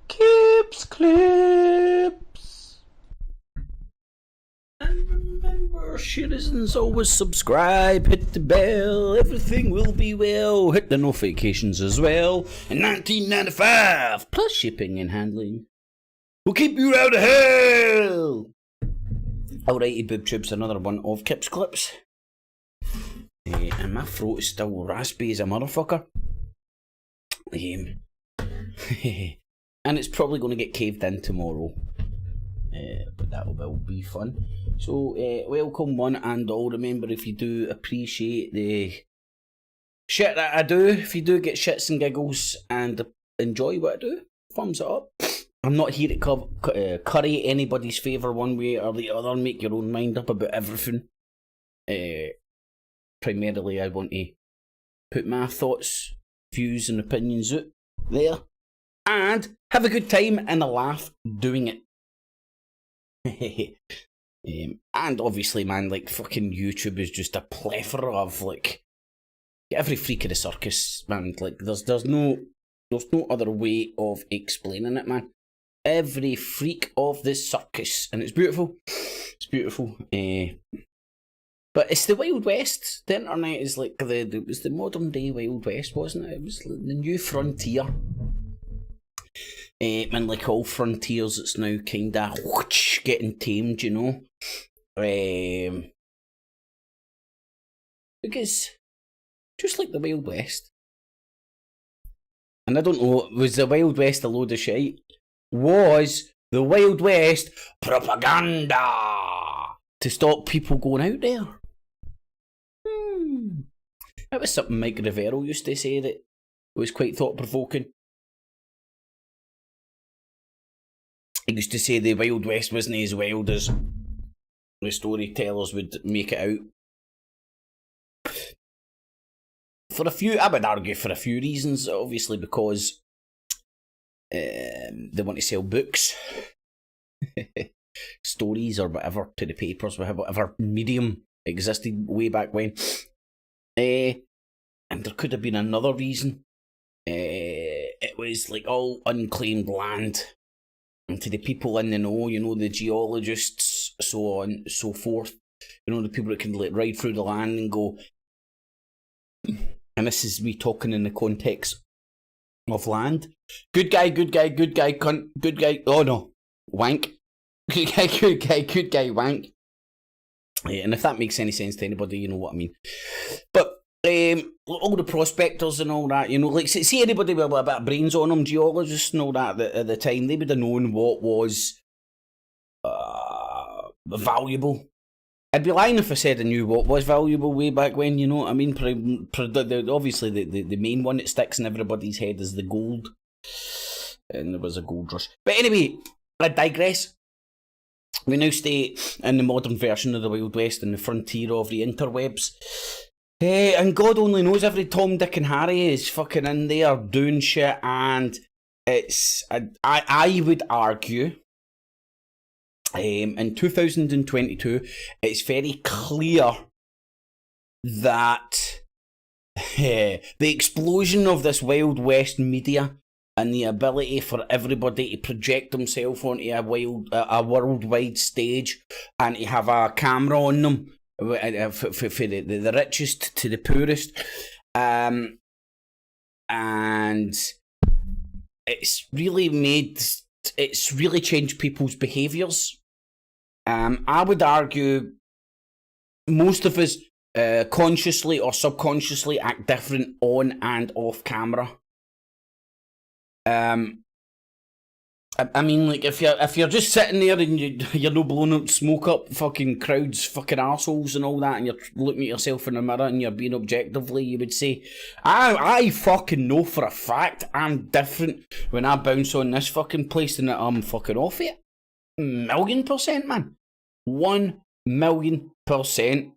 Kips clips. And remember, citizens, always subscribe, hit the bell, everything will be well. Hit the notifications as well. In 1995, plus shipping and handling, we'll keep you out of hell. Alrighty, boob tubes, another one of Kips clips. And my throat is still raspy as a motherfucker. And it's probably going to get caved in tomorrow. But that will be fun. So, welcome one and all. Remember, if you do appreciate the shit that I do, if you do get shits and giggles and enjoy what I do, thumbs it up. I'm not here to curry anybody's favour one way or the other, make your own mind up about everything. Primarily, I want to put my thoughts, views and opinions out there and have a good time and a laugh doing it. And obviously, man, like, fucking YouTube is just a plethora of, like, every freak of the circus, man. Like, there's no other way of explaining it, man. Every freak of the circus, and it's beautiful. It's beautiful. But it's the Wild West. The internet is like it was the modern day Wild West, wasn't it? It was the new frontier. And like all frontiers, it's now kinda getting tamed, you know. Because just like the Wild West. And I don't know, was the Wild West a load of shite? Was the Wild West propaganda to stop people going out there? That was something Mike Rivero used to say that was quite thought-provoking. He used to say the Wild West wasn't as wild as the storytellers would make it out. I would argue for a few reasons. Obviously because they want to sell books, stories or whatever to the papers, whatever medium existed way back when. And there could have been another reason. It was like all unclaimed land. And to the people in the know, you know, the geologists, so on, so forth. You know, the people that can like ride through the land and go. And this is me talking in the context of land. Good guy, cunt, good guy. Oh no, wank. Good guy, wank. Yeah, and if that makes any sense to anybody, you know what I mean. But all the prospectors and all that, you know, like see anybody with a bit of brains on them, geologists and all that at the time, they would have known what was valuable. I'd be lying if I said I knew what was valuable way back when, you know what I mean. Obviously, the main one that sticks in everybody's head is the gold. And there was a gold rush. But anyway, I digress. We now stay in the modern version of the Wild West and the frontier of the interwebs. And God only knows every Tom, Dick and Harry is fucking in there doing shit, and it's, I would argue, in 2022, it's very clear that the explosion of this Wild West media and the ability for everybody to project themselves onto a worldwide stage and to have a camera on them, for the richest to the poorest, and it's really changed people's behaviours. I would argue most of us consciously or subconsciously act different on and off camera. I mean, like, if you're just sitting there and you're not blowing up smoke up fucking crowds, fucking arseholes and all that, and you're looking at yourself in the mirror and you're being objectively, you would say, I fucking know for a fact I'm different when I bounce on this fucking place and that I'm fucking off it. 1,000,000%, man. 1,000,000%.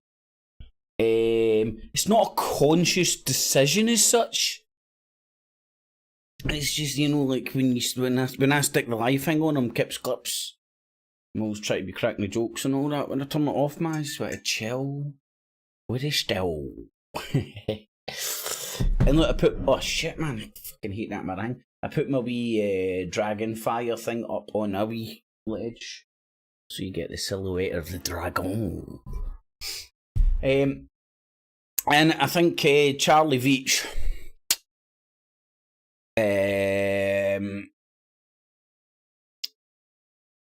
It's not a conscious decision as such. It's just, you know, like when I stick the live thing on, Kips clips. I'm always trying to be cracking the jokes and all that. When I turn it off, man, I just want to chill with it still. And look, I put, oh shit, man, I fucking hate that meringue. I put my wee dragon fire thing up on a wee ledge, so you get the silhouette of the dragon. And I think Charlie Veitch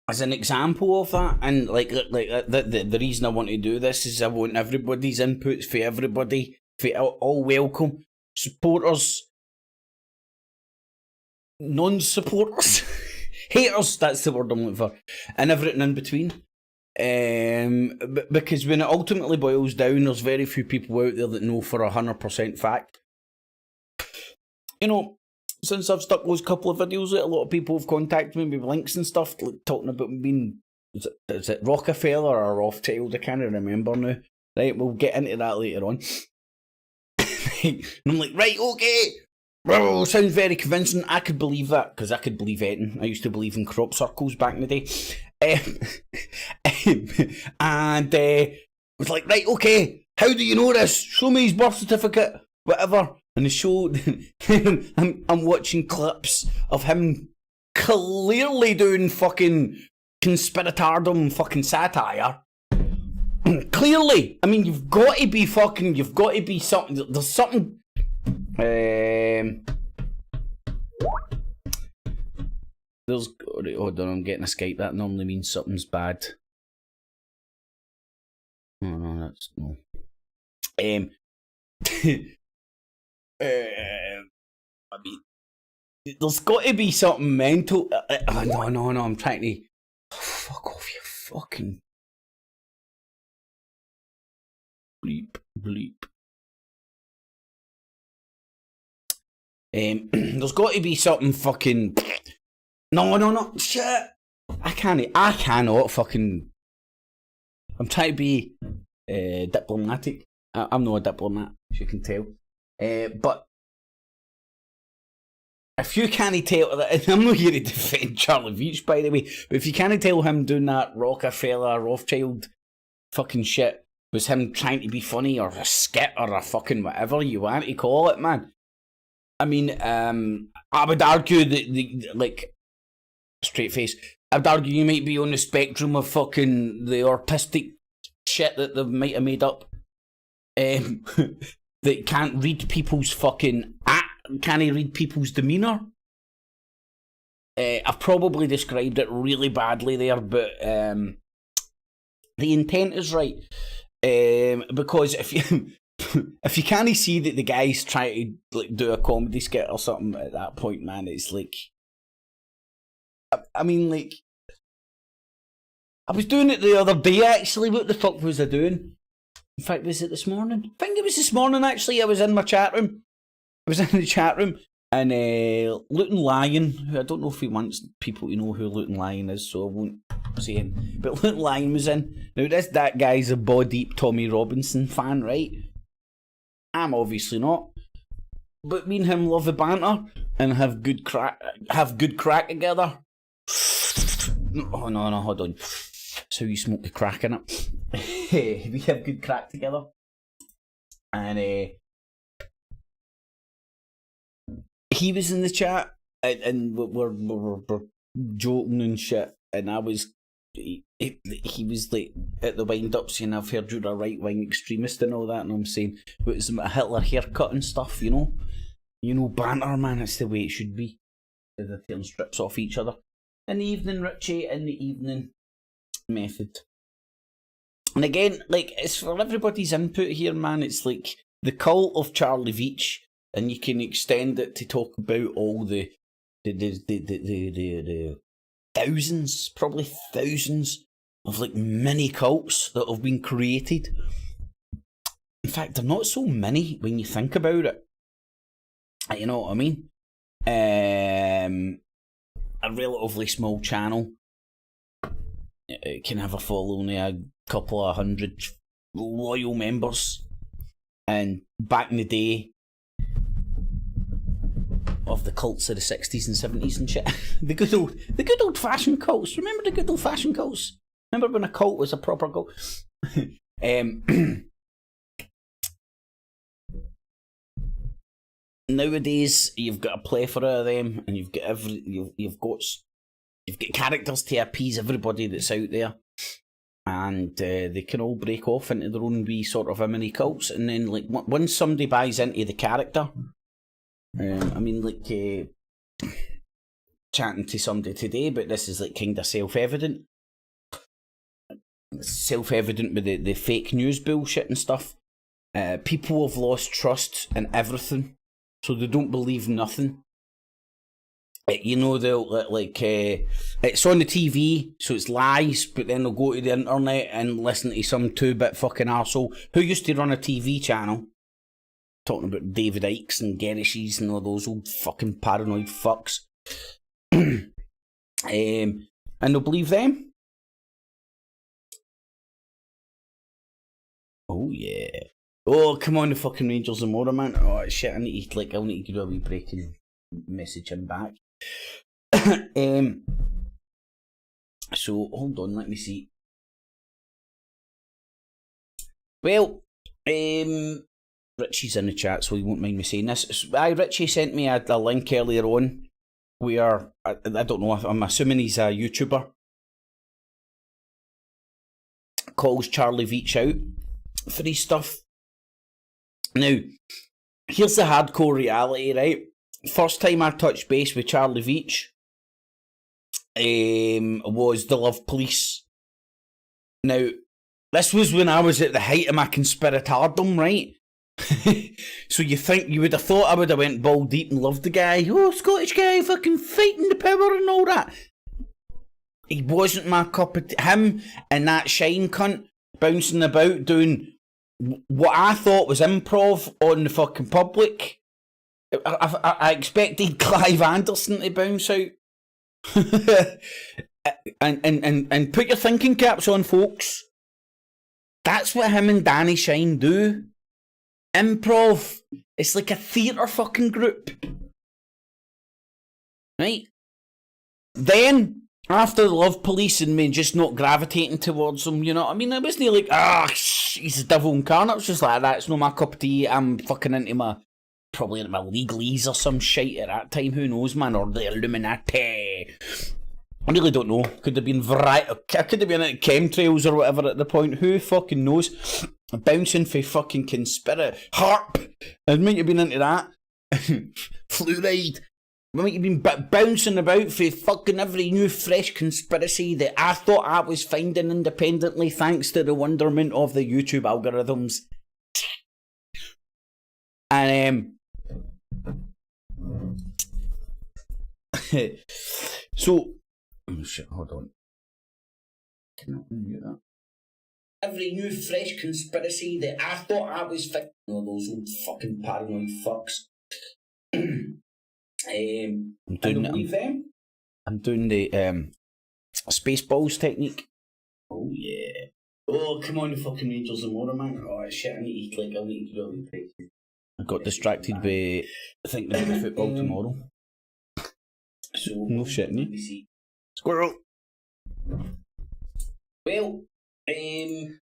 as an example of that, and like the reason I want to do this is I want everybody's inputs for everybody, for all welcome, supporters, non-supporters, haters, that's the word I'm looking for, and everything in between. Because when it ultimately boils down, there's very few people out there that know for 100% fact. You know, since I've stuck those couple of videos out, a lot of people have contacted me with links and stuff, like, talking about being, is it Rockefeller or Rothschild? I can't remember now. Right, we'll get into that later on. And I'm like, right, okay. Well, sounds very convincing. I could believe that, because I could believe anything. I used to believe in crop circles back in the day. And was like, right, okay, how do you know this? Show me his birth certificate, whatever. And the show, I'm watching clips of him clearly doing fucking conspiratardom fucking satire. Clearly. I mean, you've got to be something, there's something. Hold on, I'm getting a Skype. That normally means something's bad. Oh no, that's no. I mean, there's got to be something mental. No, I'm trying to. Fuck off, you fucking bleep. There's got to be something fucking. No, shit. I cannot fucking. I'm trying to be diplomatic. I'm not a diplomat, as you can tell. But if you can't tell, and I'm not here to defend Charlie Veitch, by the way, but if you can't tell him doing that Rockefeller, Rothschild fucking shit was him trying to be funny, or a skit, or a fucking whatever you want to call it, man. I mean, I would argue that, like, straight face, I would argue you might be on the spectrum of fucking the artistic shit that they might have made up. That can't read people's fucking can't read people's demeanour. I've probably described it really badly there, but the intent is right. Because if you can't see that the guy's trying to like do a comedy skit or something at that point, man, it's like, I mean, like, I was doing it the other day actually. What the fuck was I doing? In fact, was it this morning? I think it was this morning actually. I was in my chat room. I was in the chat room, and Luton Lion, who I don't know if he wants people to know who Luton Lion is, so I won't say him. But Luton Lion was in. Now that guy's a ball-deep Tommy Robinson fan, right? I'm obviously not. But me and him love the banter and have good crack together. Oh no, hold on. That's how you smoke the crack in it. We have good crack together, and he was in the chat, and we're joking and shit, and I was, he was like at the wind up saying, I've heard you're a right wing extremist and all that, and I'm saying, but it's a Hitler haircut and stuff, you know, banter, man, it's the way it should be. They're tearing strips off each other. In the evening, Richie, in the evening method. And again, like, it's for everybody's input here, man. It's like the cult of Charlie Veitch, and you can extend it to talk about all the thousands, probably thousands of like mini cults that have been created. In fact, they're not so many when you think about it. You know what I mean? A relatively small channel, it can have a following of a couple of hundred loyal members, and back in the day of the cults of the 60s and 70s and shit, the good old fashioned cults. Remember the good old fashioned cults? Remember when a cult was a proper cult? nowadays you've got a plethora of them, and you've got you've got characters to appease everybody that's out there, and they can all break off into their own wee sort of mini cults, and then like once somebody buys into the character, I mean, like chatting to somebody today, but this is like kind of self-evident. Self-evident with the fake news bullshit and stuff. People have lost trust in everything, so they don't believe nothing. You know, they'll like it's on the TV, so it's lies, but then they'll go to the internet and listen to some 2-bit fucking arsehole who used to run a TV channel talking about David Icke's and Genishes and all those old fucking paranoid fucks. And they'll believe them. Oh yeah. Oh, come on, the fucking Rangers and more, man. Oh shit, I need to do a wee break and message him back. So hold on, let me see. Well, Richie's in the chat, so he won't mind me saying this. Richie sent me a link earlier on where I don't know, I'm assuming he's a YouTuber, calls Charlie Veitch out for his stuff. Now, here's the hardcore reality, right? First time I touched base with Charlie Veitch was the Love Police. Now, this was when I was at the height of my conspiratardom, right? So you would have thought I would have went ball deep and loved the guy. Oh, Scottish guy fucking fighting the power and all that. He wasn't my cup of tea. Him and that Shine cunt bouncing about doing what I thought was improv on the fucking public. I expected Clive Anderson to bounce out. and put your thinking caps on, folks. That's what him and Danny Shine do. Improv. It's like a theatre fucking group. Right? Then, after the Love Police and me just not gravitating towards them, you know what I mean? I wasn't like, he's a devil incarnate. It was just like, that's not my cup of tea. I'm fucking probably into my legalese or some shite at that time. Who knows, man? Or the Illuminati. I really don't know. Could have been I could have been at chemtrails or whatever at the point. Who fucking knows? Bouncing for fucking harp. I might have been into that. Fluoride. I might have been bouncing about for fucking every new fresh conspiracy that I thought I was finding independently thanks to the wonderment of the YouTube algorithms. And so, oh shit, hold on. Can I undo that? Every new fresh conspiracy that I thought I was fixing. All those old fucking paranoid fucks. I'm doing the Spaceballs technique. Oh yeah. Oh, come on, the fucking Rangers and more, man. Oh shit, I need to do a wee break. I got distracted by thinking about the football tomorrow. So no shit, let me see. Squirrel. Well,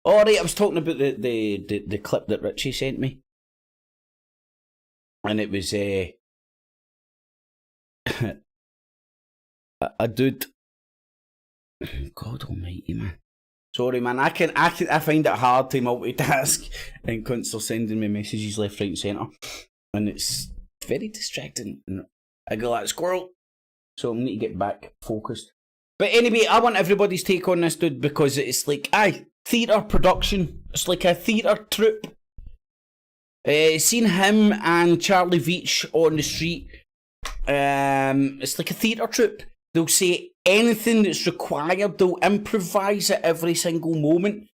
alright, I was talking about the clip that Richie sent me. And it was a dude. God almighty, man. Sorry, man. I find it hard to multitask, and cunts are sending me messages left, right, and centre, and it's very distracting. And I go like squirrel, so I need to get back focused. But anyway, I want everybody's take on this dude because it's like theatre production. It's like a theatre troupe. Seen him and Charlie Veitch on the street. It's like a theatre troupe. They'll say anything that's required. They'll improvise at every single moment.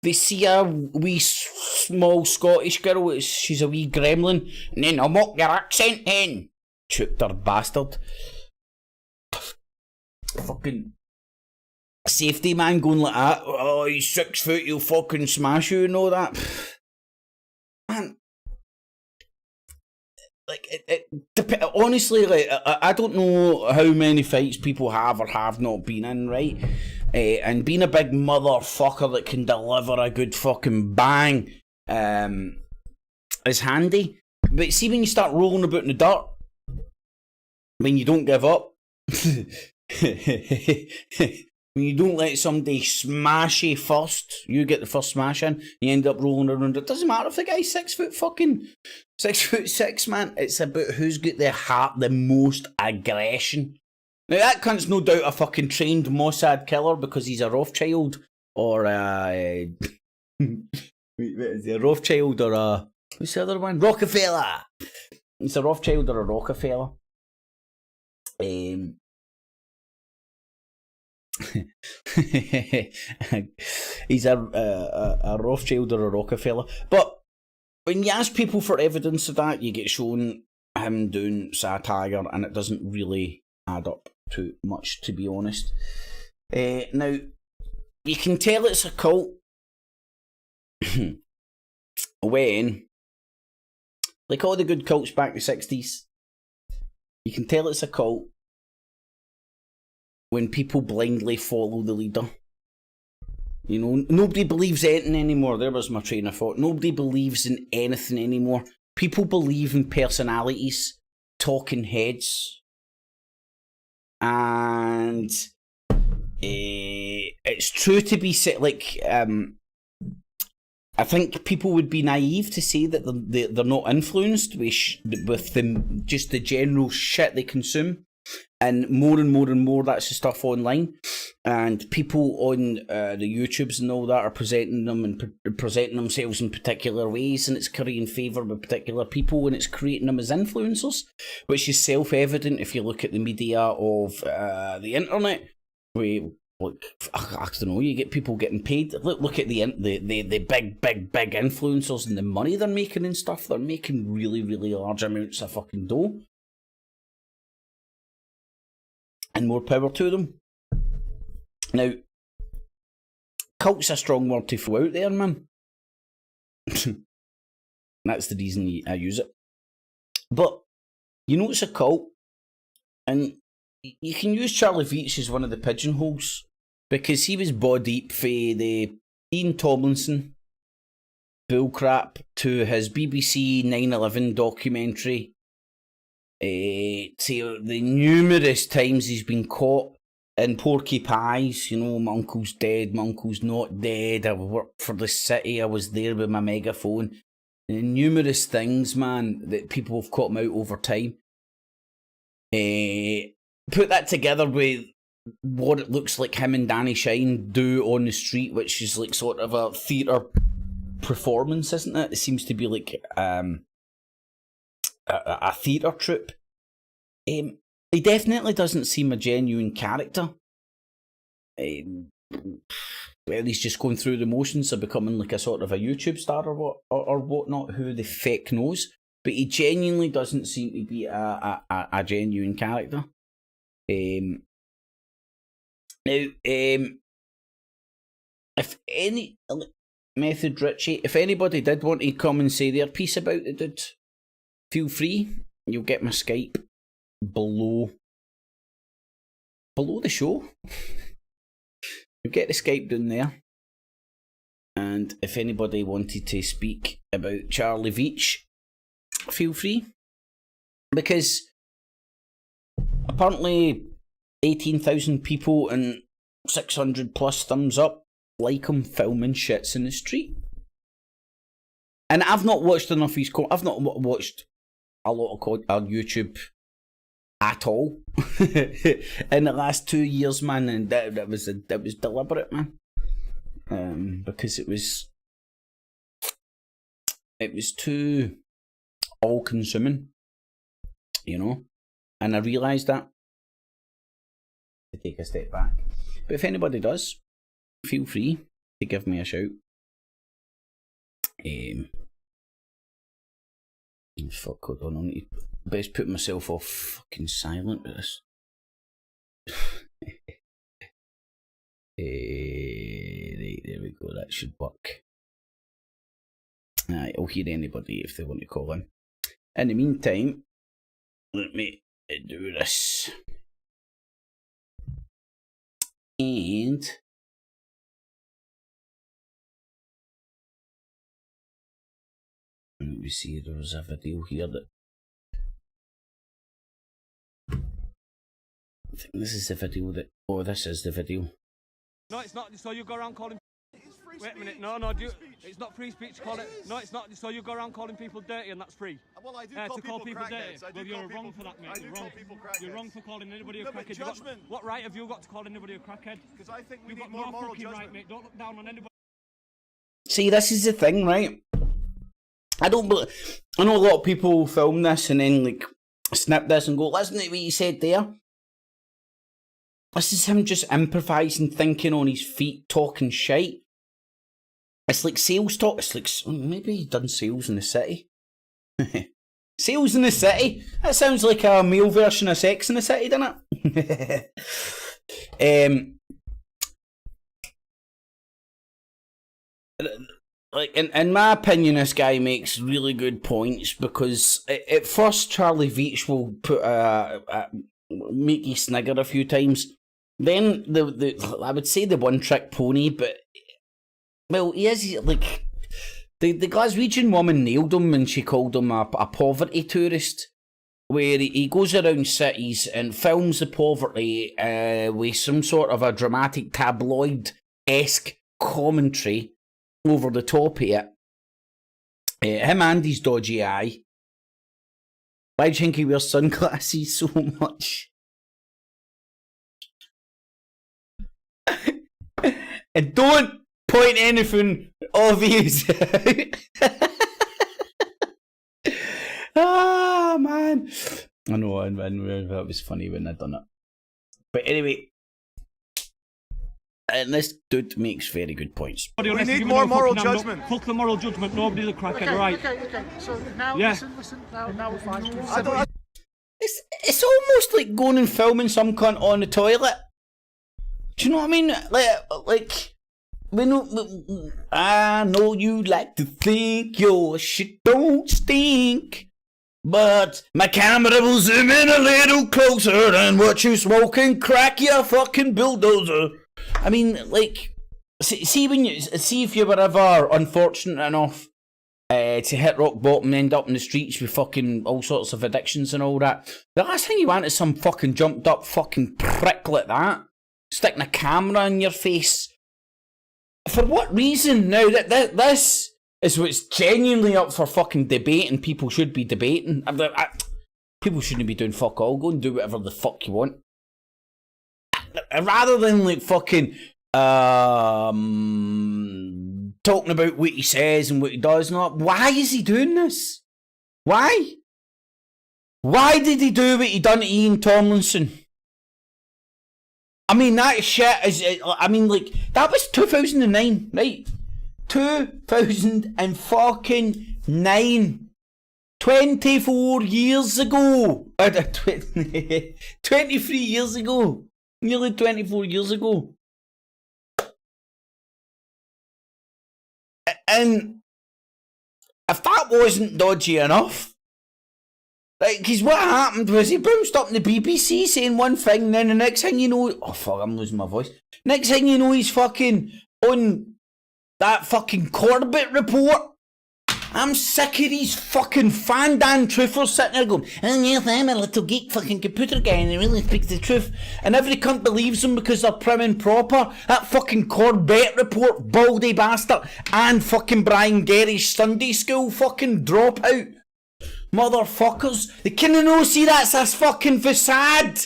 They see a wee small Scottish girl. She's a wee gremlin. And then I'll mock your accent then. Chooter bastard. Fucking safety man going like that. Oh, he's 6 foot, he'll fucking smash you and all that. Man. Like, honestly, like, I don't know how many fights people have or have not been in, right? And being a big motherfucker that can deliver a good fucking bang is handy. But see, when you start rolling about in the dirt, when you don't give up, when you don't let somebody smash you first, you get the first smash in, you end up rolling around. It doesn't matter if the guy's 6'6", man. It's about who's got the most aggression. Now that cunt's no doubt a fucking trained Mossad killer because he's a Rothschild or a Rothschild or a what's the other one? Rockefeller. He's a Rothschild or a Rockefeller. He's a Rothschild or a Rockefeller. But when you ask people for evidence of that, you get shown him doing satire, and it doesn't really add up to much, to be honest. Now, you can tell it's a cult when, like all the good cults back in the 60s, you can tell it's a cult when people blindly follow the leader. You know, nobody believes anything anymore. There was my train of thought. Nobody believes in anything anymore. People believe in personalities, talking heads. And it's true to be said, like, I think people would be naive to say that they're not influenced with just the general shit they consume. And more that's the stuff online, and people on the YouTubes and all that are presenting them and presenting themselves in particular ways, and it's currying favour with particular people, and it's creating them as influencers, which is self-evident if you look at the media of the internet. We look, I don't know, you get people getting paid. Look at the big influencers and the money they're making and stuff. They're making really large amounts of fucking dough. And more power to them. Now, cult's a strong word to throw out there, man. That's the reason I use it. But, you know it's a cult, and you can use Charlie Veitch as one of the pigeonholes, because he was body for the Ian Tomlinson bullcrap to his BBC 9/11 documentary. To the numerous times he's been caught in Porky Pies, you know, my uncle's dead, my uncle's not dead, I worked for the city, I was there with my megaphone. The numerous things, man, that people have caught him out over time. Put that together with what it looks like him and Danny Shine do on the street, which is like sort of a theatre performance, isn't it? It seems to be like a theatre troupe. He definitely doesn't seem a genuine character. Well, he's just going through the motions of becoming like a sort of a YouTube star or whatnot. Who the feck knows? But he genuinely doesn't seem to be a genuine character. Now, if any Method Richie, if anybody did want to come and say their piece about it, dude, feel free. You'll get my Skype below the show. You'll get the Skype down there. And if anybody wanted to speak about Charlie Veitch, feel free. Because apparently 18,000 people and 600 plus thumbs up like him filming shits in the street. And I've not watched enough of his I've not watched a lot of YouTube at all in the last 2 years, man, and that was deliberate, man, because it was too all consuming, you know, and I realised that to take a step back. But if anybody does, feel free to give me a shout. Fuck, hold on, I need to best put myself off fucking silent with this. Right, there we go, that should work. I'll hear anybody if they want to call in. In the meantime, let me do this. And Let me see, there was a video here that... I think this is the video that... Oh, this is the video. No, it's not. So you go around calling... Wait a minute. No, it's not free speech to call it. No, it's not. So you go around calling people dirty and that's free. Well, I do call people dirty. Well, you're wrong for that, mate. You're wrong for calling anybody a crackhead. What right have you got to call anybody a crackhead? Because I think we need more moral judgment. Right, mate. Don't look down on anybody. See, this is the thing, right? I know a lot of people film this and then, like, snip this and go, listen to what you said there. This is him just improvising, thinking on his feet, talking shite. It's like sales talk. It's like, maybe he's done sales in the city. Sales in the city? That sounds like a male version of Sex in the City, doesn't it? Like, in my opinion, this guy makes really good points because at first Charlie Veitch will put make you snigger a few times. Then I would say the one trick pony, but well, he is like the Glaswegian woman nailed him and she called him a poverty tourist, where he goes around cities and films the poverty with some sort of a dramatic tabloid-esque commentary over the top of it. Him and his dodgy eye. Why do you think he wears sunglasses so much? And don't point anything obvious out. Ah, man. I know, and that was funny when I done it. But anyway, and this dude makes very good points. We need more moral judgment. Fuck the moral judgment, nobody's a crackhead, right? Okay. So now, listen, now we're fine. It's almost like going and filming some cunt on the toilet. Do you know what I mean? Like, I know you like to think your shit don't stink, but my camera will zoom in a little closer and watch you smoking crack, you fucking bulldozer. I mean, like, see if you were ever unfortunate enough to hit rock bottom and end up in the streets with fucking all sorts of addictions and all that. The last thing you want is some fucking jumped up fucking prick like that sticking a camera in your face. For what reason? Now, this is what's genuinely up for fucking debate and people should be debating. People shouldn't be doing fuck all. Go and do whatever the fuck you want. Rather than like fucking talking about what he says and what he does not. Why is he doing this? Why? Why did he do what he done to Ian Tomlinson? I mean, that shit is, I mean, like, that was 2009, right? 2009. 24 years ago. 23 years ago. Nearly 24 years ago. And if that wasn't dodgy enough, like, because what happened was he bounced up in the BBC saying one thing, and then the next thing you know, oh fuck, I'm losing my voice. Next thing you know, he's fucking on that fucking Corbett report. I'm sick of these fucking fan-dan truthers sitting there going, oh yes, I'm a little geek fucking computer guy and he really speaks the truth. And every cunt believes them because they're prim and proper. That fucking Corbett report, baldy bastard, and fucking Brian Gerry's Sunday school fucking dropout. Motherfuckers. They kinda know, see, that's this fucking facade.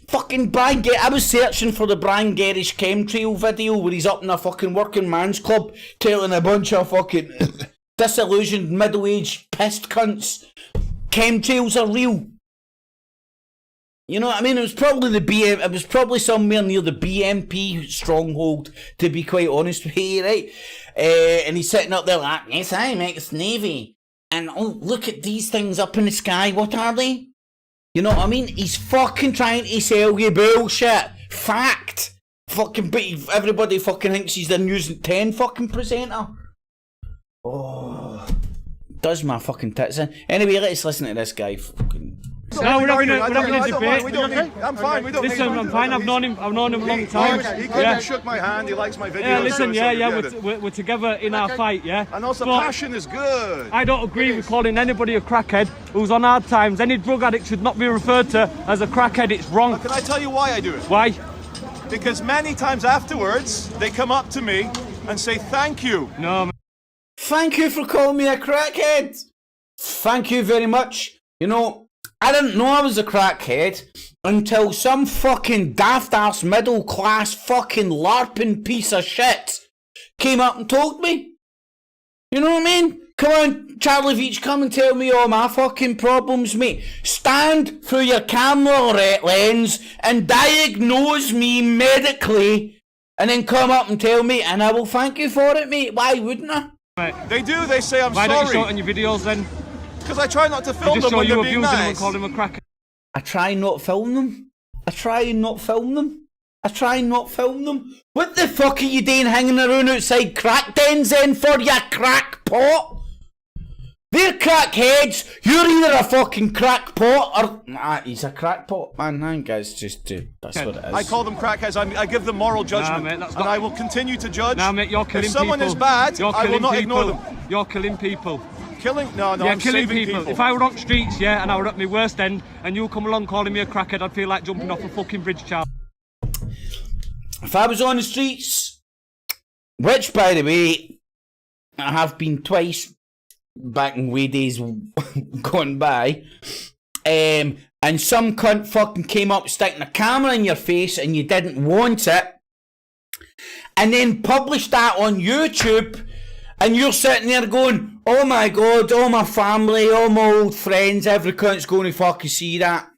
Fucking Brian Gerry. I was searching for the Brian Gerry's chemtrail video where he's up in a fucking working man's club telling a bunch of fucking disillusioned middle-aged pissed cunts chemtrails are real. You know what I mean? It was probably it was probably somewhere near the BMP stronghold, to be quite honest with you, right? And he's sitting up there like, yes, I'm ex-Navy. And oh, look at these things up in the sky. What are they? You know what I mean? He's fucking trying to sell you bullshit. Fact. Fucking, but everybody fucking thinks he's the News at 10 fucking presenter. Oh. Does my fucking tits in. Anyway, let's listen to this guy fucking No, we're having a debate. We don't need, I'm fine. We don't Listen, need I'm fine. I've known him a long time. He came and shook my hand. He likes my videos. Yeah, listen, so we're together in our fight, yeah? And also, But passion is good. I don't agree with calling anybody a crackhead who's on hard times. Any drug addict should not be referred to as a crackhead. It's wrong. Can I tell you why I do it? Why? Because many times afterwards, they come up to me and say thank you. No, man. Thank you for calling me a crackhead. Thank you very much. You know, I didn't know I was a crackhead until some fucking daft ass middle class fucking larping piece of shit came up and told me. You know what I mean? Come on, Charlie Veitch, come and tell me all my fucking problems, mate. Stand through your camera lens and diagnose me medically and then come up and tell me, and I will thank you for it, mate. Why wouldn't I? Right. They do. They say I'm Why sorry. don't you show it in your videos then? Because I try not to You film just them show when you they're being abusing him and nice. call him a crackhead. I try not film them. I try not film them. I try not film them. What the fuck are you doing hanging around outside crack dens then for, you crackpot? They're crackheads. You're either a fucking crackpot or... Nah, he's a crackpot, man. I think it's just... that's what it is. I call them crackheads. I give them moral judgment, mate, that's and not- I will continue to judge. Nah, mate, you're killing if someone people. is bad, You're I will killing not people. ignore them. You're killing people. Killing? No, Yeah, I'm killing saving people. If I were on streets, yeah, and I were at my worst end, and you come along calling me a crackhead, I'd feel like jumping off a fucking bridge, Charlie. If I was on the streets, which, by the way, I have been twice back in way days gone by, and some cunt fucking came up sticking a camera in your face and you didn't want it, and then published that on YouTube, and you're sitting there going, oh my god, all my family, all my old friends, every cunt's going to fucking see that.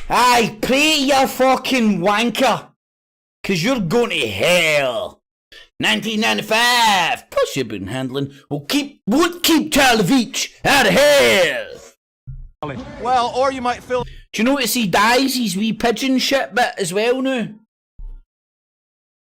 Aye, pray you fucking wanker, 'cause you're going to hell. 1995, plus you've been handling, won't keep Charlie Veitch out of hell. Well, or you might feel. Do you notice he dyes his wee pigeon shit bit as well now?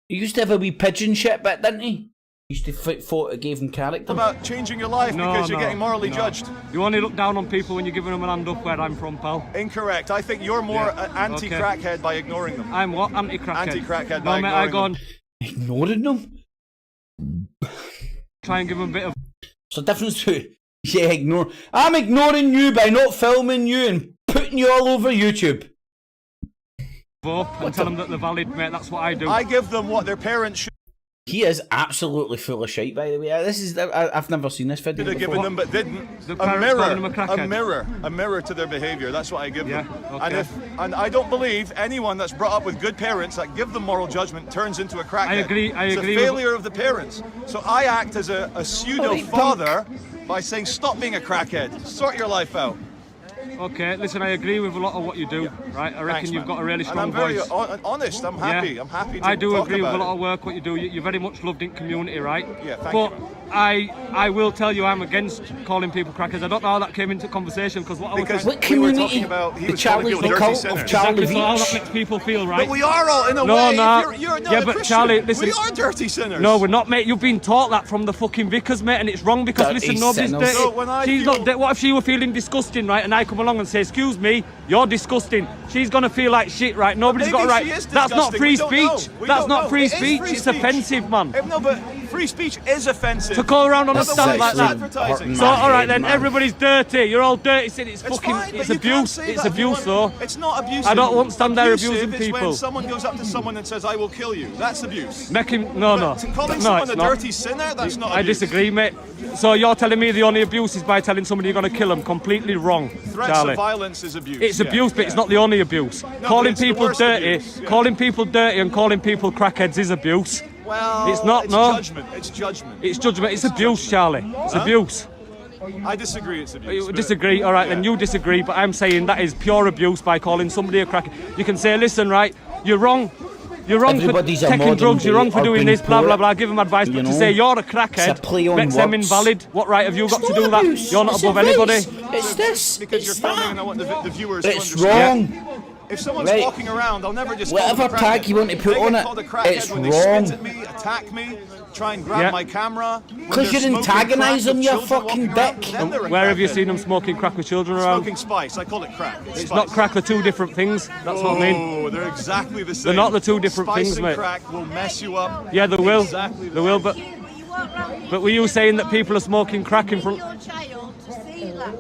He used to have a wee pigeon shit bit, didn't he? He used to thought it gave him character. About changing your life because you're getting morally judged. You only look down on people when you're giving them an hand up where I'm from, pal. Incorrect. I think you're more anti-crackhead by ignoring them. I'm what? Anti-crackhead. Anti-crackhead No, by mate, I ignoring go on. them. Ignoring them? Try and give them a bit of... What's the difference between... Yeah, ignore... I'm ignoring you by not filming you and putting you all over YouTube. up and tell them that they're valid, mate. That's what I do. I give them what their parents should He is absolutely full of shite, by the way. This is I've never seen this video have before. given them, but didn't. The A parents calling them a crackhead. a mirror to their behaviour. That's what I give them. okay. And I don't believe anyone that's brought up with good parents that give them moral judgment turns into a crackhead. I agree. It's a failure of the parents. So I act as a pseudo father by saying, stop being a crackhead. Sort your life out. Okay, listen, I agree with a lot of what you do, right? I reckon Thanks, you've man. got a really strong and I'm very voice. honest. I'm happy. Yeah. I'm happy to I do talk agree with about a lot it. of work what you do. You're very much loved in community, right? Yeah, thank but you. I will tell you I'm against calling people crackers. I don't know how that came into conversation because what I was Because trying... What we were community? talking about he The was calling Charlie, people the dirty cult sinners. of Charlie Exactly, so how that Veitch. makes people feel, right? But we are all in a No, way. no. You're not Yeah, a but Christian. Charlie, listen. We are dirty sinners. No, we're not, mate. You've been taught that from the fucking vicars, mate, and it's wrong because, Dirty listen, nobody's sinners. dirty. So when I She's feel- not. What if she were feeling disgusting, right, and I come along and say, excuse me, you're disgusting. She's gonna feel like shit, right? Nobody's Maybe got a right. she is That's not disgusting. free We don't know. speech. We That's don't not know. free It is speech. free It's speech. offensive, man. No, but free speech is offensive. To go around on a That's stand like sexually that. advertising. So, My all right head, then, man. everybody's dirty. You're all dirty. It's It's fucking, fine, but it's you can't abuse. say It's that if you abuse, want- though. It's not abusive. I don't want to stand there Abusive abusing is people. when someone goes up to someone and says, "I will kill you." That's abuse. Make him, no. Calling No, someone it's a not. dirty sinner, that's not I abuse. disagree, mate. So you're telling me the only abuse is by telling somebody you're going to kill them? Completely wrong, Threats Charlie. of violence is abuse. It's yeah, abuse, but yeah. it's not the only abuse. but Calling it's the people worst dirty, abuse, yeah. calling people dirty, and calling people crackheads is abuse. Well, It's not, it's no. judgment. It's judgment. It's judgment. It's abuse, Charlie. It's abuse. I disagree. It's abuse. You but- disagree, all right? yeah. Then you disagree, but I'm saying that is pure abuse by calling somebody a crackhead. You can say, listen, right? You're wrong. You're wrong Everybody's for a taking modern drugs. You're wrong for day doing urban this. Blah blah poet, blah. Give them advice, you but to know? say you're a It's a crackhead play on makes them words. invalid. What right have you got to It's do not that? abuse, You're not it's above advice. anybody. It's this. Because you're It's filming that. and I want the viewers It's to understand. wrong. If someone's Right. walking around, I'll never just Whatever call them a tag crackhead. you want to put They on get it, called a crackhead it's when they wrong. spit at me, attack me, try and grab my camera. Because you're antagonising your fucking dick. Where have you seen them smoking crack with children around? Smoking spice. I call it crack. It's not crack, they're two different things. That's what I mean. Oh, they're exactly the same. They're not the two different spice things, and mate. Crack will mess you up. Yeah, they will. Exactly They will, but were you saying that people are smoking crack in front? Your child to see that.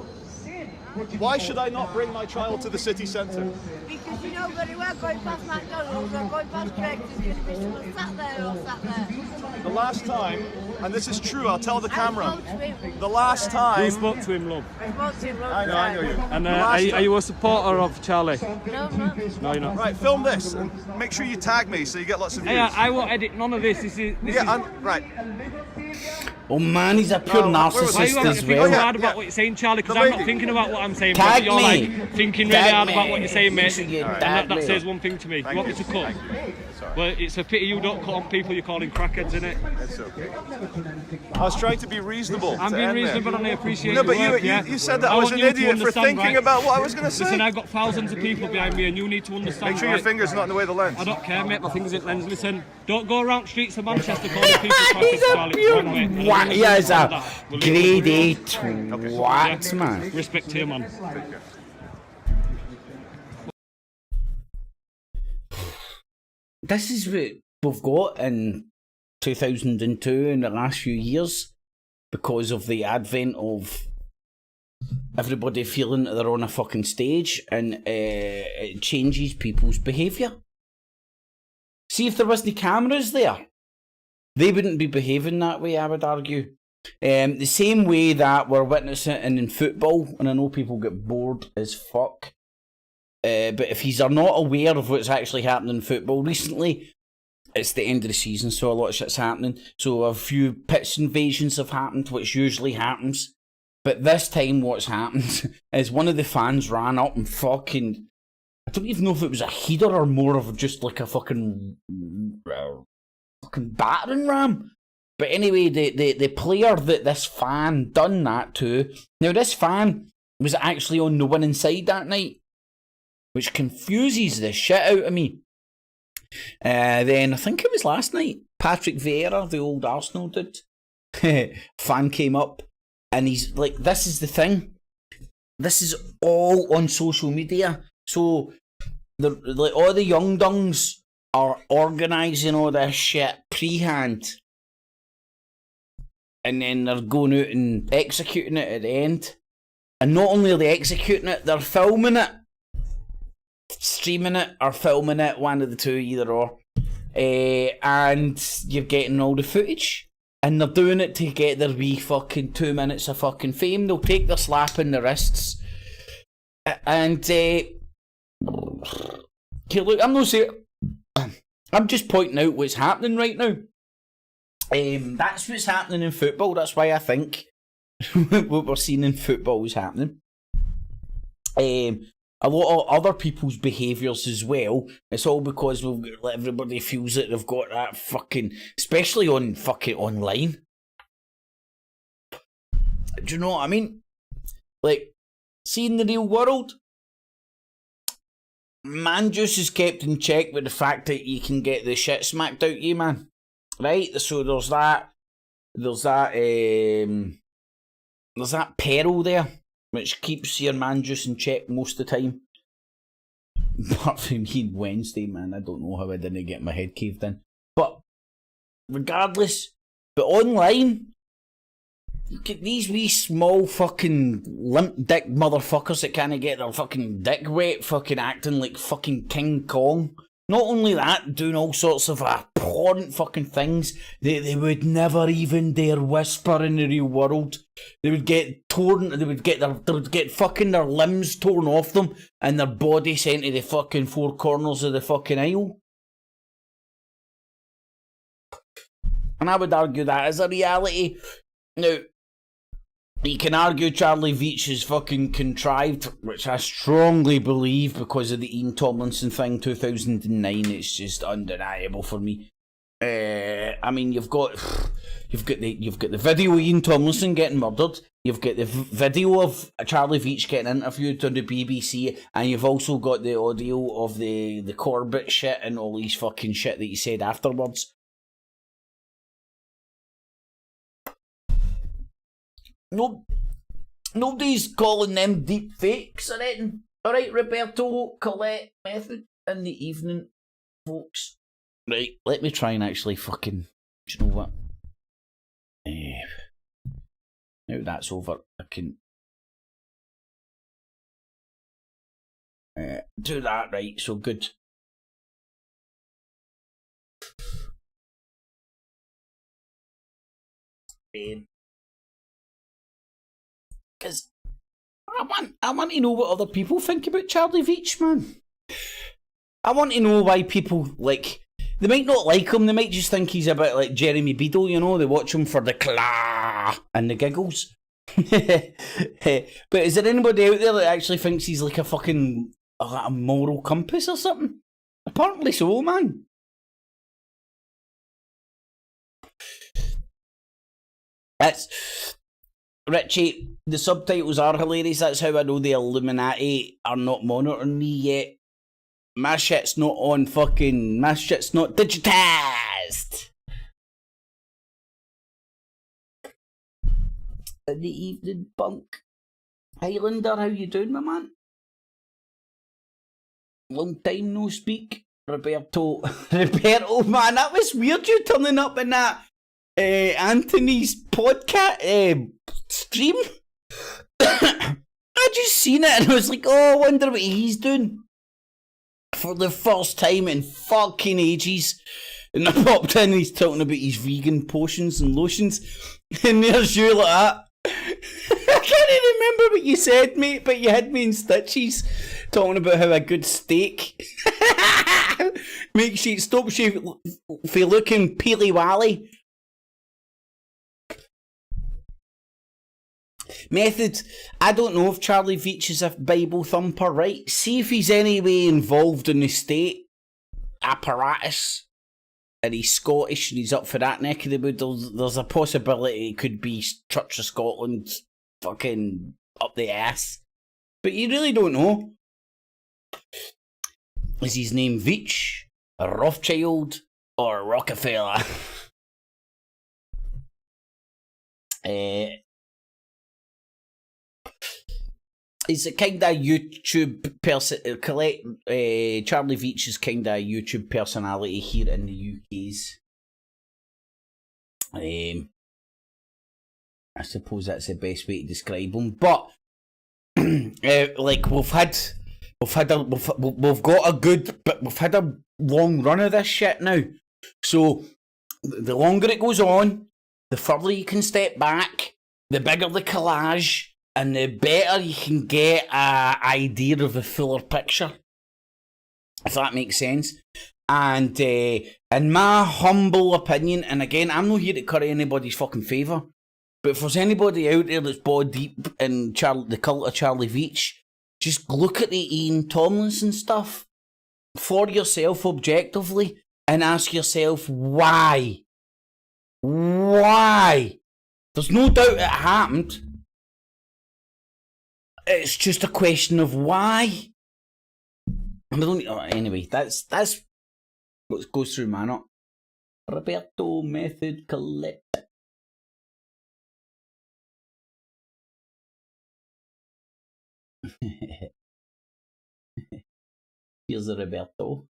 Why should I not bring my child to the city centre? Because you know very well going past McDonald's or going past Greg's, there's going to be someone sat there or sat there. The last time, and this is true, I'll tell the camera. spoke to him. The last time. Who spoke to him, love? I spoke to him loads I of know, I know times. you. And The last are you a supporter of Charlie? No, no. No, you're not. Right, film this and make sure you tag me so you get lots of views. Hey, I won't edit none of this. This is. Right. Oh man, he's a pure No, where was Why are narcissist you as thinking well. hard about what you're saying, Charlie? Because The I'm not lady. thinking about what I'm saying. Tag but you're me. like thinking really Tag hard me. about what you're saying, mate. You And tag that me. says one thing to me. You want me to cut? Well, it's a pity you don't cut on people you're calling crackheads, innit? It's okay. I was trying to be reasonable. I'm to being end there. reasonable and I appreciate No, but your work, yeah? you said that I was want an you to idiot for understand, thinking right? about what I was going to say. Listen, I've got thousands of people behind me and you need to understand, Make sure right? your finger's not in the way of the lens. I don't care, mate. My fingers in lens. Listen, don't go around streets of Manchester calling people crackheads, He's a Charlie. pure Wrong, mate. And I twat. don't He is a understand that. Will you- grade A twat, man. Respect to you, man. This is what we've got in 2002 in the last few years because of the advent of everybody feeling that they're on a fucking stage, and it changes people's behaviour. See, if there wasn't cameras there, they wouldn't be behaving that way, I would argue. The same way that we're witnessing it in football, and I know people get bored as fuck. But if you are not aware of what's actually happening in football recently, it's the end of the season, so a lot of shit's happening. So a few pitch invasions have happened, which usually happens. But this time what's happened is one of the fans ran up and fucking... I don't even know if it was a heater or more of just like a fucking battering ram. But anyway, the player that this fan done that to... Now, this fan was actually on the winning side that night, which confuses the shit out of me. Then, I think it was last night, Patrick Vieira, the old Arsenal dude, fan came up, and he's like, this is the thing. This is all on social media. So, like, all the young dungs are organising all this shit pre-hand. And then they're going out and executing it at the end. And not only are they executing it, they're filming it. Streaming it or filming it, one of the two, either or. And you're getting all the footage. And they're doing it to get their wee fucking 2 minutes of fucking fame. They'll take their slap in the wrists. And, here, look, I'm not saying... I'm just pointing out what's happening right now. That's what's happening in football. That's why I think what we're seeing in football is happening. A lot of other people's behaviours as well. It's all because everybody feels that they've got that fucking, especially on fucking online. Do you know what I mean? Like, see in the real world, man juice is kept in check with the fact that you can get the shit smacked out you, man. Right? So there's that peril there, which keeps your man juice in check most of the time. Apart from me Wednesday, man, I don't know how I didn't get my head caved in. But regardless, but online, you get these wee small fucking limp dick motherfuckers that can't get their fucking dick wet, fucking acting like fucking King Kong. Not only that, doing all sorts of abhorrent fucking things that they would never even dare whisper in the real world. They would get torn, they would get fucking their limbs torn off them and their body sent to the fucking four corners of the fucking aisle. And I would argue that is a reality. Now, you can argue Charlie Veitch is fucking contrived, which I strongly believe because of the Ian Tomlinson thing, 2009. It's just undeniable for me. I mean, you've got the video of Ian Tomlinson getting murdered. You've got the video of Charlie Veitch getting interviewed on the BBC, and you've also got the audio of the Corbett shit and all these fucking shit that he said afterwards. No, nobody's calling them deep fakes or anything. Alright, Roberto, Colette, Method in the evening, folks. Right, let me try and actually fucking... Do you know what? Now that's over, I can... do that, right, so good. Because I want to know what other people think about Charlie Veitch, man. I want to know why people, like, they might not like him, they might just think he's a bit like Jeremy Beadle, you know, they watch him for the claw and the giggles. But is there anybody out there that actually thinks he's like a fucking a moral compass or something? Apparently so, man. That's... Richie, the subtitles are hilarious. That's how I know the Illuminati are not monitoring me yet. My shit's not on fucking... My shit's not digitised. In the evening, punk. Highlander, how you doing, my man? Long time no speak. Roberto, man, that was weird you turning up in that Anthony's podcast stream. I just seen it and I was like, oh, I wonder what he's doing. For the first time in fucking ages. And I popped in and he's talking about his vegan potions and lotions. And there's you like that. I can't remember what you said, mate, but you had me in stitches talking about how a good steak makes you, stops you for looking peely-wally. Method, I don't know if Charlie Veitch is a Bible thumper, right? See if he's any way involved in the state apparatus and he's Scottish and he's up for that neck of the wood. There's a possibility it could be Church of Scotland fucking up the ass. But you really don't know. Is his name Veitch, or Rothschild, or Rockefeller? He's a kind of YouTube person. Charlie Veitch is kind of a YouTube personality here in the UK's. I suppose that's the best way to describe him. But like we've got a long run of this shit now. So the longer it goes on, the further you can step back, the bigger the collage. And the better you can get an idea of the fuller picture, if that makes sense. And in my humble opinion, and again, I'm not here to curry anybody's fucking favour, but if there's anybody out there that's bought deep in the cult of Charlie Veitch, just look at the Ian Tomlinson stuff for yourself objectively and ask yourself why. Why? There's no doubt it happened. It's just a question of why. Anyway, that's what goes through my nut. Roberto Method Colette. Here's a Roberto.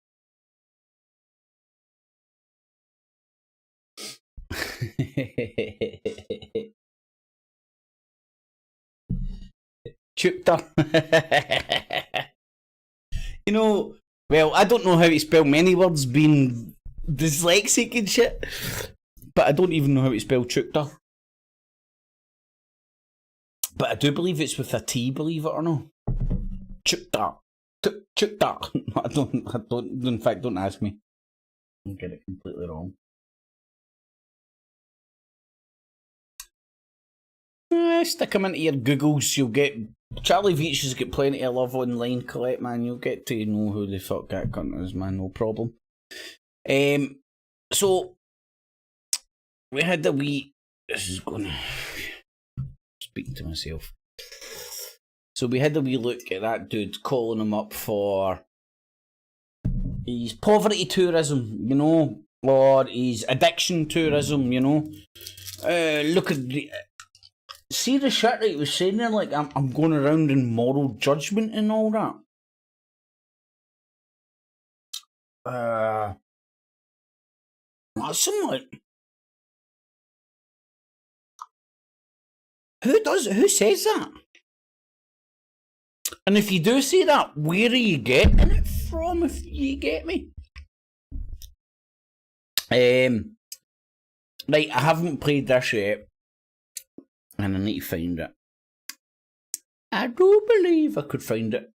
Chupter. You know, well, I don't know how to spell many words being dyslexic and shit, but I don't even know how to spell Chupter. But I do believe it's with a T, believe it or not. Chupter. Chupter. I don't, in fact, don't ask me. I'll get it completely wrong. Stick them into your Googles, you'll get... Charlie Veitch has got plenty of love online, Colette, man. You'll get to know who the fuck that cunt is, man, no problem. So, we had a wee... This is going to... Speaking to myself. So we had a wee look at that dude, calling him up for his poverty tourism, you know, or his addiction tourism, you know. Look at the... see the shit that he was saying there, like I'm going around in moral judgment and all that. That's some like, who says that? And if you do say that, where are you getting it from, if you get me? Right, I haven't played this yet, and I need to find it. I do believe I could find it,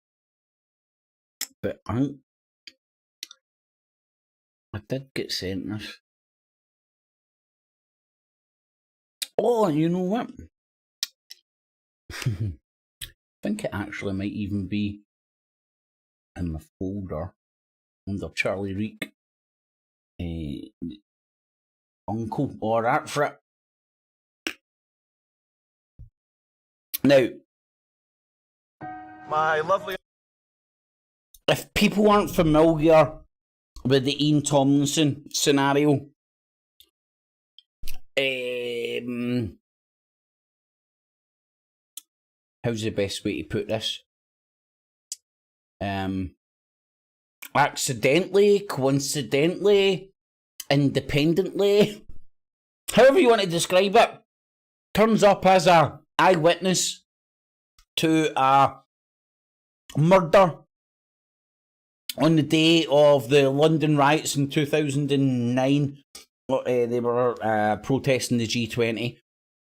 but I did get sent this. Oh, you know what? I think it actually might even be in my folder under Charlie Reek. Uncle or art for it. Now, My lovely. if people aren't familiar with the Ian Tomlinson scenario, how's the best way to put this? Accidentally, coincidentally, independently, however you want to describe it, turns up as a eyewitness to a murder on the day of the London riots in 2009. They were protesting the G20,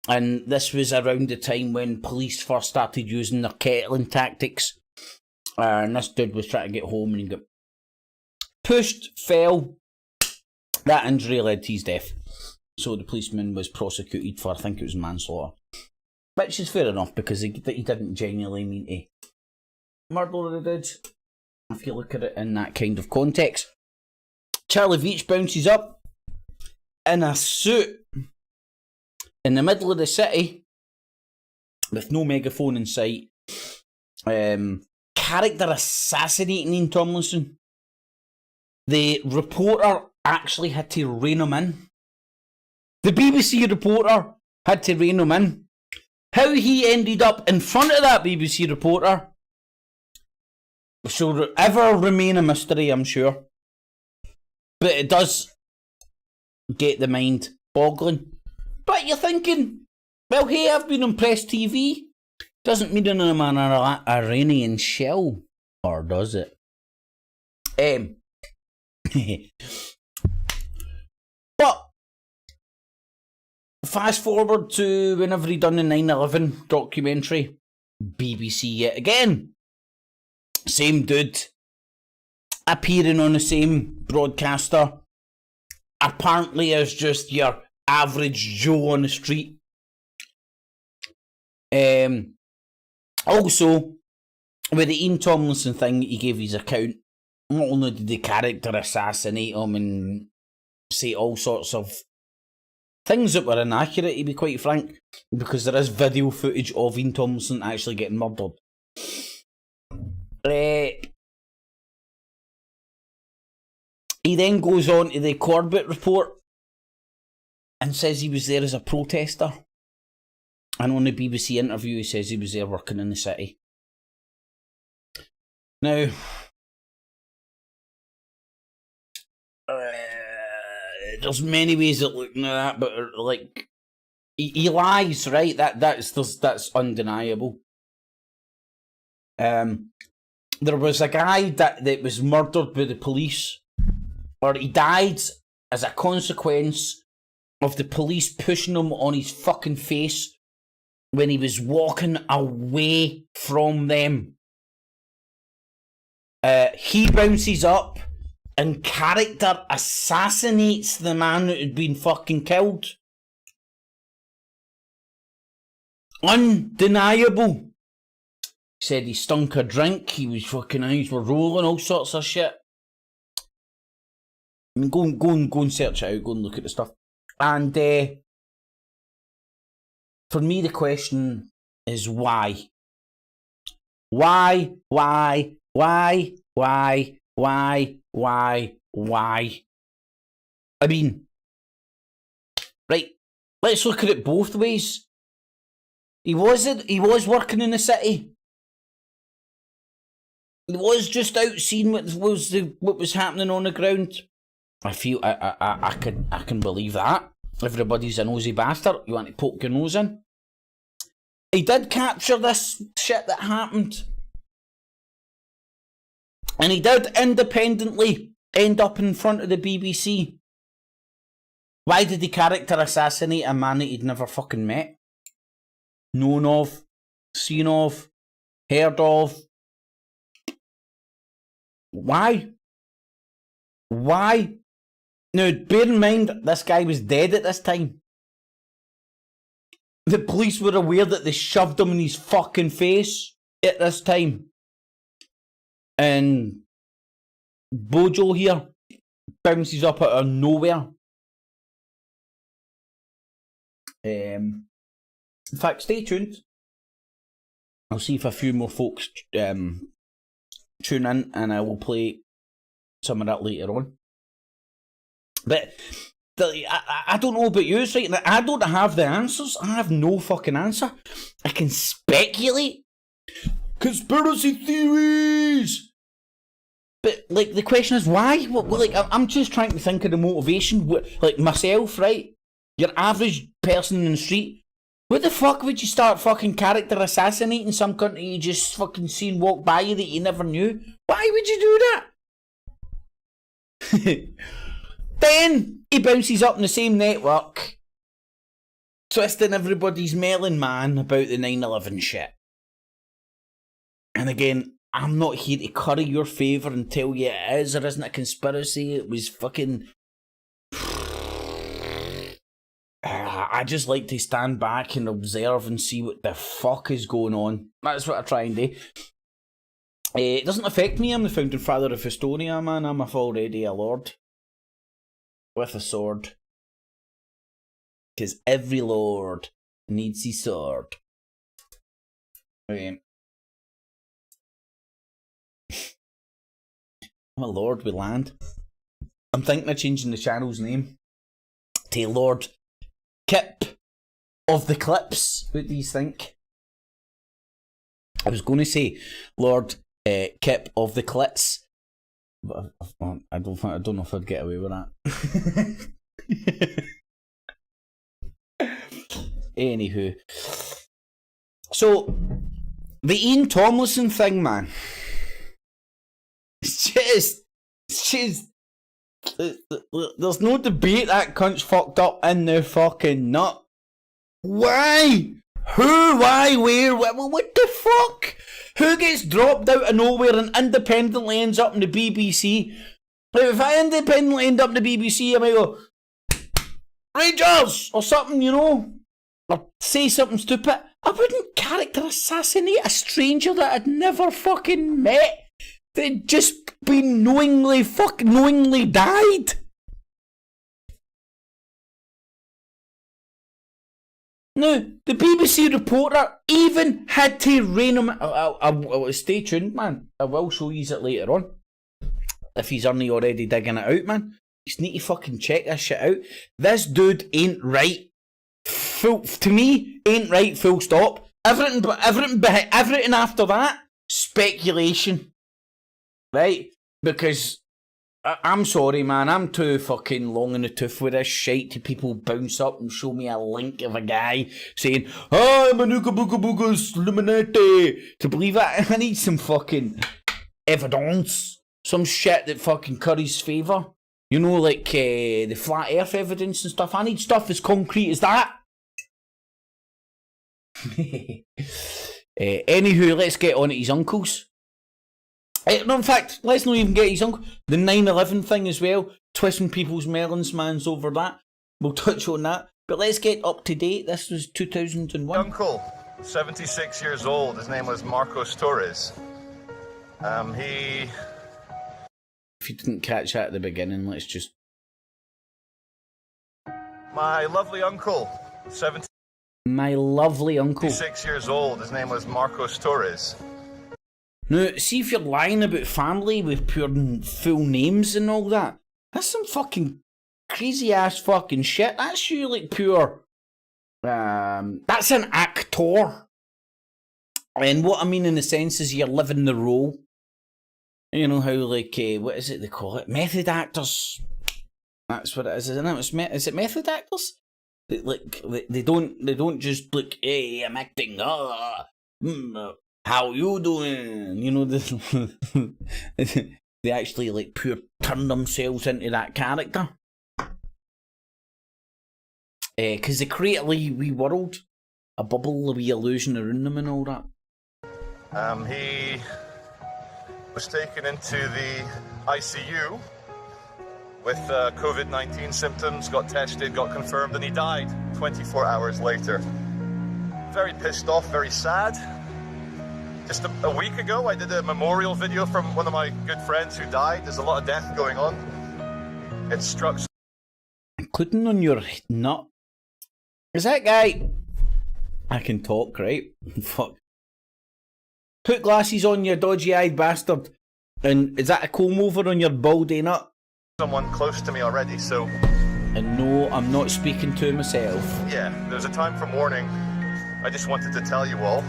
and this was around the time when police first started using their kettling tactics. And this dude was trying to get home and he got pushed, fell. That injury led to his death. So the policeman was prosecuted for, I think it was manslaughter. Which is fair enough, because he didn't genuinely mean to murder the dude, if you look at it in that kind of context. Charlie Veitch bounces up in a suit in the middle of the city with no megaphone in sight, character assassinating Ian Tomlinson. The reporter actually had to rein him in. The BBC reporter had to rein him in. How he ended up in front of that BBC reporter shall ever remain a mystery, I'm sure. But it does get the mind boggling. But you're thinking, well, hey, I've been on Press TV. Doesn't mean I'm an Iranian shell, or does it? But fast forward to whenever he done the 9/11 documentary, BBC yet again. Same dude appearing on the same broadcaster, apparently as just your average Joe on the street. Also, with the Ian Tomlinson thing, he gave his account. Not only did the character assassinate him and say all sorts of things that were inaccurate, to be quite frank, because there is video footage of Ian Tomlinson actually getting murdered. He then goes on to the Corbett report and says he was there as a protester. And on the BBC interview, he says he was there working in the city. Now, there's many ways of looking at that, but like, he lies, right? That's undeniable. There was a guy that was murdered by the police, or he died as a consequence of the police pushing him on his fucking face when he was walking away from them. He bounces up and character assassinates the man that had been fucking killed. Undeniable. Said he stunk a drink, he was fucking eyes were rolling, all sorts of shit. I mean, go and search it out, go and look at the stuff. And for me the question is why? Why? I mean, right, let's look at it both ways. He was working in the city. He was just out seeing what was happening on the ground. I feel I can believe that. Everybody's a nosy bastard. You want to poke your nose in? He did capture this shit that happened. And he did independently end up in front of the BBC. Why did he character assassinate a man that he'd never fucking met? Known of, seen of, heard of. Why? Why? Now, bear in mind, this guy was dead at this time. The police were aware that they shoved him in his fucking face at this time. And Bojo here bounces up out of nowhere. In fact, stay tuned. I'll see if a few more folks tune in, and I will play some of that later on. But I don't know about you, right? I don't have the answers. I have no fucking answer. I can speculate. Conspiracy theories! But, like, the question is why? Like, I'm just trying to think of the motivation. Like, myself, right? Your average person in the street. What the fuck would you start fucking character assassinating some cunt you just fucking seen walk by you that you never knew? Why would you do that? Then he bounces up in the same network, twisting everybody's melon, man, about the 9/11 shit. And again, I'm not here to curry your favour and tell you it is or isn't a conspiracy. It was fucking... I just like to stand back and observe and see what the fuck is going on. That's what I try and do. It doesn't affect me. I'm the founding father of Estonia, man. I'm already a lord. With a sword. Because every lord needs his sword. I'm a lord with land. I'm thinking of changing the channel's name to Lord Kip of the Clips. What do you think? I was going to say Lord Kip of the Clits, but I don't know if I'd get away with that. Anywho, so the Ian Tomlinson thing, man. It's just. There's no debate that cunt's fucked up in the fucking nut. Why? Who? Why? Where? What the fuck? Who gets dropped out of nowhere and independently ends up in the BBC? Like, if I independently end up in the BBC, I might go, Rangers! Or something, you know? Or say something stupid. I wouldn't character assassinate a stranger that I'd never fucking met. They'd just been knowingly died. Now, the BBC reporter even had to rein him. I'll stay tuned, man. I will show you it later on. If he's only already digging it out, man. You just need to fucking check this shit out. This dude ain't right. To me, ain't right, full stop. Everything after that, speculation. Right? Because I'm sorry, man, I'm too fucking long in the tooth with this shite to people bounce up and show me a link of a guy saying, I'm a Nuka Booga Booga's Illuminati, to believe it. I need some fucking evidence. Some shit that fucking curries favour. You know, like the flat earth evidence and stuff. I need stuff as concrete as that. Anywho, let's get on to his uncles. No, in fact, let's not even get his uncle. The 9/11 thing as well. Twisting people's melons, man's over that. We'll touch on that. But let's get up to date. This was 2001. Uncle, 76 years old. His name was Marcos Torres. If you didn't catch that at the beginning, let's just... My lovely uncle, 76 My lovely uncle. 6 years old. His name was Marcos Torres. Now, see if you're lying about family with pure full names and all that. That's some fucking crazy ass fucking shit. That's you like pure That's an actor. And what I mean in the sense is you're living the role. You know how, like, what is it they call it? Method actors. That's what it is, isn't it? Is it method actors? They don't just like, hey, I'm acting. How you doing? You know, they actually like turn themselves into that character. Because they create a wee world, a bubble, a wee illusion around them and all that. He was taken into the ICU with COVID-19 symptoms, got tested, got confirmed, and he died 24 hours later. Very pissed off, very sad. Just a week ago, I did a memorial video from one of my good friends who died. There's a lot of death going on. It struck... Including on your nut. Is that guy... I can talk, right? Fuck. Put glasses on, you dodgy-eyed bastard. And is that a comb over on your baldy nut? Someone close to me already, so... And no, I'm not speaking to myself. Yeah, there's a time for mourning. I just wanted to tell you all,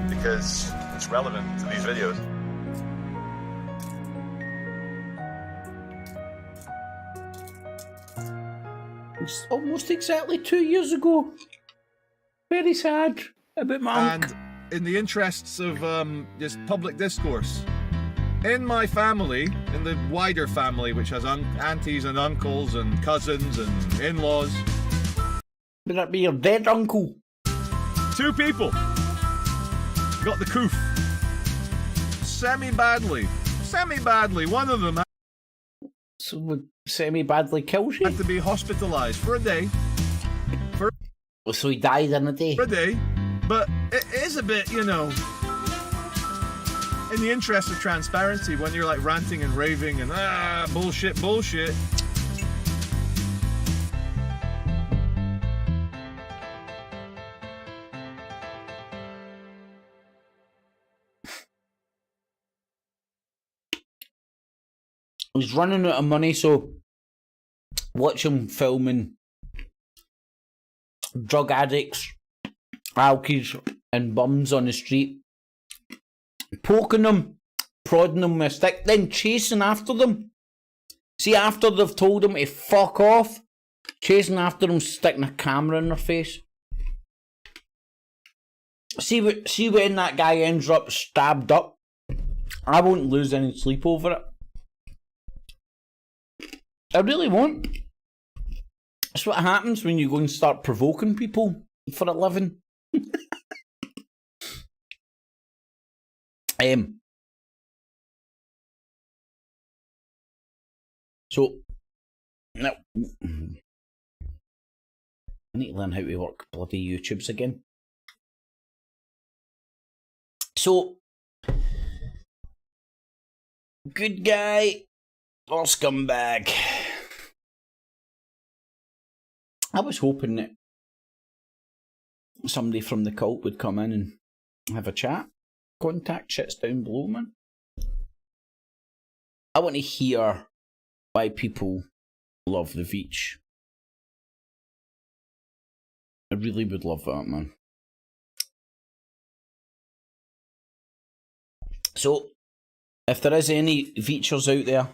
because it's relevant to these videos. It's almost exactly 2 years ago. Very sad about my uncle. And in the interests of just public discourse, in my family, in the wider family, which has aunties and uncles and cousins and in-laws... Would that be your dead uncle? 2 people got the coof. Semi-badly. Semi-badly. One of them So would semi-badly kill you? had to be hospitalised for a day. So he died in a day? For a day. But it is a bit, you know... in the interest of transparency, when you're like ranting and raving and bullshit. He's running out of money, so watch him filming drug addicts, alkies, and bums on the street. Poking them, prodding them with a stick, then chasing after them. See, after they've told them to fuck off, chasing after them, sticking a camera in their face. See when that guy ends up stabbed up. I won't lose any sleep over it. I really won't. That's what happens when you go and start provoking people for a living. So now I need to learn how to work bloody YouTubes again. So good guy or scumbag? I was hoping that somebody from the cult would come in and have a chat. Contact shit's down below, man. I want to hear why people love the Veitch. I really would love that, man. So, if there is any Veitchers out there,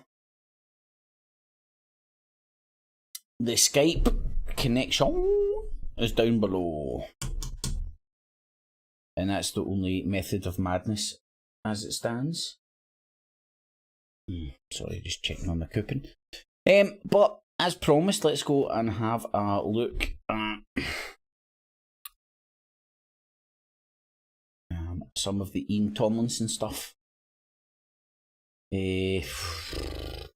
the Skype connection is down below. And that's the only method of madness as it stands. Sorry, just checking on the coupon. But as promised, let's go and have a look at some of the Ian Tomlinson stuff. It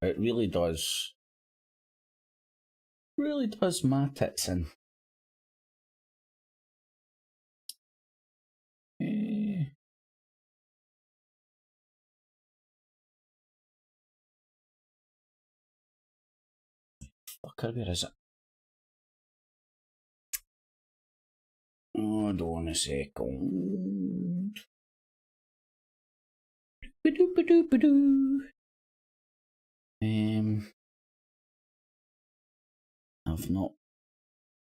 really does my tits in. Fucker, where is it? Hold on a second. I've not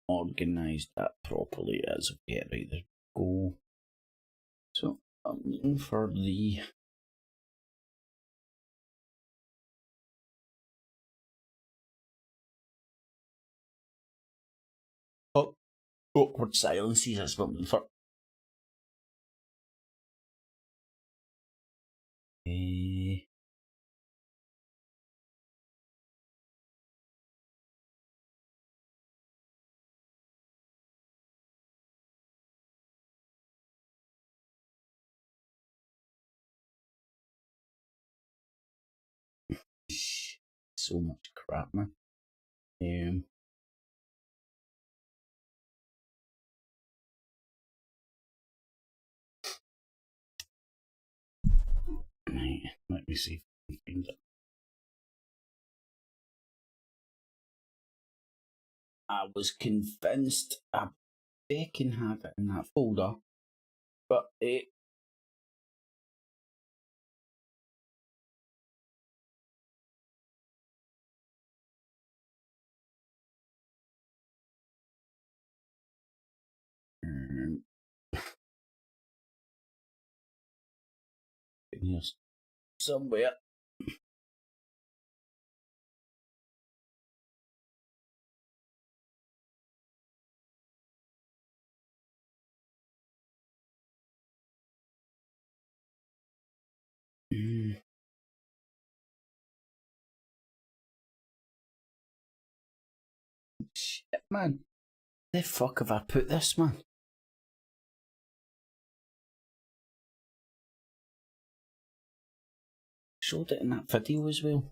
organise that properly as we get right there. Go. So I'm looking for the awkward silences. That's what I'm looking for. So much crap, man. Right, let me see if I can find it. I was convinced I fucking had it in that folder, but it. Here's somewhere. Shit, man. Where the fuck have I put this, man? Showed it in that video as well.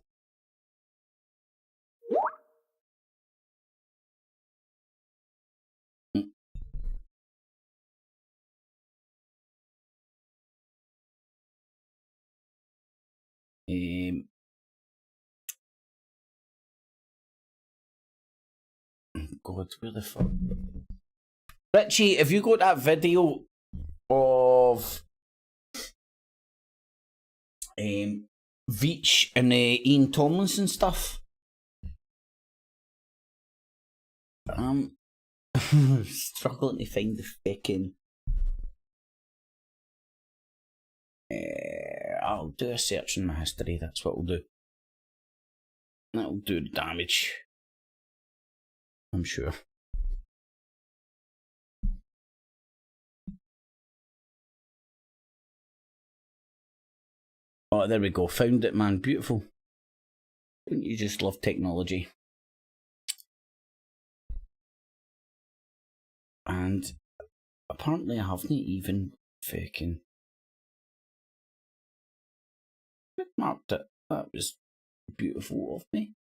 God, where the fuck? Richie, have you got that video of Veitch and Ian Tomlinson stuff? I'm struggling to find the fucking. I'll do a search in my history, that's what I'll do. That'll do the damage. I'm sure. Oh, there we go. Found it, man. Beautiful. Don't you just love technology? And apparently I haven't even fucking bookmarked it. That was beautiful of me.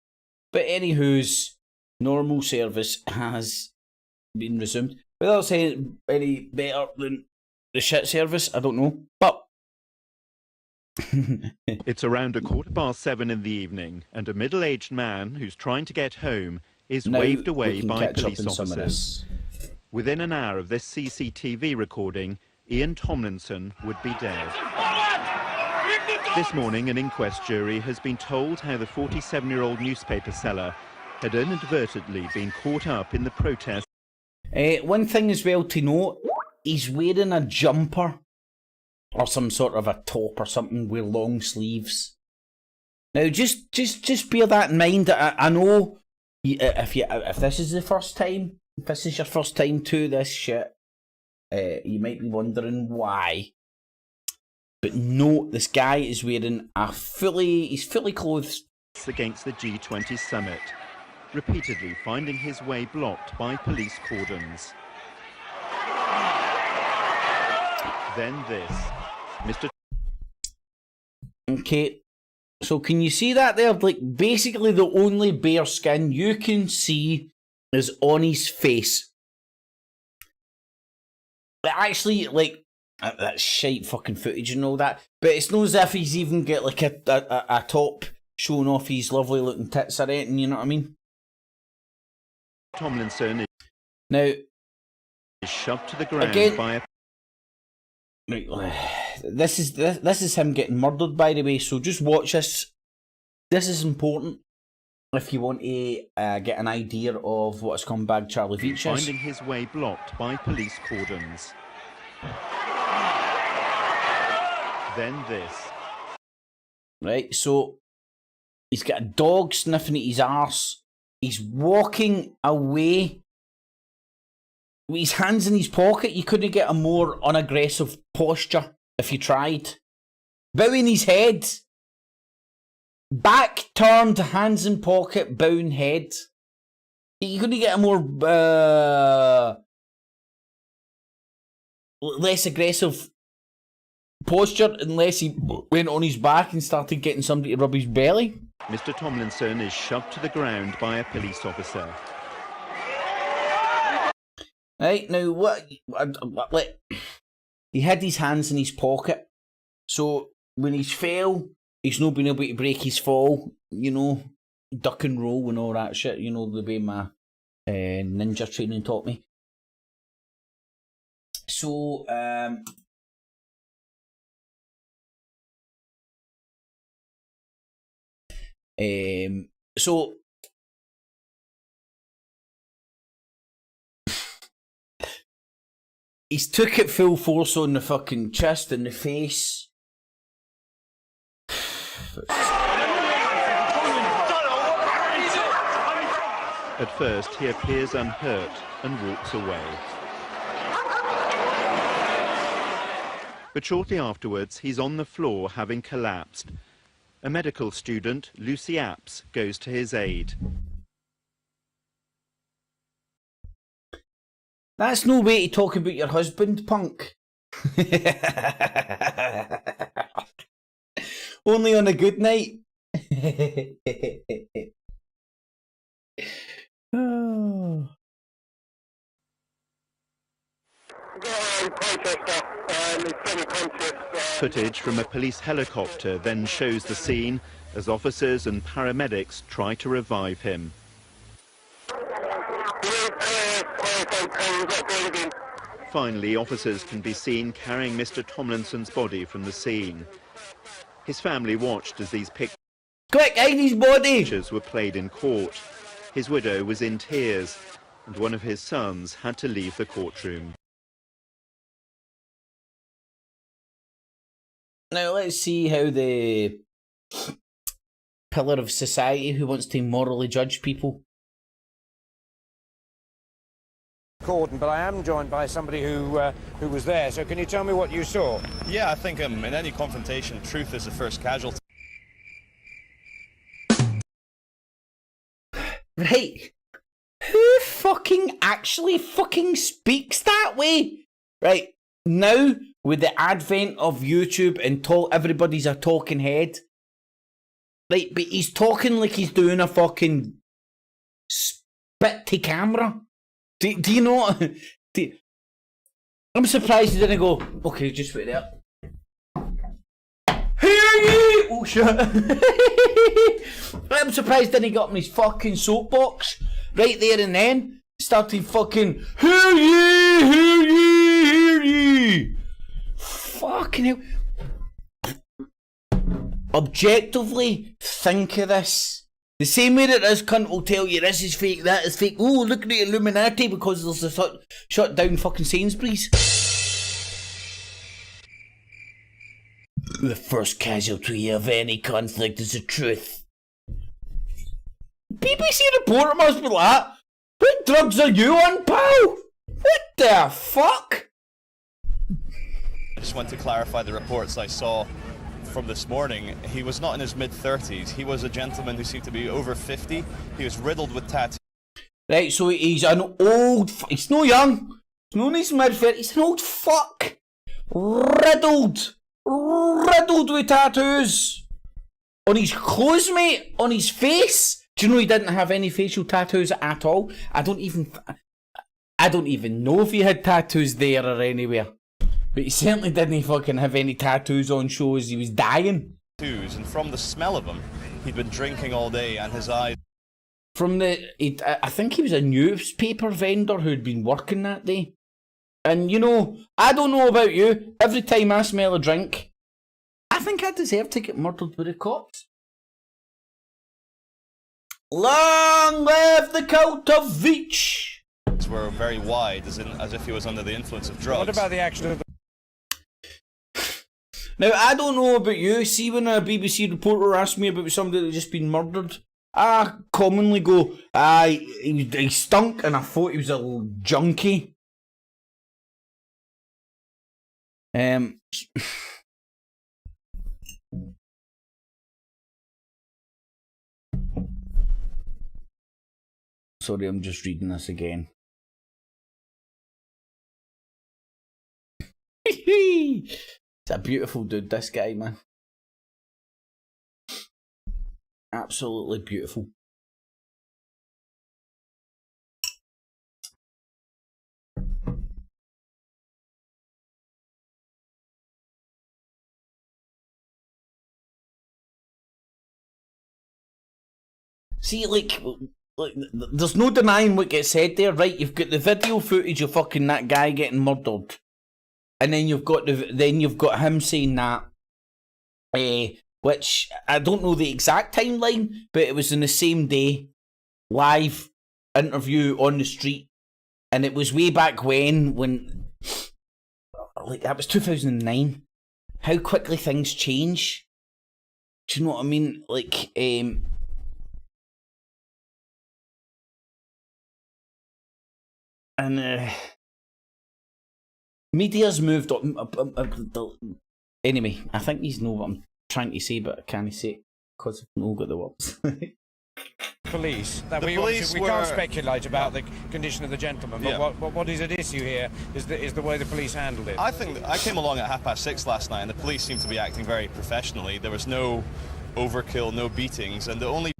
But anywho's, normal service has been resumed. Without saying any better than the shit service, I don't know. But it's around 7:15 in the evening, and a middle-aged man who's trying to get home is waved away by police officers. Within an hour of this CCTV recording, Ian Tomlinson would be dead. This morning, an inquest jury has been told how the 47-year-old newspaper seller had inadvertently been caught up in the protest. One thing as well to note, he's wearing a jumper or some sort of a top or something with long sleeves. Now, just bear that in mind. I know if this is the first time, if this is your first time to this shit, you might be wondering why. But no, this guy is wearing he's fully clothed. Against the G20 summit, repeatedly finding his way blocked by police cordons. Then this, Mr. Okay, so can you see that there? Like, basically the only bare skin you can see is on his face. But actually, like, that's shite fucking footage and all that, but it's not as if he's even got like a top showing off his lovely looking tits or anything, you know what I mean? Tomlinson is now shoved to the ground again, by a... This is him getting murdered, by the way, so just watch this. This is important. if you want to get an idea of what a scumbag Charlie Veitch is. Finding his way blocked by police cordons. Then this. Right, so he's got a dog sniffing at his arse. He's walking away with his hands in his pocket. You couldn't get a more unaggressive posture if you tried. Bowing his head. Back turned, hands in pocket, bowing head. You couldn't get a more less aggressive posture unless he went on his back and started getting somebody to rub his belly. Mr. Tomlinson is shoved to the ground by a police officer. Right, now what? He had his hands in his pocket, so when he's fell, he's not been able to break his fall, you know, duck and roll and all that shit, you know, the way my ninja training taught me. So, so he's took it full force on the fucking chest and the face. At first, he appears unhurt and walks away. But shortly afterwards, he's on the floor having collapsed. A medical student, Lucy Apps, goes to his aid. That's no way to talk about your husband, punk. Only on a good night. Oh. Footage from a police helicopter then shows the scene as officers and paramedics try to revive him. Finally, officers can be seen carrying Mr. Tomlinson's body from the scene. His family watched as these Quick, hide his body! pictures were played in court. His widow was in tears, and one of his sons had to leave the courtroom. Now let's see how the pillar of society who wants to morally judge people. Cordon, but I am joined by somebody who was there. So can you tell me what you saw? Yeah, I think in any confrontation, truth is the first casualty. Right. Who fucking actually fucking speaks that way? Right. Now, with the advent of YouTube and everybody's a talking head. Right, but he's talking like he's doing a fucking spit to camera. Do you know? I'm surprised he didn't go, okay, just wait there. Hear ye! Oh shit. I'm surprised he didn't get on his fucking soapbox right there and then. Started fucking, hear ye, hear ye, hear ye. Fucking hell. Objectively, think of this. The same way that this cunt will tell you this is fake, that is fake. Oh, look at the Illuminati because there's a shut down fucking Sainsbury's. The first casualty of any conflict is the truth. BBC reporter must be like, what drugs are you on, pal? What the fuck? I just want to clarify the reports I saw from this morning. He was not in his mid-30s. He was a gentleman who seemed to be over 50. He was riddled with tattoos. Right, so he's an old... He's no young. He's not in his mid-30s. He's an old fuck. Riddled with tattoos. On his clothes, mate. On his face. Do you know he didn't have any facial tattoos at all? I don't even know if he had tattoos there or anywhere. But he certainly didn't fucking have any tattoos on show as he was dying. And from the smell of them, he'd been drinking all day and his eyes... I think he was a newspaper vendor who'd been working that day. And you know, I don't know about you, every time I smell a drink, I think I deserve to get murdered by the cops. Long live the cult of Veitch! Were very wide, as if he was under the influence of drugs. What about the action of the... Now, I don't know about you. See, when a BBC reporter asked me about somebody that had just been murdered, I commonly go, he stunk and I thought he was a little junkie. Sorry, I'm just reading this again. It's a beautiful dude, this guy, man. Absolutely beautiful. See, like, there's no denying what gets said there, right? You've got the video footage of fucking that guy getting murdered. And then you've got him saying that, which I don't know the exact timeline, but it was in the same day, live interview on the street, and it was way back when, like, that was 2009. How quickly things change. Do you know what I mean? Like, media's moved on. Anyway, I think you know what I'm trying to say, but I can't say it because I've not got the words. Police. That The we police we can't speculate about the condition of the gentleman, but Yeah. what is at issue here is the way the police handled it. I think I came along at 6:30 last night, and the police seemed to be acting very professionally. There was no overkill, no beatings, and the only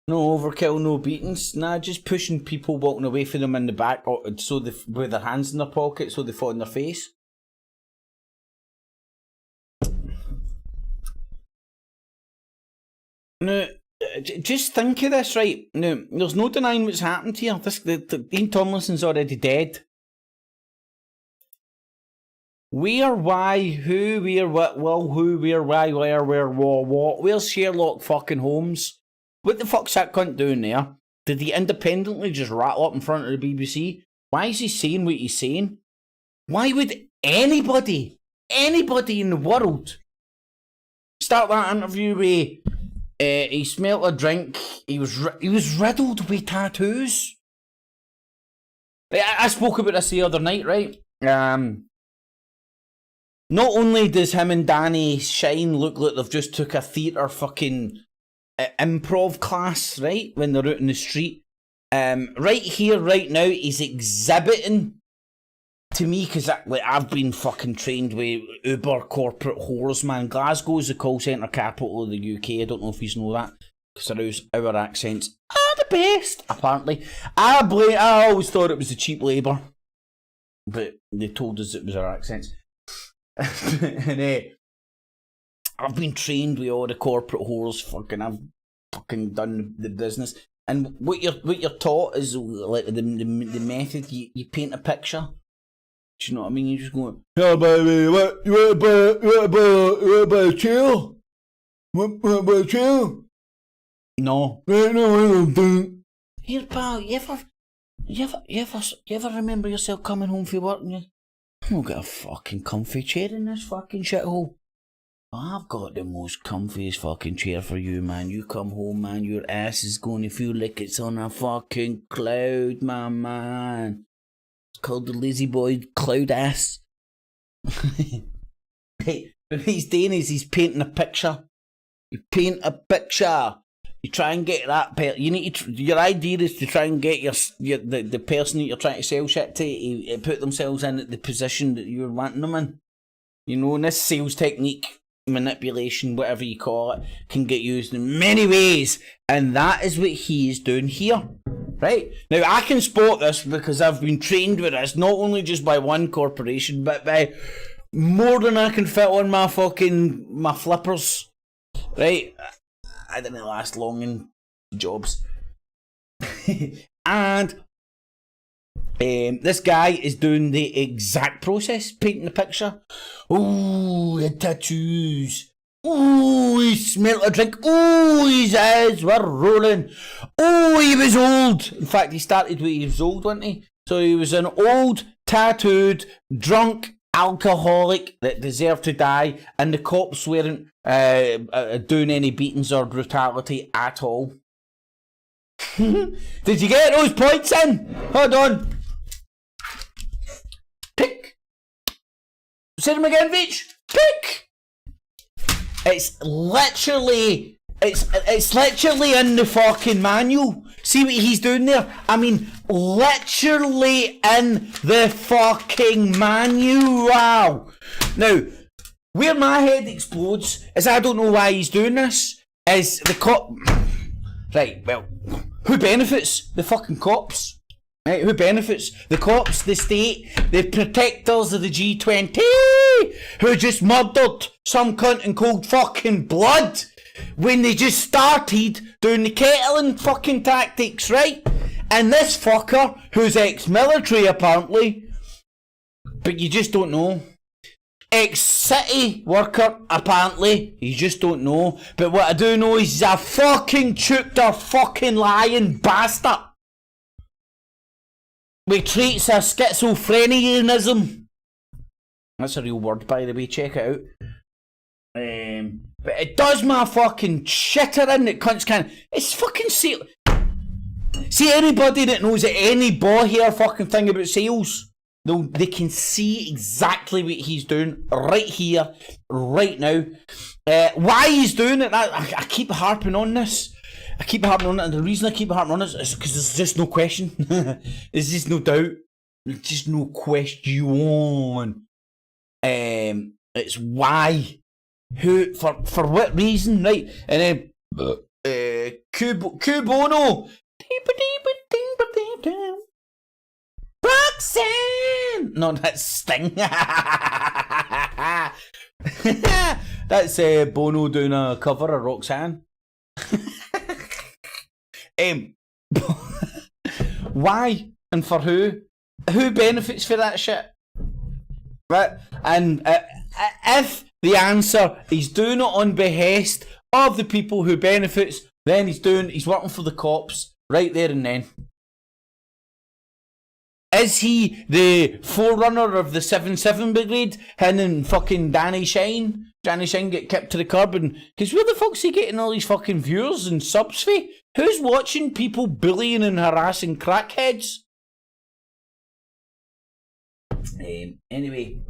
No overkill, no beatings. Nah, just pushing people, walking away from them in the back, so they with their hands in their pockets, so they fall in their face. Now, just think of this, right? Now, there's no denying what's happened here. Dean Tomlinson's already dead. Where, why, who, where, what, well, who, where, why, where, what? Where's Sherlock fucking Holmes? What the fuck's that cunt doing there? Did he independently just rattle up in front of the BBC? Why is he saying what he's saying? Why would anybody in the world start that interview with he smelt a drink, he was riddled with tattoos? I spoke about this the other night, right? Not only does him and Danny Shine look like they've just took a theatre fucking improv class, right, when they're out in the street, right here, right now, he's exhibiting to me, because I've been fucking trained with uber corporate whores, man. Glasgow is the call centre capital of the UK. I don't know if you know that, because our accents are the best, apparently. I always thought it was the cheap labour, but they told us it was our accents. And I've been trained with all the corporate whores. I've fucking done the business. And what you're taught is like the method. You paint a picture. Do you know what I mean? You just go, "Yeah, baby, what you want to buy a chair? Want to buy a chair?" No. No, I don't. Here, pal. You ever remember yourself coming home from work and you don't get a fucking comfy chair in this fucking shithole? I've got the most comfiest fucking chair for you, man. You come home, man, your ass is going to feel like it's on a fucking cloud, my man. It's called the lazy boy cloud ass. Hey, what he's doing is he's painting a picture. You paint a picture. You try and get that you need to, your idea is to try and get the person that you're trying to sell shit to put themselves in the position that you're wanting them in. You know, and this sales technique, manipulation, whatever you call it, can get used in many ways, and that is what he is doing here. Right? Now, I can spot this because I've been trained with this, not only just by one corporation, but by more than I can fit on my flippers. Right? I didn't last long in jobs. And this guy is doing the exact process, painting the picture. Oh, the tattoos. Oh, he smelt a drink. Oh, his eyes were rolling. Oh, he was old. In fact, he started when he was old, wasn't he? So he was an old, tattooed, drunk alcoholic that deserved to die, and the cops weren't doing any beatings or brutality at all. Did you get those points in? Hold on. Pick. Say them again, Veitch. Pick. It's literally in the fucking manual. See what he's doing there? I mean, literally in the fucking manual. Wow. Now, where my head explodes is I don't know why he's doing this. Is the cop... Right, well, who benefits? The fucking cops. Right, who benefits? The cops, the state, the protectors of the G20, who just murdered some cunt in cold fucking blood when they just started doing the kettling fucking tactics, right? And this fucker, who's ex-military apparently, but you just don't know. Ex-city worker, apparently, you just don't know. But what I do know is he's a fucking chooter fucking lying bastard. With traits of schizophrenianism. That's a real word, by the way, check it out. But it does my fucking shitter in that cunts can. It's fucking sale. See, anybody that knows any ball hair fucking thing about sales, they can see exactly what he's doing right here, right now. Why he's doing it, I keep harping on this. And the reason I keep harping on this is because there's just no question. There's just no doubt. There's just no question. It's why. Who, for what reason, right? And then, Cubono. Roxanne! No, that's Sting. That's Bono doing a cover of Roxanne. Why and for who? Who benefits for that shit? Right? And if the answer he's doing it on behest of the people who benefits, then he's working for the cops right there and then. Is he the forerunner of the 7-7 brigade? Him and fucking Danny Shine? Danny Shine get kicked to the curb, and because where the fuck's he getting all these fucking viewers and subs for? Who's watching people bullying and harassing crackheads? Anyway.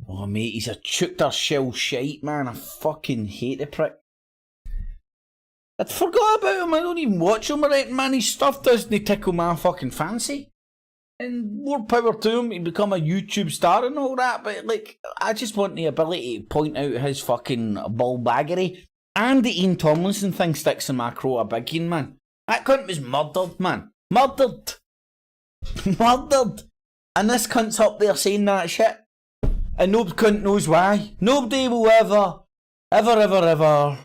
Oh mate, he's a chooter shell shite, man. I fucking hate the prick. I'd forgot about him. I don't even watch him or anything, man. His stuff doesn't tickle my fucking fancy. And more power to him, he become a YouTube star and all that, but like, I just want the ability to point out his fucking bullbaggery. And the Ian Tomlinson thing sticks in my crow a big one, man. That cunt was murdered, man. Murdered. Murdered. And this cunt's up there saying that shit. And no cunt knows why. Nobody will ever know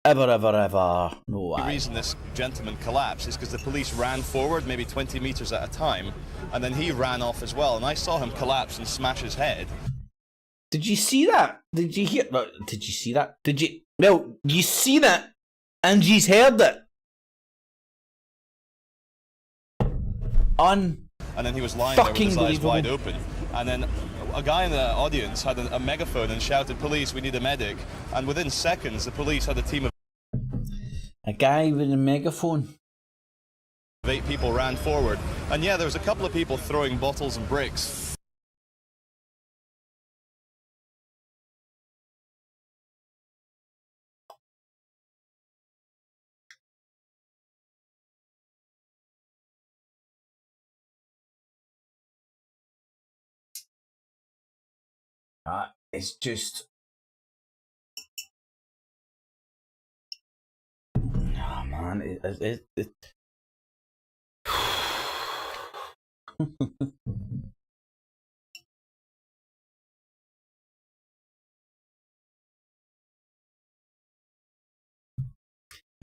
why. The reason this gentleman collapsed is because the police ran forward maybe 20 metres at a time, and then he ran off as well, and I saw him collapse and smash his head. Did you see that? Did you hear? Did you see that? Did you? No, you seen it, and you've heard it. And then he was lying there with his eyes wide open, and then a guy in the audience had a megaphone and shouted, "Police, we need a medic!" And within seconds, the police had a team of a guy with a megaphone. 8 people ran forward, and yeah, there was a couple of people throwing bottles and bricks. It's just... Oh man, it...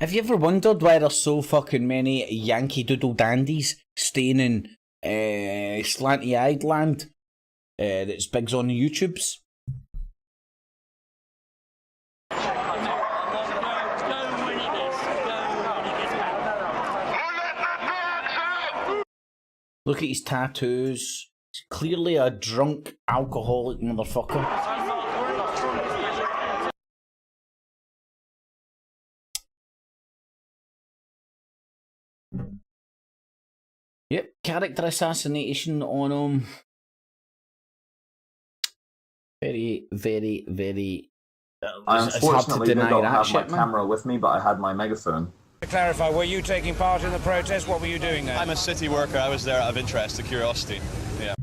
Have you ever wondered why there's so fucking many Yankee Doodle dandies staying in slanty-eyed land that's bigs on the YouTubes? Look at his tattoos. He's clearly a drunk, alcoholic motherfucker. Yep, character assassination on him. Very, very, very... I unfortunately did not have my man. camera with me, but I had my megaphone. To clarify, were you taking part in the protest? What were you doing there? I'm a city worker. I was there out of interest, of curiosity. Yeah.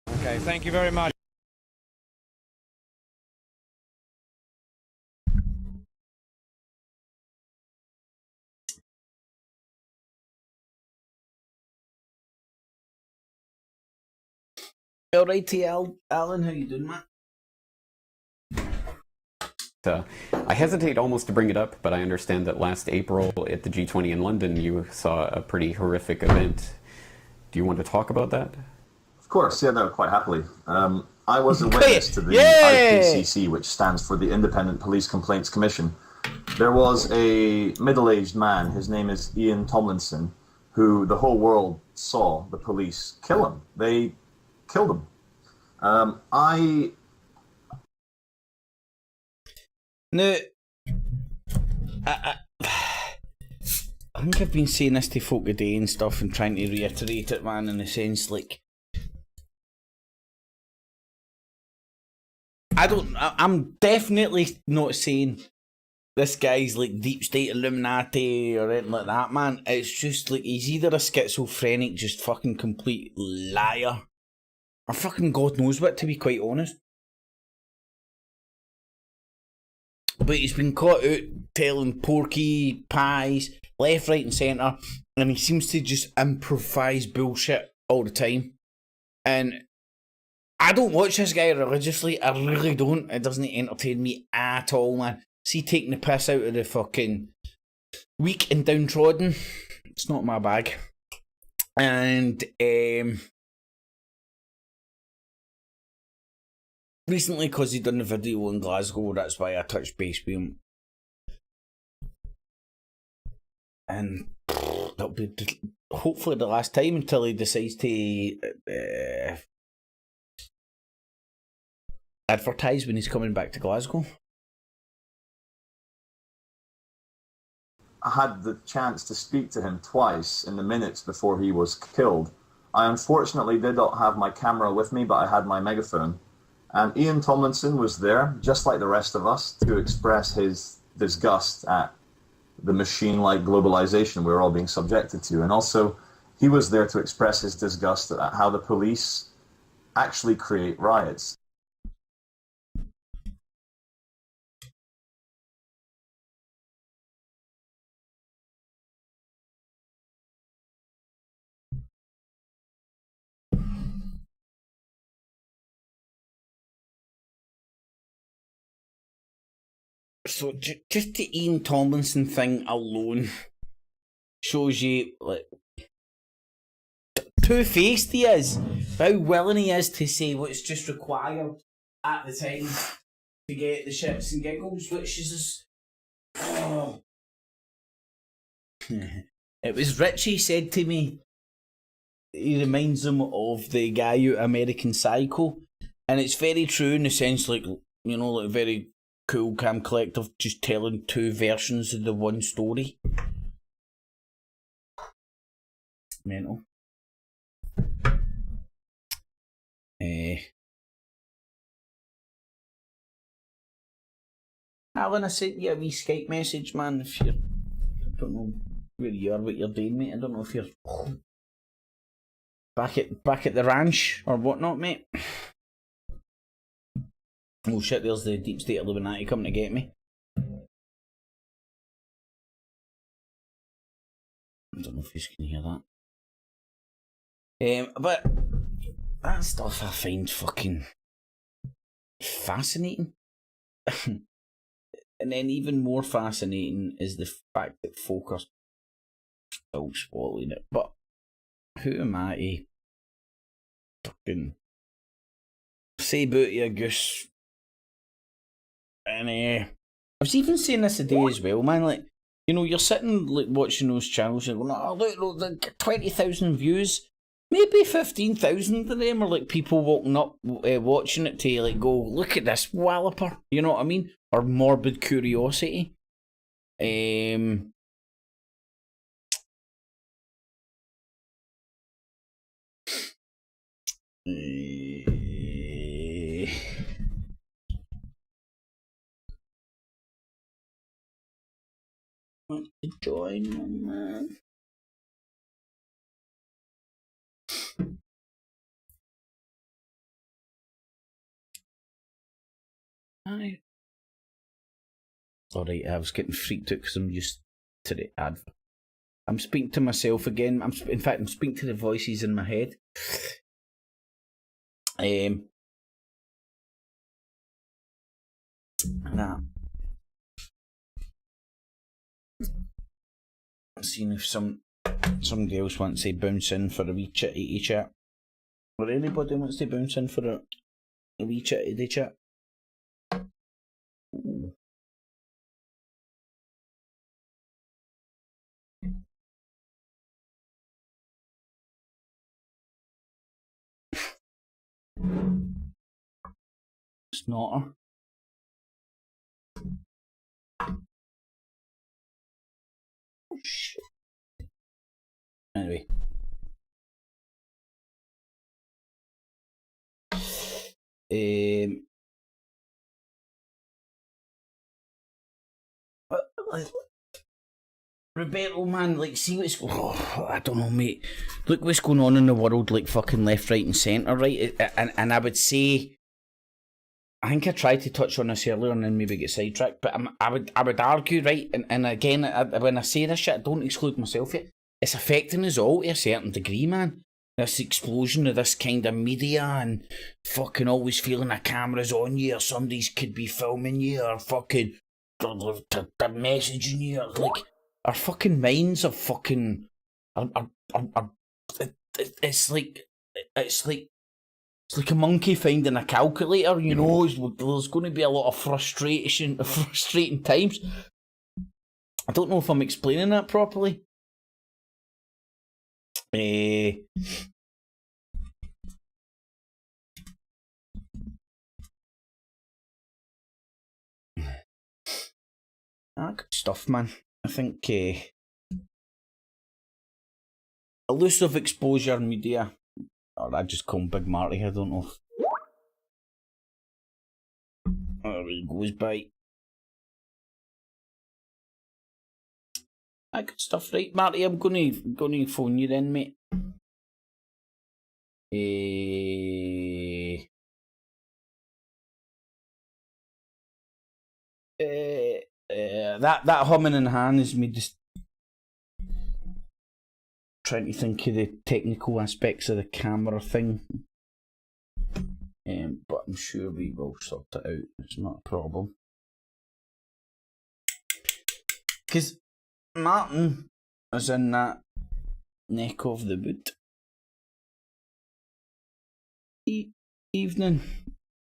Okay, thank you very much. Alrighty, Alan, how you doing, man? I hesitate almost to bring it up, but I understand that last April at the G20 in London, you saw a pretty horrific event. Do you want to talk about that? Of course, yeah, no, quite happily. I was a witness to the IPCC, which stands for the Independent Police Complaints Commission. There was a middle-aged man, his name is Ian Tomlinson, who the whole world saw the police kill him. They killed him. Now, I think I've been saying this to folk today and stuff and trying to reiterate it, man, in the sense, like, I'm definitely not saying this guy's like deep state Illuminati or anything like that, man. It's just like he's either a schizophrenic, just fucking complete liar, or fucking God knows what, to be quite honest. But he's been caught out telling porky pies left, right and centre, and he seems to just improvise bullshit all the time. And I don't watch this guy religiously, I really don't. It doesn't entertain me at all, man. See, taking the piss out of the fucking weak and downtrodden, it's not my bag. And recently, because he done the video in Glasgow, that's why I touched base with him. And that'll be hopefully the last time until he decides to advertise when he's coming back to Glasgow. I had the chance to speak to him twice in the minutes before he was killed. I unfortunately did not have my camera with me, but I had my megaphone. And Ian Tomlinson was there, just like the rest of us, to express his disgust at the machine-like globalization we're all being subjected to. And also, he was there to express his disgust at how the police actually create riots. So just the Ian Tomlinson thing alone shows you like two-faced he is, how willing he is to say what's just required at the time to get the shits and giggles, which is just... It was Richie said to me, he reminds him of the guy out American Psycho, and it's very true in the sense, like, you know, like very cool, calm, collective, just telling two versions of the one story. Mental. Alan, I sent you a wee Skype message, man. If you're, I don't know where you are, what you're doing, mate. I don't know if you're back at the ranch or whatnot, mate. Oh shit, there's the deep state Illuminati coming to get me. I don't know if you can hear that. But that stuff I find fucking fascinating. And then even more fascinating is the fact that folk are still swallowing it. But who am I to fucking say about you, goose? And I was even saying this today as well, man, like, You know, you're sitting like watching those channels and going, oh, look, 20,000 views. Maybe 15,000 of them are like people walking up, watching it to like go, look at this walloper. You know what I mean? Or morbid curiosity. Want to join, man? Aye. Alright, I was getting freaked out because I'm used to the advert. I'm speaking to myself again. In fact, I'm speaking to the voices in my head. Nah. I'm seeing if somebody else wants to bounce in for a wee chitty chat. Or anybody wants to bounce in for a wee chitty chat. Ooh. Snotter. Oh shit. Anyway. Roberto, man, like, see what's... Oh, I don't know, mate. Look what's going on in the world, like, fucking left, right and centre, right? And I would say... I think I tried to touch on this earlier and then maybe get sidetracked, but I would argue, right, and again, when I say this shit, I don't exclude myself yet. It's affecting us all to a certain degree, man. This explosion of this kind of media and fucking always feeling a camera's on you or somebody's could be filming you or fucking... They're messaging you, like... Our fucking minds are fucking... It's like a monkey finding a calculator, you know. There's going to be a lot of frustrating times. I don't know if I'm explaining that properly. Good stuff, man. I think elusive exposure media, or I just call him Big Marty, I don't know. There he goes by. Good stuff, right, Marty? I'm gonna phone you then, mate. That humming in hand is me just trying to think of the technical aspects of the camera thing. But I'm sure we will sort it out. It's not a problem. Because Martin is in that neck of the wood. Evening,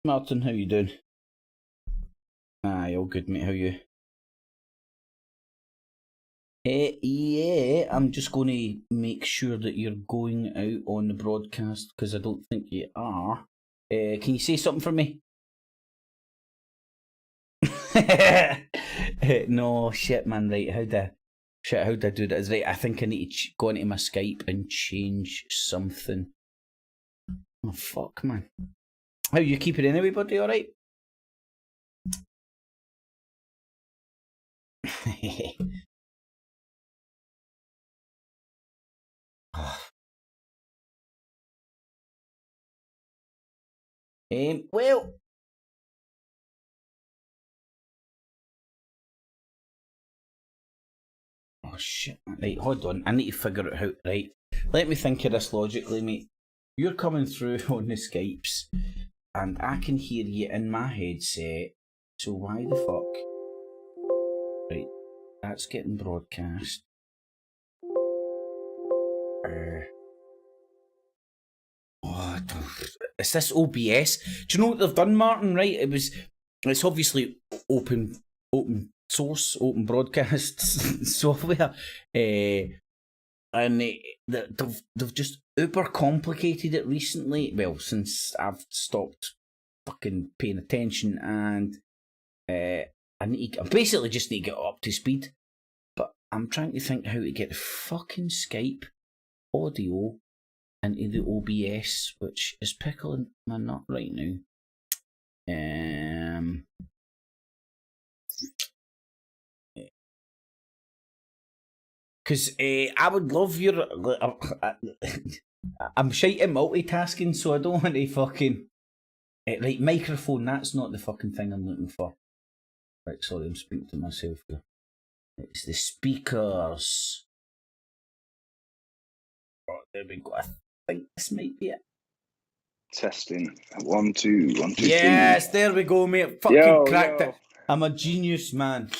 Martin. How you doing? Aye, all good, mate. How you? Yeah, I'm just going to make sure that you're going out on the broadcast because I don't think you are. Can you say something for me? No, shit, man. Right, how'd I do that? Right, I think I need to go into my Skype and change something. Oh, fuck, man. How you keeping anyway, buddy? All right? Well, oh shit, right, hold on, I need to figure it out, right, let me think of this logically, mate. You're coming through on the Skypes, and I can hear you in my headset, so why the fuck, right, that's getting broadcast. Oh, is this OBS? Do you know what they've done, Martin? Right, it's obviously open source, open broadcast software, and they've just uber complicated it recently. Well, since I've stopped fucking paying attention, and I basically just need to get up to speed. But I'm trying to think how to get fucking Skype audio into the OBS, which is pickling my nut right now. Because I would love your... I'm shite at multitasking, so I don't want to fucking... right, microphone, that's not the fucking thing I'm looking for. Right, sorry, I'm speaking to myself here. It's the speakers. Oh, there we go. I think this might be it. Testing. 1, 2, 1, 2, yes, 3. There we go, mate. Fucking cracked it. I'm a genius, man.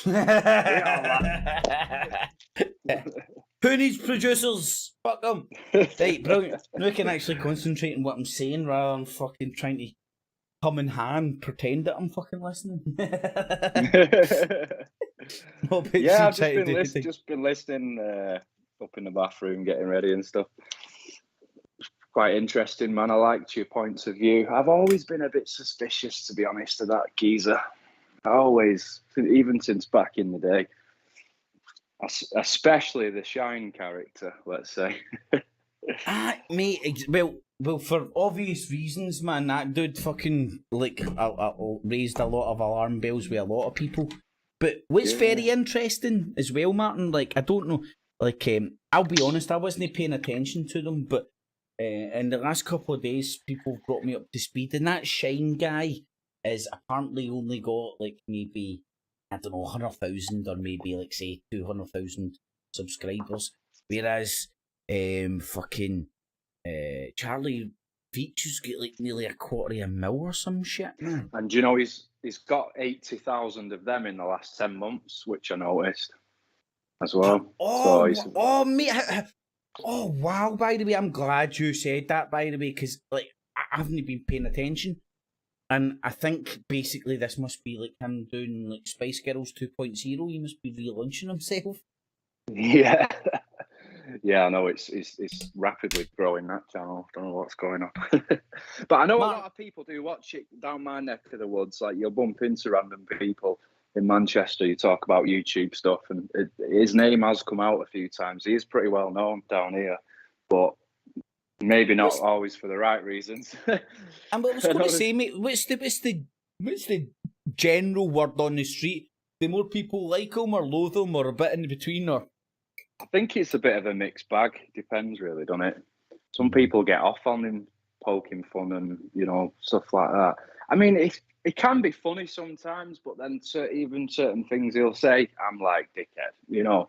Who needs producers? Fuck them. Right, brilliant. Now I can actually concentrate on what I'm saying rather than fucking trying to come in hand, pretend that I'm fucking listening. Yeah, I've just been listening up in the bathroom, getting ready and stuff. Quite interesting, man. I liked your points of view. I've always been a bit suspicious, to be honest, of that geezer. Always, even since back in the day. Especially the Shine character, let's say. Mate, well, for obvious reasons, man, that dude fucking, like, raised a lot of alarm bells with a lot of people. But what's very interesting as well, Martin, like, I don't know, like, I'll be honest, I wasn't paying attention to them, but in the last couple of days, people brought me up to speed, and that Shine guy is apparently only got, like, maybe, I don't know, 100,000 or maybe, like, say, 200,000 subscribers, whereas fucking Charlie Veitch has got, like, nearly 250,000 or some shit, man. And you know, he's got 80,000 of them in the last 10 months, which I noticed as well. Mate, oh, wow, by the way, I'm glad you said that, by the way, because, like, I haven't been paying attention. And I think basically this must be like him doing like Spice Girls 2.0. He must be relaunching himself. Yeah, yeah, I know it's rapidly growing, that channel. Don't know what's going on, but I know a lot of people do watch it down my neck of the woods. Like you'll bump into random people in Manchester. You talk about YouTube stuff, and his name has come out a few times. He is pretty well known down here, but maybe not always for the right reasons. And what I was going to say, mate, what's the general word on the street? The more people like him or loathe him or a bit in between, or? I think it's a bit of a mixed bag. Depends really, doesn't it? Some people get off on him, poking fun and, you know, stuff like that. I mean, it can be funny sometimes, but then even certain things he'll say, I'm like, dickhead, you know?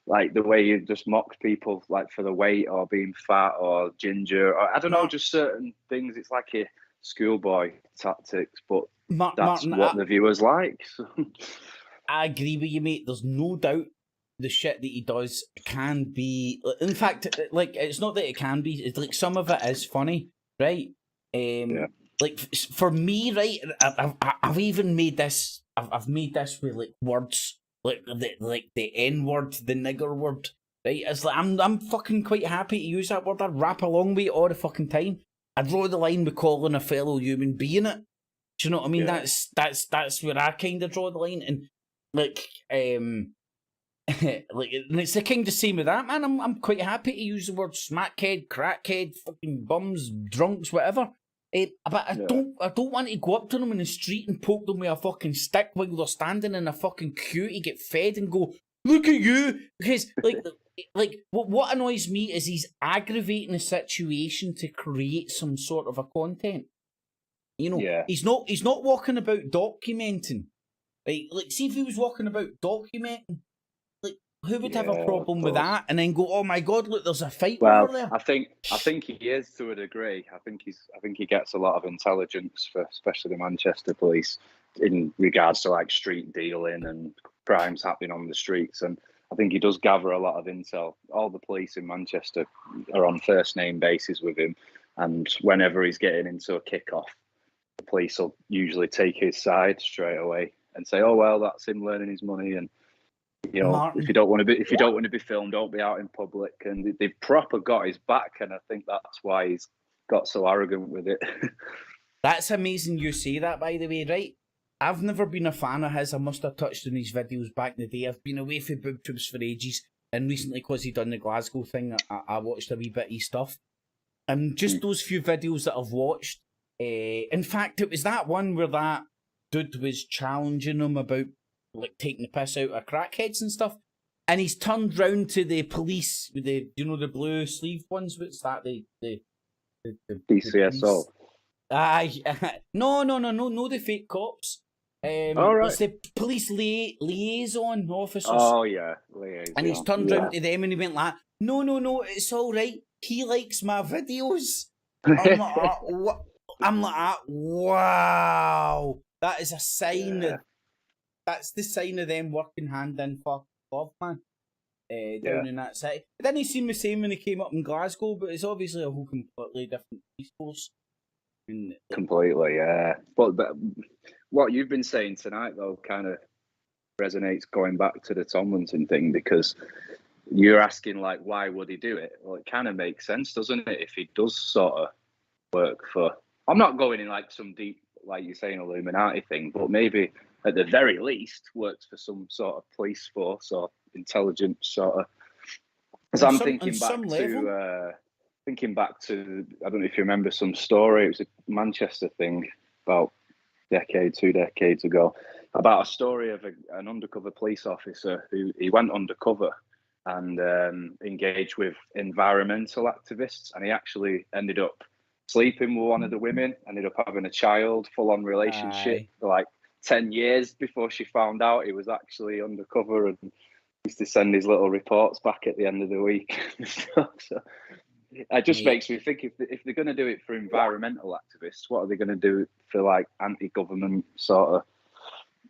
Like the way you just mocked people, like for the weight or being fat or ginger, or I don't know, just certain things. It's like a schoolboy tactics, but that's Martin, what the viewers like. So. I agree with you, mate. There's no doubt the shit that he does can be. In fact, like it's not that it can be. It's like some of it is funny, right? Like for me, right? I've even made this. I've made this with like words. Like the N word, the nigger word, right? It's like I'm fucking quite happy to use that word. I rap along with it all the fucking time. I draw the line with calling a fellow human being it. Do you know what I mean? Yeah. That's where I kind of draw the line, and like like it's the kind of same with that, man. I'm quite happy to use the word smackhead, crackhead, fucking bums, drunks, whatever. But I don't want to go up to them in the street and poke them with a fucking stick while they're standing in a fucking queue to get fed and go, look at you, because like what annoys me is he's aggravating the situation to create some sort of a content. You know, he's not walking about documenting. Right? Like, see if he was walking about documenting, like who would have a problem with that? And then go, oh my god, look, there's a fight over there. I think he is to a degree. I think he gets a lot of intelligence for especially the Manchester police in regards to like street dealing and crimes happening on the streets. And I think he does gather a lot of intel. All the police in Manchester are on first name basis with him, and whenever he's getting into a kickoff, the police will usually take his side straight away. and say, oh well, that's him learning his money, and you know, Martin, if you don't want to be filmed, don't be out in public. And they've proper got his back, and I think that's why he's got so arrogant with it. That's amazing you say that, by the way, right? I've never been a fan of his. I must have touched on his videos back in the day. I've been away from BoobTubes for ages, and recently, because he done the Glasgow thing, I watched a wee bit of his stuff. And just those few videos that I've watched, in fact, it was that one where that dude was challenging him about like taking the piss out of crackheads and stuff, and he's turned round to the police with the the blue sleeve ones. What's that? The DCSO. Aye, no, the fake cops. All right. It's the police liaison officers. Oh yeah, liaison. And he's turned round to them and he went like, no, it's all right. He likes my videos. I'm like, wow, that is a sign. That's the sign of them working hand in for love, man. Down in that city. It didn't seem the same when he came up in Glasgow, but it's obviously a whole completely different police force. Completely, yeah. But what you've been saying tonight, though, kind of resonates going back to the Tomlinson thing, because you're asking, like, why would he do it? Well, it kind of makes sense, doesn't it? If he does sort of work for... I'm not going in, like, some deep, like you're saying, Illuminati thing, but maybe at the very least works for some sort of police force or intelligence sort of... Because I'm thinking back to, I don't know if you remember some story, it was a Manchester thing about two decades ago, about a story of an undercover police officer who he went undercover and engaged with environmental activists, and he actually ended up sleeping with one of the women, ended up having a child, full-on relationship for like 10 years before she found out he was actually undercover, and used to send his little reports back at the end of the week. So it just makes me think, if they're going to do it for environmental activists, what are they going to do for like anti-government sort of...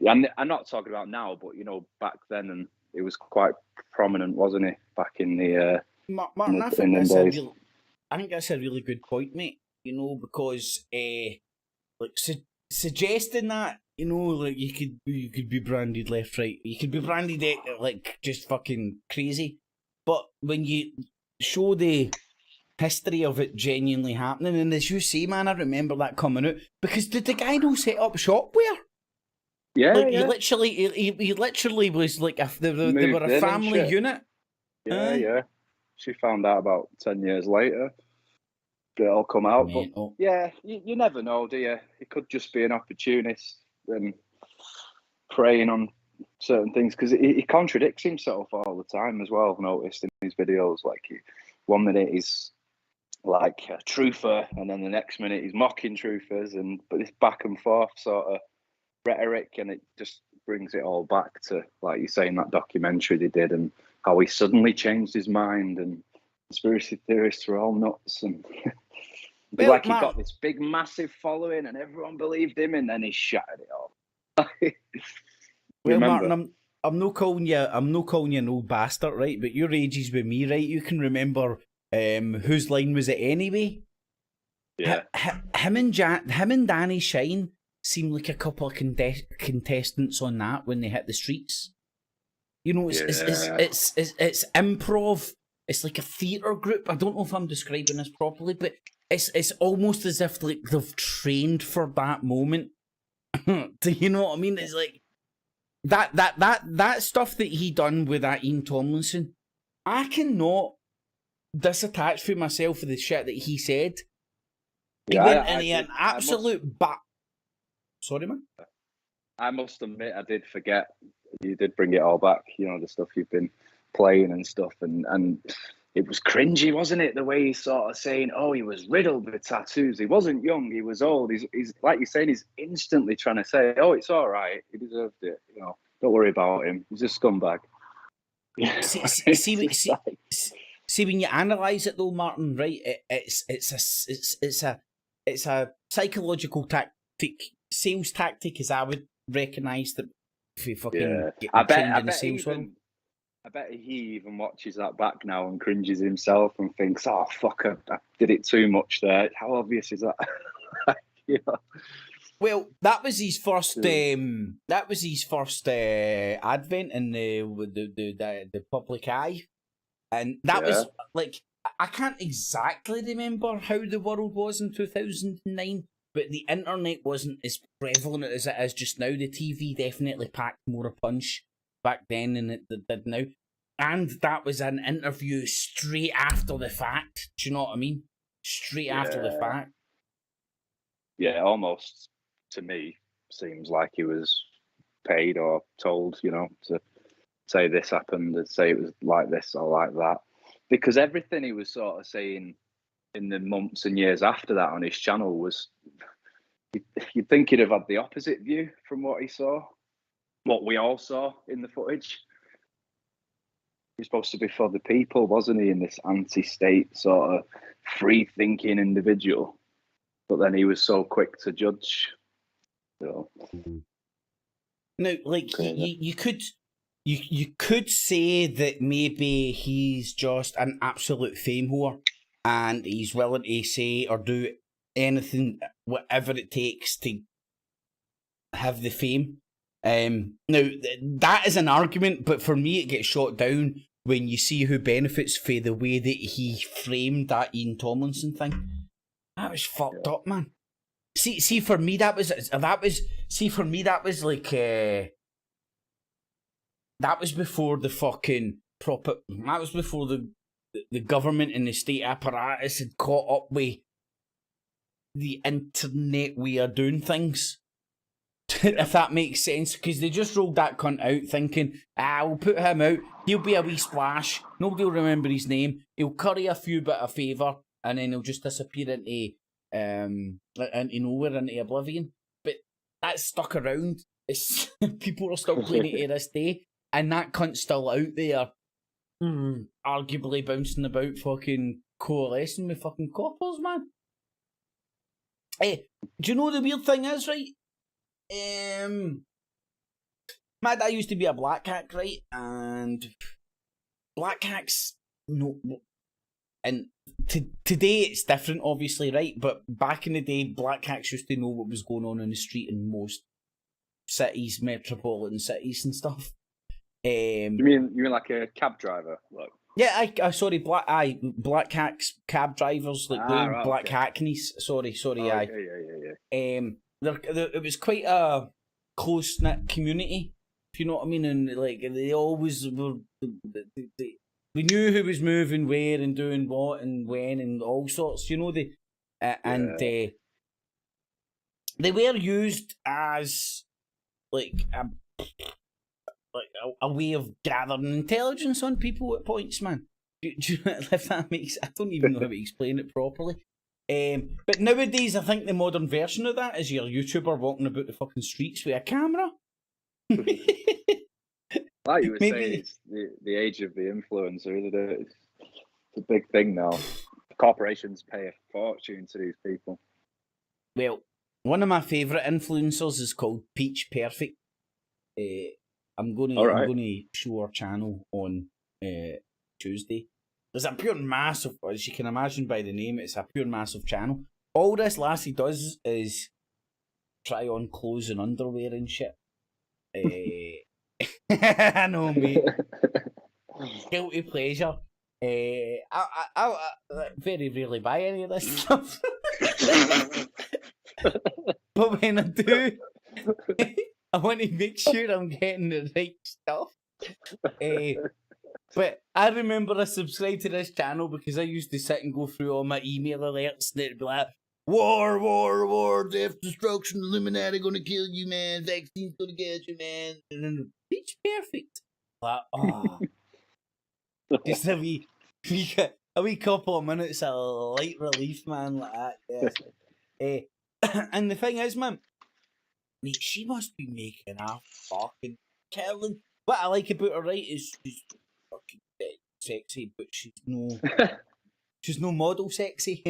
And I'm not talking about now, but back then, and it was quite prominent, wasn't it, back in the Martin, I think that's a really good point, mate. Because suggesting that like you could be branded left, right, you could be branded like just fucking crazy, but when you show the history of it genuinely happening, and as you say, man, I remember that coming out, because did the guy not set up shopware? Yeah, He literally was like they were a family unit. Yeah. She found out about 10 years later. It all come out, but you never know, do you? It could just be an opportunist and preying on certain things, because he contradicts himself all the time as well. I've noticed in his videos, like 1 minute he's like a truther, and then the next minute he's mocking truthers, but this back and forth sort of rhetoric, and it just brings it all back to, like you're saying, that documentary they did, and how he suddenly changed his mind, and conspiracy theorists were all nuts, and he got this big massive following and everyone believed him, and then he shattered it all. Well, Martin, I'm not calling you an old bastard, right? But your age is with me, right? You can remember whose line was it anyway? Yeah. Him and Danny Shine seem like a couple of contestants on that when they hit the streets. It's improv. It's like a theatre group. I don't know if I'm describing this properly, but it's almost as if like they've trained for that moment. Do you know what I mean? It's like that stuff that he done with that Ian Tomlinson. I cannot disattach from myself for the shit that he said. He went into an absolute Sorry, man. I must admit, I did forget. You did bring it all back. The stuff you've been playing and stuff, and it was cringy, wasn't it? The way he's sort of saying, "Oh, he was riddled with tattoos. He wasn't young. He was old." He's like you're saying. He's instantly trying to say, "Oh, it's all right. He deserved it. Don't worry about him. He's a scumbag." See, when you analyse it though, Martin, right? It's a psychological tactic, sales tactic, as I would recognise that. If you fucking get trained in the sales world. I bet he even watches that back now and cringes himself and thinks, "Oh fuck, I did it too much there. How obvious is that?" Well, that was his first. That was his first advent in the public eye, and that was like I can't exactly remember how the world was in 2009, but the internet wasn't as prevalent as it is just now. The TV definitely packed more a punch back then than it did now, and that was an interview straight after the fact. Do you know what I mean? Straight after the fact. Yeah, almost. To me, seems like he was paid or told, you know, to say this happened, to say it was like this or like that. Because everything he was sort of saying in the months and years after that on his channel was, you'd think he'd have had the opposite view from what he saw, what we all saw in the footage. He was supposed to be for the people, wasn't he, in this anti-state sort of free-thinking individual. But then he was so quick to judge. So. Now, like you could say that maybe he's just an absolute fame whore, and he's willing to say or do anything, whatever it takes to have the fame. Now that is an argument, but for me, it gets shot down when you see who benefits for the way that he framed that Ian Tomlinson thing. That was fucked up, man. See, for me, that was like, that was before the fucking proper, that was before the government and the state apparatus had caught up with the internet way of doing things. If that makes sense, because they just rolled that cunt out thinking, we'll put him out, he'll be a wee splash, nobody will remember his name, he'll curry a few bit of favour, and then he'll just disappear into nowhere, into oblivion. But that's stuck around. It's people are still playing it to this day, and that cunt's still out there, arguably bouncing about, fucking coalescing with fucking coppers, man. Hey, do you know the weird thing is, right? My dad used to be a black hack, right? And black hacks, no, and today it's different, obviously, right? But back in the day, black hacks used to know what was going on in the street in most cities, metropolitan cities and stuff. You mean like a cab driver? Like? Yeah, sorry, black hacks, cab drivers, like right, black okay. hackneys. Sorry, Yeah. It was quite a close knit community, if you know what I mean, and like they always were. We knew who was moving where and doing what and when and all sorts, you know. They were used as like a way of gathering intelligence on people at points, man. If that makes, I don't even know how to explain it properly. But nowadays, I think the modern version of that is your YouTuber walking about the fucking streets with a camera. Like you were saying, it's the age of the influencer, isn't it? It's a big thing now. Corporations pay a fortune to these people. Well, one of my favourite influencers is called Peach Perfect. I'm going to show her channel on Tuesday. There's a pure massive, as you can imagine by the name, it's a pure massive channel. All this lassie does is try on clothes and underwear and shit. I know, mate. Guilty pleasure. I very rarely buy any of this stuff. But when I do, I want to make sure I'm getting the right stuff. But I remember I subscribed to this channel because I used to sit and go through all my email alerts and it'd be like, war, death, destruction, Illuminati gonna kill you, man, vaccine's gonna get you, man. And then Peach Perfect. Like, just a wee couple of minutes of light relief, man, like that, yes. And the thing is, man, mate, she must be making a fucking killing. What I like about her, right, is she's fucking sexy, but she's no model sexy.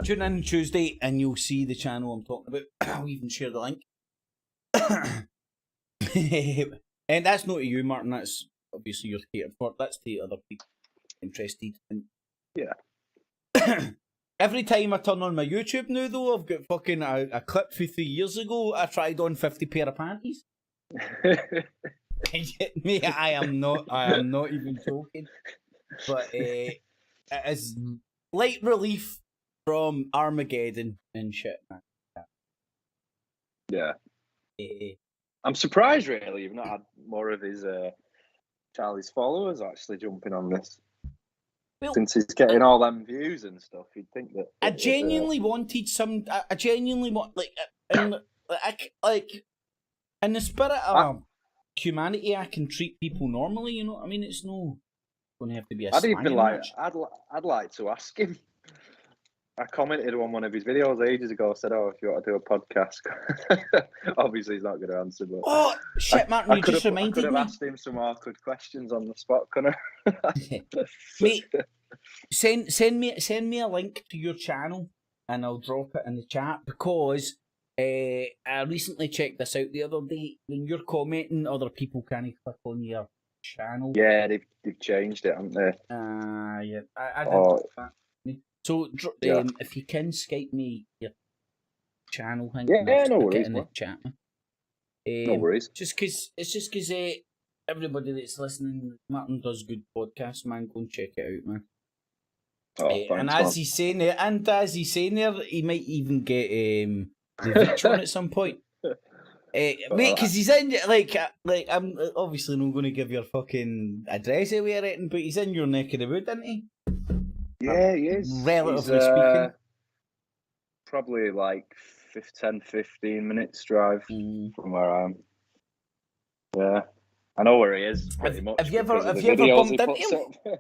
Tune in Tuesday and you'll see the channel I'm talking about. I'll even share the link. And that's not to you, Martin. That's obviously you're catered for. That's to other people interested. And Every time I turn on my YouTube now, though, I've got fucking a clip from 3 years ago. I tried on 50 pair of panties. Mate, I am not even joking. But it is light relief from Armageddon and shit, man. Yeah. I'm surprised, really, you've not had more of his Charlie's followers actually jumping on this. Well, since he's getting all them views and stuff, you'd think that. I genuinely wanted some. I genuinely want in the spirit of humanity, I can treat people normally. You know what I mean? It's no going to have to be a. I'd like to ask him. I commented on one of his videos ages ago. Said, "Oh, if you want to do a podcast," obviously he's not going to answer. But oh shit, Martin! You just reminded me. I could have asked him some awkward questions on the spot, couldn't I? Mate, send me a link to your channel, and I'll drop it in the chat because I recently checked this out the other day. When you're commenting, other people can't click on your channel. Yeah, they've changed it, haven't they? Yeah, I didn't that. So, if you can Skype me your channel, thing, no worries, in the chat. No worries. Just because everybody that's listening, Martin does good podcasts, man. Go and check it out, man. Oh, thanks, and as he's saying there, he might even get the Veitch on at some point. Mate, because he's in like I'm obviously not going to give your fucking address away or anything, but he's in your neck of the wood, isn't he? Yeah, he is. Relatively speaking. Probably like 10-15 minutes drive from where I am. Yeah. I know where he is pretty much. Have you ever bumped into him?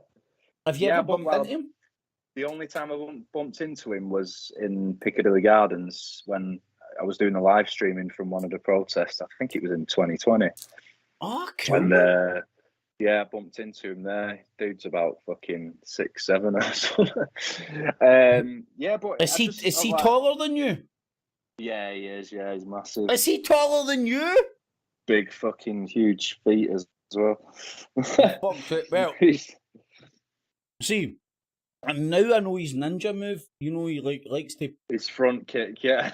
Have you ever bumped into him? The only time I bumped into him was in Piccadilly Gardens when I was doing a live streaming from one of the protests. I think it was in 2020. Oh, cool. And I bumped into him there. Dude's about fucking 6'7" or something. But is he taller than you? Yeah, he is. Yeah, he's massive. Is he taller than you? Big fucking huge feet as well. Well, see, and now I know his ninja move. You know, he likes to his front kick. Yeah,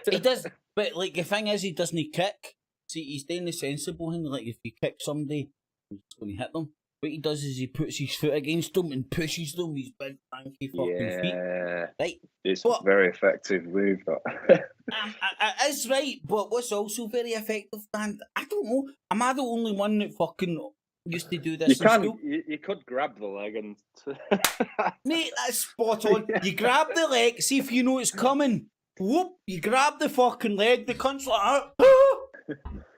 he does. But like the thing is, he doesn't kick. See, he's doing the sensible thing. Like if you kick somebody, he's going to hit them. What he does is he puts his foot against them and pushes them. His big manky fucking feet. Right. It's a very effective move. It is right, but what's also very effective, man? I don't know. Am I the only one that fucking used to do this in school? You could grab the leg and... Mate, that's spot on. You grab the leg, see if you know it's coming. Whoop, you grab the fucking leg, the cunt's like...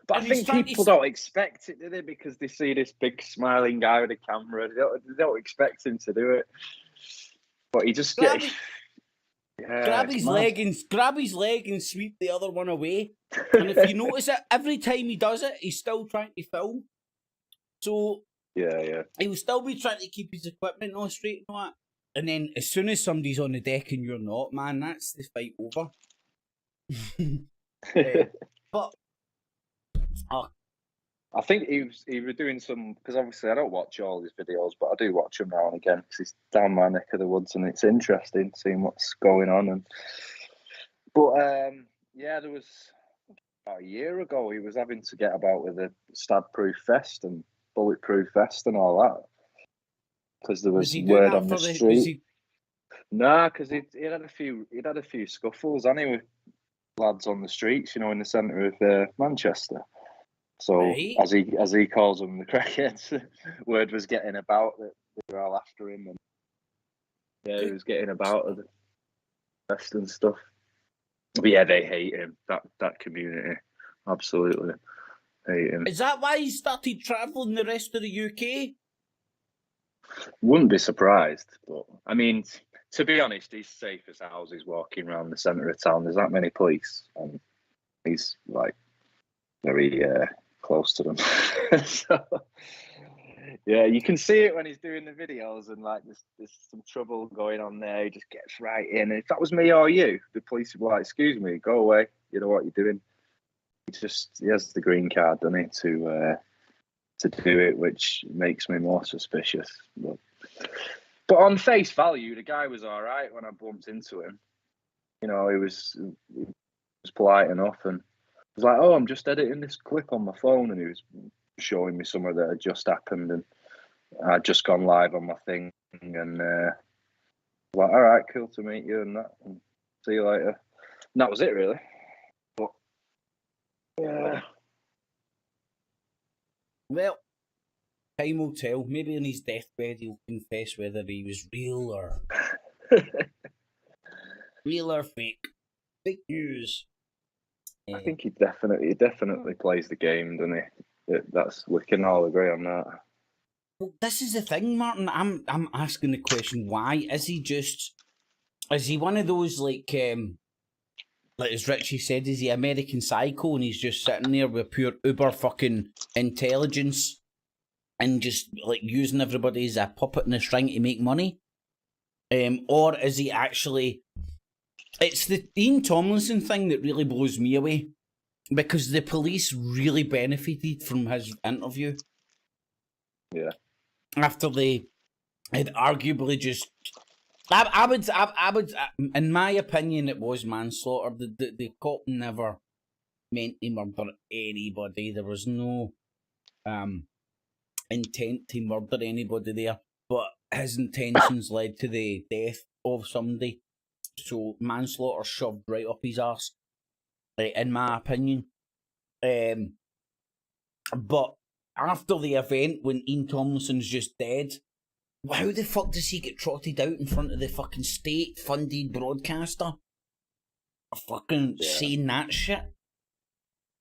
But I think people don't expect it, do they? Because they see this big smiling guy with a camera. They don't expect him to do it. But he just gets... grab his leg and sweep the other one away. And if you notice it, every time he does it, he's still trying to film. So he will still be trying to keep his equipment all straight and all that. And then as soon as somebody's on the deck and you're not, man, that's the fight over. But I think he was doing some, because obviously I don't watch all his videos, but I do watch them now and again because he's down my neck of the woods and it's interesting seeing what's going on. But there was about a year ago he was having to get about with a stab-proof vest and bulletproof vest and all that because there was word on the street. Nah, because he'd had a few scuffles, and he with lads on the streets, in the centre of Manchester. So right. as he calls them, the crackheads, word was getting about that they were all after him, and he was getting about of the vest and stuff. But yeah, they hate him. That community, absolutely hate him. Is that why he started travelling the rest of the UK? Wouldn't be surprised, but I mean, to be honest, he's safe as houses walking around the centre of town. There's that many police, and he's like very close to them. So, yeah, you can see it when he's doing the videos, and like there's some trouble going on there. He just gets right in. And if that was me or you, the police would be like, "Excuse me, go away. You know what you're doing." He has the green card, doesn't he, to do it, which makes me more suspicious. But But on face value, the guy was all right when I bumped into him. You know, he was polite enough, and I was like, "Oh, I'm just editing this clip on my phone," and he was showing me something that had just happened, and I'd just gone live on my thing, and like, "All right, cool to meet you," and that, and see you later. And that was it, really. But yeah. Well, time will tell. Maybe on his deathbed he'll confess whether he was real or real or fake. Fake news. I think he definitely plays the game, doesn't he? We can all agree on that. Well, this is the thing, Martin. I'm asking the question: why is he one of those like as Richie said, is he American Psycho and he's just sitting there with pure uber fucking intelligence and just like using everybody as a puppet in a string to make money? Or is he actually... It's the Ian Tomlinson thing that really blows me away, because the police really benefited from his interview. Yeah. After they had arguably just... I would, in my opinion, it was manslaughter. The cop never meant to murder anybody. There was no intent to murder anybody there, but his intentions led to the death of somebody. So manslaughter shoved right up his arse, in my opinion. But after the event, when Ian Tomlinson's just dead, how the fuck does he get trotted out in front of the fucking state-funded broadcaster? Fucking saying that shit.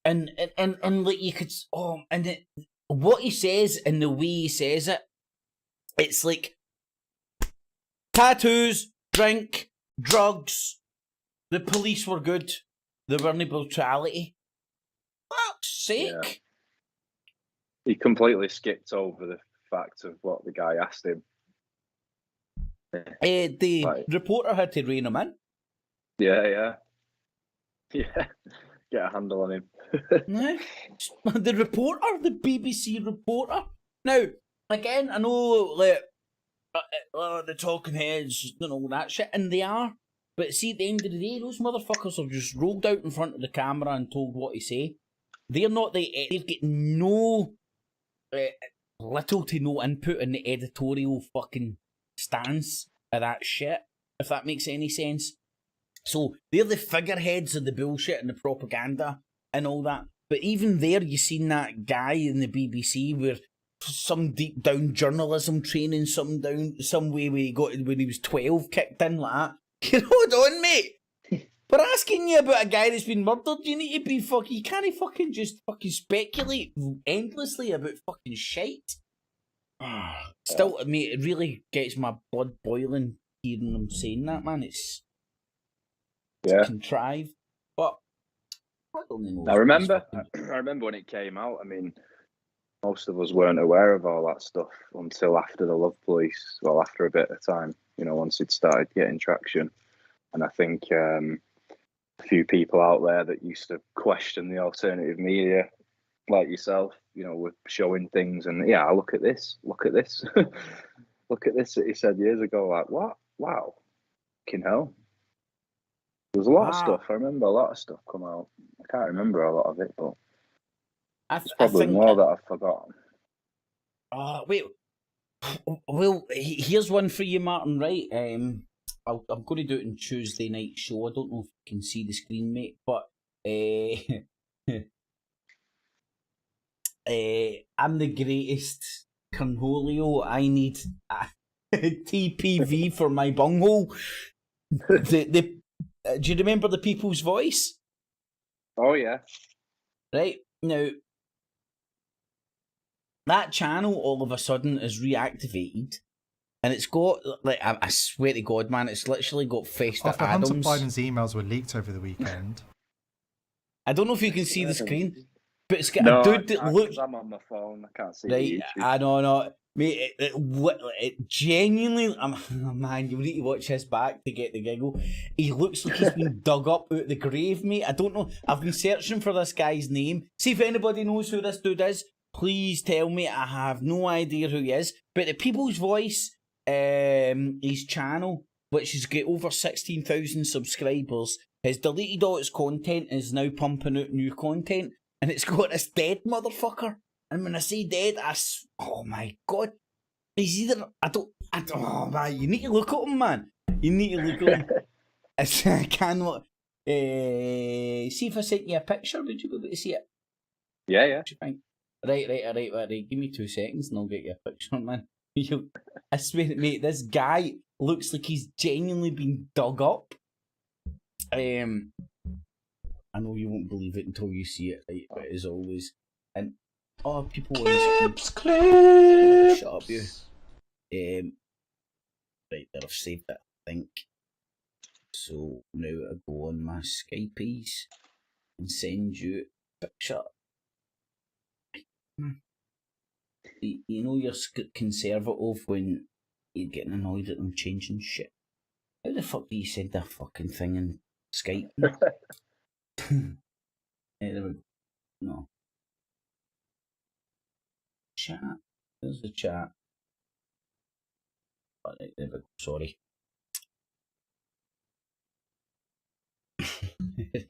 And like you could... what he says and the way he says it, it's like... Tattoos, drink, drugs, the police were good, there weren't brutality. Fuck's sake. Yeah. He completely skipped over the fact of what the guy asked him. The reporter had to rein him in. Yeah. Get a handle on him. No. The reporter, the BBC reporter. Now, again, I know the talking heads and all that shit, and they are. But see, at the end of the day, those motherfuckers are just rolled out in front of the camera and told what to say. They're not they're getting no little to no input in the editorial fucking stance of that shit, if that makes any sense. So they're the figureheads of the bullshit and the propaganda and all that. But even there, you seen that guy in the BBC where some deep down journalism training, some way where he got when he was 12 kicked in like that. Hold on, mate. We're asking you about a guy that's been murdered. You need to be fucking... You can't fucking just fucking speculate endlessly about fucking shite. Still, mate, it really gets my blood boiling hearing them saying that, man. It's contrived. But I don't know. I remember when it came out. I mean, most of us weren't aware of all that stuff until after the Love Police. Well, after a bit of time, you know, once it started getting traction. And I think a few people out there that used to question the alternative media, like yourself, you know, were showing things and look at this, look at this that he said years ago. Like, what? Wow, fucking hell. There was a lot of stuff. I remember a lot of stuff come out. I can't remember a lot of it, but there's probably more that I've forgotten. Wait. Well, here's one for you, Martin. Right? I'm going to do it on Tuesday night show. I don't know if you can see the screen, mate, but I'm the greatest Cornholio. I need a TPV for my bunghole. Do you remember the People's Voice? Oh, yeah. Right, now, that channel all of a sudden is reactivated, and it's got, like, I swear to God, man, it's literally got Festa Adams. Hunter Biden's emails were leaked over the weekend. I don't know if you can see the screen, but it's got a dude that looks... I'm on my phone, I can't see right, I know. Mate, it genuinely... man, you need to watch his back to get the giggle. He looks like he's been dug up out of the grave, mate. I don't know. I've been searching for this guy's name. See if anybody knows who this dude is. Please tell me. I have no idea who he is. But the People's Voice his channel, which has got over 16,000 subscribers, has deleted all its content and is now pumping out new content, and it's got this dead motherfucker. And when I say dead, oh my god, he's either oh man, you need to look at him, man. You need to look at him. I cannot. See if I sent you a picture. Would you be able to see it? Yeah. Right. Give me 2 seconds and I'll get you a picture, man. I swear, mate, this guy looks like he's genuinely been dug up. I know you won't believe it until you see it, right? But as always, and people clips. Shut up, you. Right there, I've saved it, I think. So now I go on my Skype's and send you a picture. You know you're conservative when you're getting annoyed at them changing shit. How the fuck do you send that fucking thing in Skype? There we go. No. Chat. There's the chat. Right, there we go. Sorry.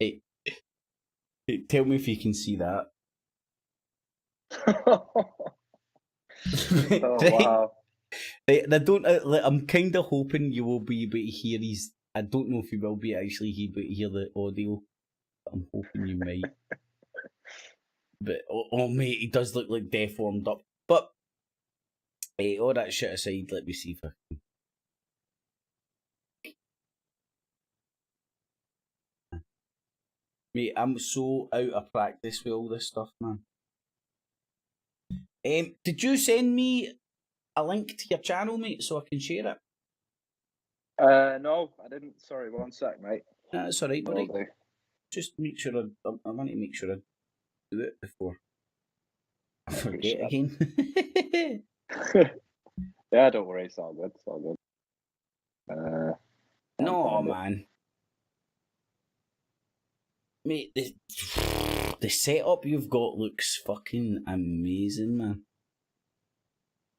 Right. Tell me if you can see that. Oh, wow. Right, and I don't. I'm kind of hoping you will be able to hear his. I don't know if you will be actually able to hear the audio. But I'm hoping you might. But oh mate, he does look like deformed up. But all that shit aside, let me see if I can. Mate, I'm so out of practice with all this stuff, man. Did you send me a link to your channel, mate, so I can share it? No, I didn't. Sorry, 1 sec, mate. That's alright, buddy. Just make sure I want to make sure I do it before I forget again. Yeah, don't worry, it's all good. It's all good. No, man. Mate, the setup you've got looks fucking amazing, man.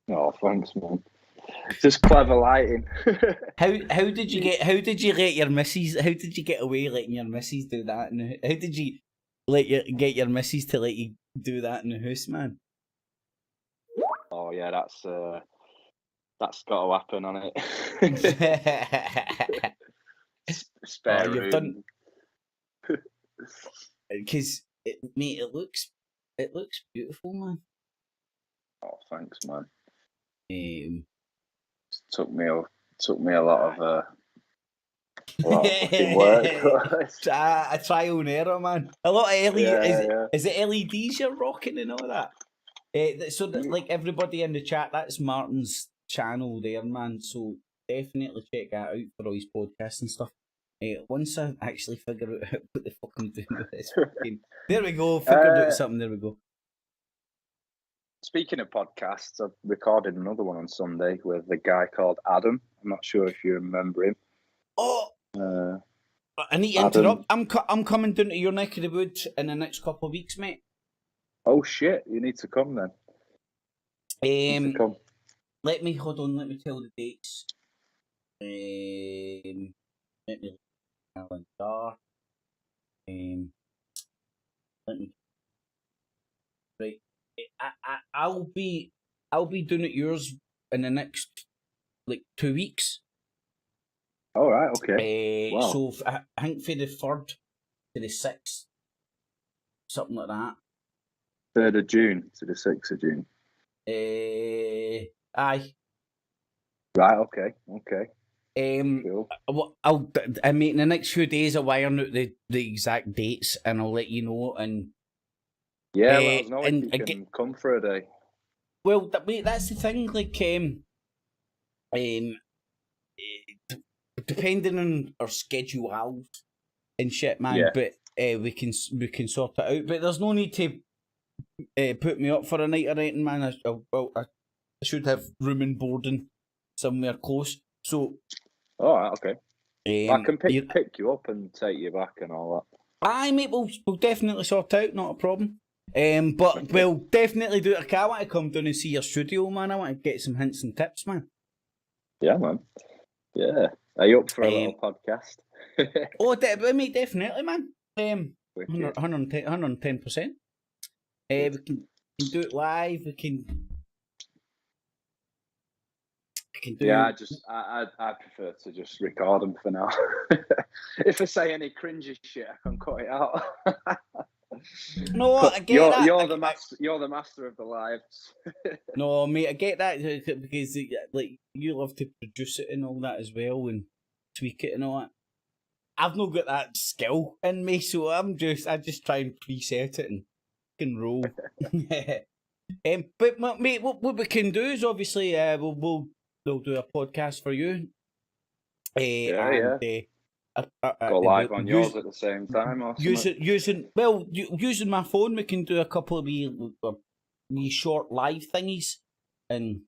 Oh, thanks, man. Just clever lighting. How did you let your missus? How did you get away letting your missus do that? And how did you get your missus to let you do that in the house, man? Oh yeah, that's got to happen on it. Spare room. Done. Because mate, it looks beautiful, man. Oh, thanks, man. Took me a lot of fucking work. A trial and error, man. A lot of LED. Yeah. Is it LEDs you're rocking and all that? So that, like everybody in the chat, that's Martin's channel there, man. So definitely check that out for all his podcasts and stuff. Once I actually figure out what the fuck I'm doing with this, there we go. Figured out something. There we go. Speaking of podcasts, I've recorded another one on Sunday with a guy called Adam. I'm not sure if you remember him. Oh, I need to interrupt. I'm coming down to your neck of the woods in the next couple of weeks, mate. Oh shit! You need to come then. Let me hold on. Let me tell the dates. Let me calendar. Let me. Right. I'll be doing it yours in the next 2 weeks. All right. Okay. Wow. So I think for the 3rd to the 6th, something like that. 3rd of June to the 6th of June. Aye. Right. Okay. Cool. I mean, in the next few days, I'll iron out the exact dates, and I'll let you know. And yeah, let us know if you can come for a day. Well, that's the thing. Like, depending on our schedule and shit, man. Yeah. But we can sort it out. But there's no need to put me up for a night or anything, man. I should have room and boarding somewhere close. So. All right. Okay. I can pick you up and take you back and all that. Aye, mate. We'll definitely sort out. Not a problem. But we'll definitely do it. I want to come down and see your studio, man. I want to get some hints and tips, man. Yeah, man. Yeah. Are you up for a little podcast? Mate, definitely, man. 110%. We can do it live. We can do. Yeah, I prefer to just record them for now. If I say any cringy shit, I can cut it out. No, I get that. You're the master of the lives. No, mate, I get that because like you love to produce it and all that as well and tweak it and all that. I've not got that skill in me, so I just try and preset it and can roll. But mate, what we can do is obviously we'll do a podcast for you. Go live on yours at the same time, or using my phone, we can do a couple of wee short live thingies and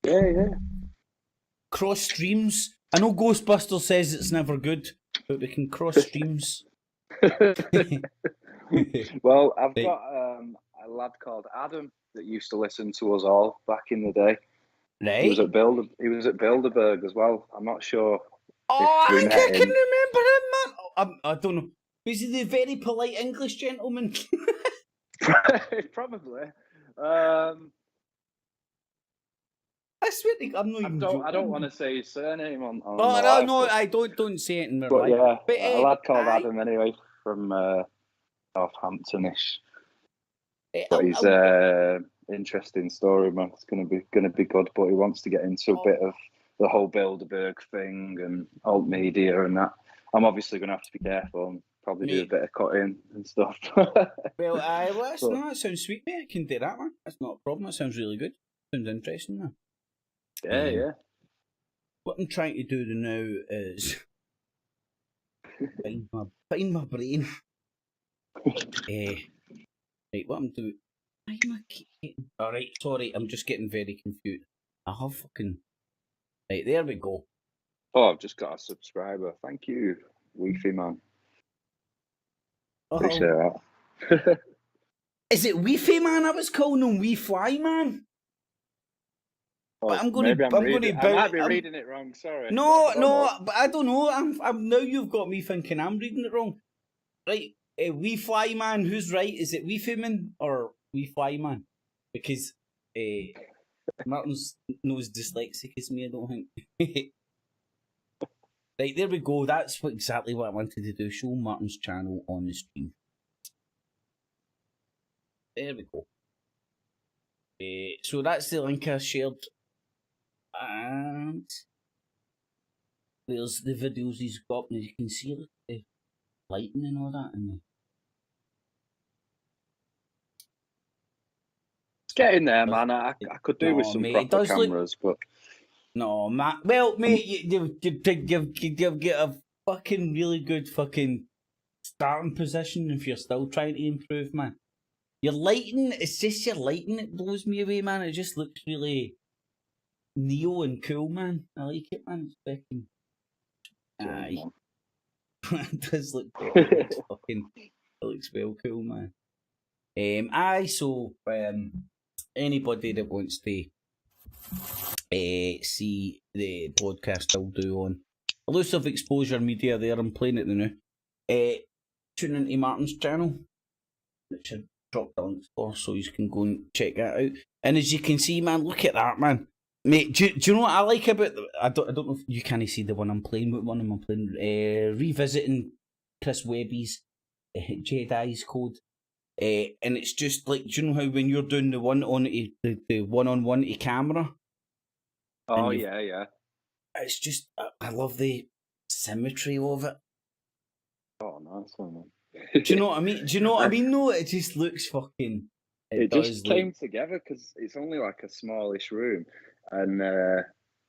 cross streams. I know Ghostbusters says it's never good, but we can cross streams. Well, I've got a lad called Adam that used to listen to us all back in the day. Right. He was at Bilderberg as well. I'm not sure. Oh, I think I can remember him, man. I don't know. Was he the very polite English gentleman? Probably. I swear to God, I'm not even joking. I don't want to say his surname on no, I don't say it in my But life. yeah, But, a lad called Adam anyway from Northamptonish. But he's interesting story, man. It's gonna be good. But he wants to get into a bit of the whole Bilderberg thing and alt media and that. I'm obviously gonna have to be careful and probably do a bit of cutting and stuff. Well, that sounds sweet, mate. I can do that, man. That's not a problem. That sounds really good. Sounds interesting, man. Yeah. What I'm trying to do now is find my brain. Right, what I'm doing. Why am I getting... Alright, sorry, I'm just getting very confused. I have fucking... Right, there we go. Oh, I've just got a subscriber. Thank you, Weefy man. Appreciate that. Is it Weefy man I was calling him Wee Fly man? Oh, but I might be reading it wrong, sorry. No, but I don't know. I'm now you've got me thinking I'm reading it wrong. Right, Wee Fly man, who's right? Is it Weefy man or Wee Fly man? Because Martin's knows dyslexic as me, I don't think. Right, there we go. That's exactly what I wanted to do. Show Martin's channel on the stream. There we go. So that's the link I shared. And there's the videos he's got, and you can see the lighting and all that. It's getting there, man. I could do with some proper cameras, but... No, Matt. Well, mate, you get a fucking really good fucking starting position if you're still trying to improve, man. Your lighting, it's just your lighting that blows me away, man. It just looks really neo and cool, man. I like it, man. It's fucking... Aye. It does look cool. It looks well cool, man. So anybody that wants to see the podcast I'll do on Elusive Exposure Media there, I'm playing it now. Tune into Martin's channel, which I dropped the links for, so you can go and check that out. And as you can see, man, look at that, man. Mate, do you know what I like about I don't know if you can't see the one I'm playing. What one am I playing? Revisiting Chris Webby's Jedi's Code. And it's just like, do you know how when you're doing the one on the one-on-one to camera? Oh yeah. It's just I love the symmetry of it. Oh, nice one. Do you know what I mean? No, it just looks fucking. It just came together because it's only like a smallish room, and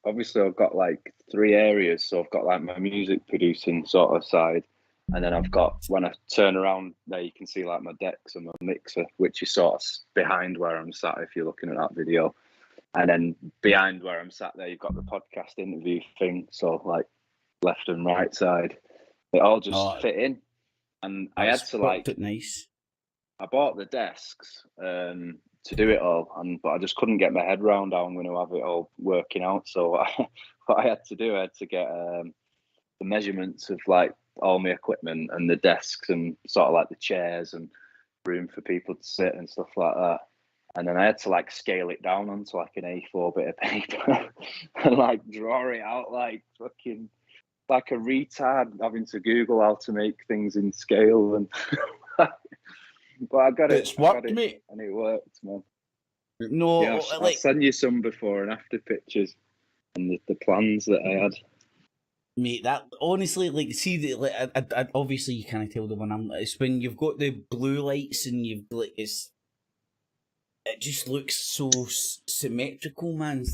obviously I've got like 3 areas. So I've got like my music producing sort of side, and then I've got, when I turn around there, you can see like my decks and my mixer, which is sort of behind where I'm sat if you're looking at that video. And then behind where I'm sat there, you've got the podcast interview thing. So like left and right side, it all just fit in. And I had to like, nice. I bought the desks to do it all, but I just couldn't get my head round how I'm going to have it all working out. So I what I had to do, I had to get the measurements of like all my equipment and the desks and sort of like the chairs and room for people to sit and stuff like that. And then I had to like scale it down onto like an A4 bit of paper and like draw it out like fucking like a retard, having to Google how to make things in scale. And but I got it. It's worked, mate. And it worked, man. No, yeah, I'll send you some before and after pictures and the plans that I had. Mate, that honestly, like, see, like, I obviously you can't tell the one it's when you've got the blue lights and you've like it just looks so symmetrical, man.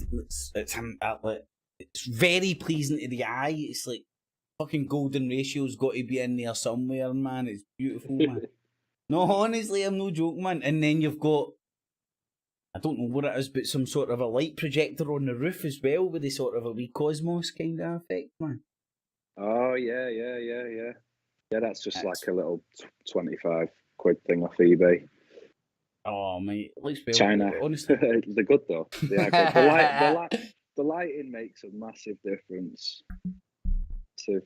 It's very pleasing to the eye. It's like fucking golden ratio's got to be in there somewhere, man. It's beautiful, man. No, honestly, I'm no joke, man. And then you've got, I don't know what it is, but some sort of a light projector on the roof as well, with a sort of a wee cosmos kind of effect, man. Oh yeah. Yeah, that's just like a little 25 quid thing off eBay. Oh mate, at least well, China. Honestly, they're good though. Yeah, the lighting makes a massive difference. To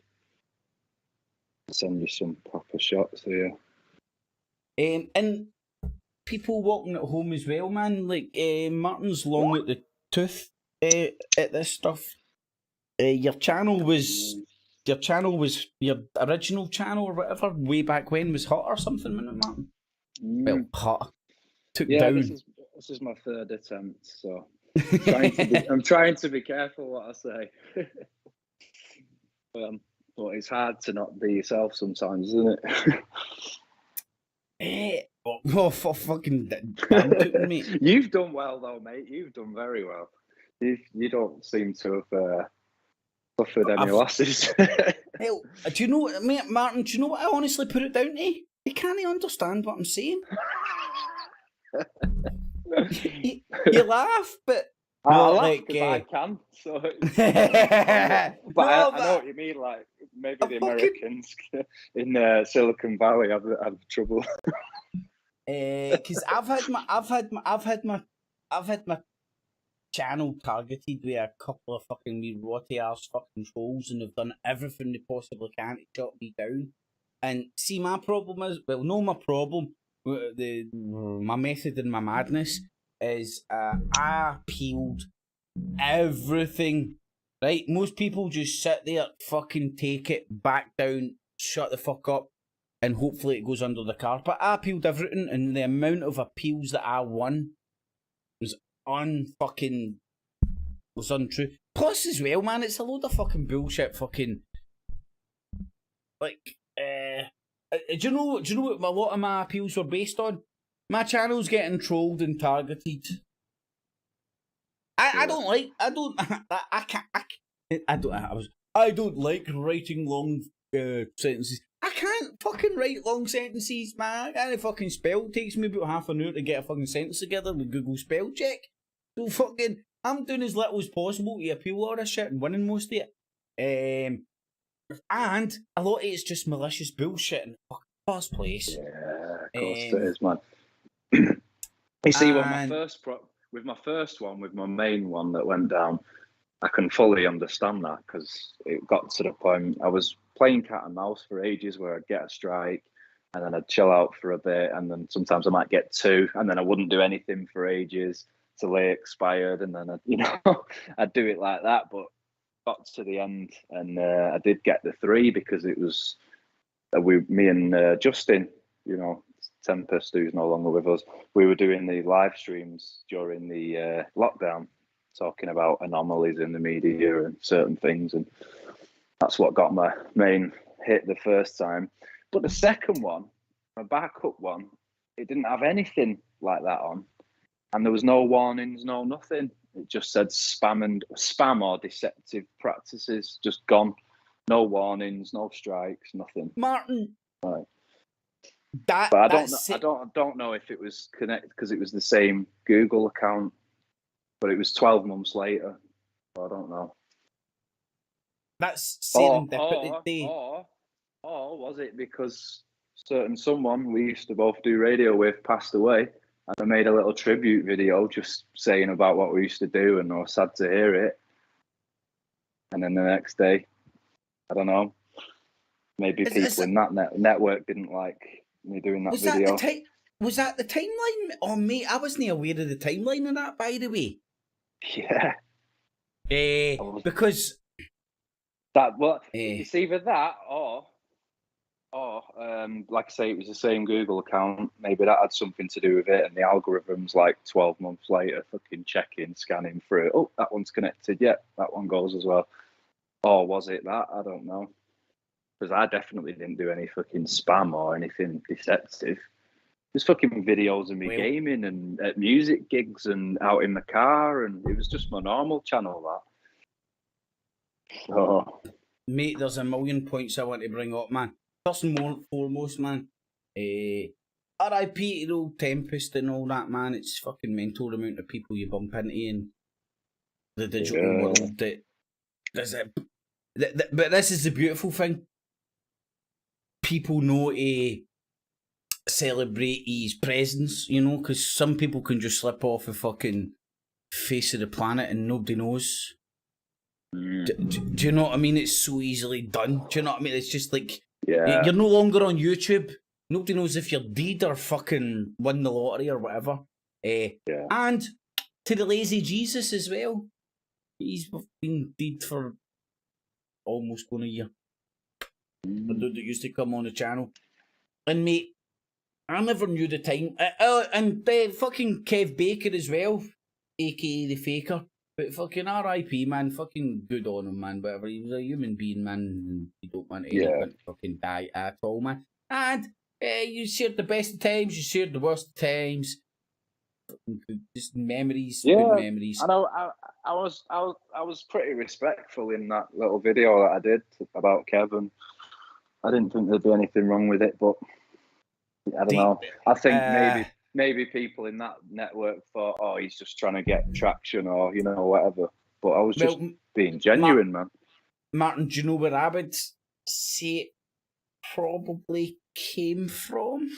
send you some proper shots here. And people walking at home as well, man. Like Martin's long at the tooth at this stuff. Your channel was your original channel or whatever way back when was hot or something, wasn't it, Martin? Well, hot. Took down. This is my third attempt, so I'm trying to be careful what I say. But it's hard to not be yourself sometimes, isn't it? For fucking damn, mate. You've done well though, mate. You've done very well. You don't seem to have suffered any losses. Hell, do you know, mate, Martin? Do you know what I honestly put it down to? You can't understand what I'm saying. you laugh, but I laugh because I can. So, I know what you mean. Like maybe the Americans in Silicon Valley have trouble. Because I've had my channel targeted with a couple of fucking wee rotty ass fucking trolls, and they've done everything they possibly can to shut me down. And see, my problem is, well, no, my problem, my method and my madness is I peeled everything. Right, most people just sit there, fucking take it, back down, shut the fuck up, and hopefully it goes under the carpet. I peeled everything, and the amount of appeals that I won was untrue. Plus, as well, man, it's a load of fucking bullshit. Fucking like, do you know what a lot of my appeals were based on? My channel's getting trolled and targeted. I don't like writing long sentences. I can't fucking write long sentences, man. I can't fucking spell. It takes me about half an hour to get a fucking sentence together with Google spell check. So fucking, I'm doing as little as possible to appeal all this shit and winning most of it. And a lot of it's just malicious bullshit in the fucking first place. Yeah, of course it is, man. You see, with my first one, with my main one that went down, I can fully understand that because it got to the point I was playing cat and mouse for ages where I'd get a strike and then I'd chill out for a bit, and then sometimes I might get two, and then I wouldn't do anything for ages till they expired, and then I'd do it like that. But got to the end, and I did get the 3 because it was me and Justin, Tempest, who's no longer with us. We were doing the live streams during the lockdown, talking about anomalies in the media and certain things, and that's what got my main hit the first time. But the second one, my backup one, it didn't have anything like that on, and there was no warnings, no nothing. It just said spam or deceptive practices, just gone. No warnings, no strikes, nothing. Martin, right. But I don't know if it was connected because it was the same Google account, but it was 12 months later. So I don't know. That's serendipity. Or was it because someone we used to both do radio with passed away, and I made a little tribute video just saying about what we used to do, and I was sad to hear it. and then the next day, I don't know. Maybe people in that network didn't like me doing that video. Was that the timeline? Oh, mate, I wasn't aware of the timeline of that, by the way. Yeah. Because it's either that or like I say, it was the same Google account. Maybe that had something to do with it, and the algorithms like 12 months later fucking checking, scanning through. Oh, that one's connected. Yeah, that one goes as well. Or was it that? I don't know. Because I definitely didn't do any fucking spam or anything deceptive. There's fucking videos of me gaming and at music gigs and out in the car, and it was just my normal channel, that. So, mate, there's a million points I want to bring up, man. First and foremost, man, R.I.P. to the old Tempest and all that, man. It's fucking mental the amount of people you bump into in the digital world. But this is the beautiful thing. People know to celebrate his presence, you know, because some people can just slip off the fucking face of the planet and nobody knows. Do you know what I mean? It's so easily done. Do you know what I mean? It's just like, you're no longer on YouTube. Nobody knows if you're dead or fucking won the lottery or whatever. And to the lazy Jesus as well. He's been dead for almost 1 year. The dude that used to come on the channel. And mate, I never knew the time. And fucking Kev Baker as well, aka the Faker. But fucking R.I.P. man, fucking good on him, man. Whatever, he was a human being, man. And you don't want anyone to fucking die at all, man. And you shared the best of times, you shared the worst of times. Just memories, good memories. I know. I was pretty respectful in that little video that I did about Kevin. I didn't think there'd be anything wrong with it, but I don't know. I think maybe people in that network thought, oh, he's just trying to get traction or, you know, whatever. But I was just being genuine, man. Martin, do you know where I would say it probably came from?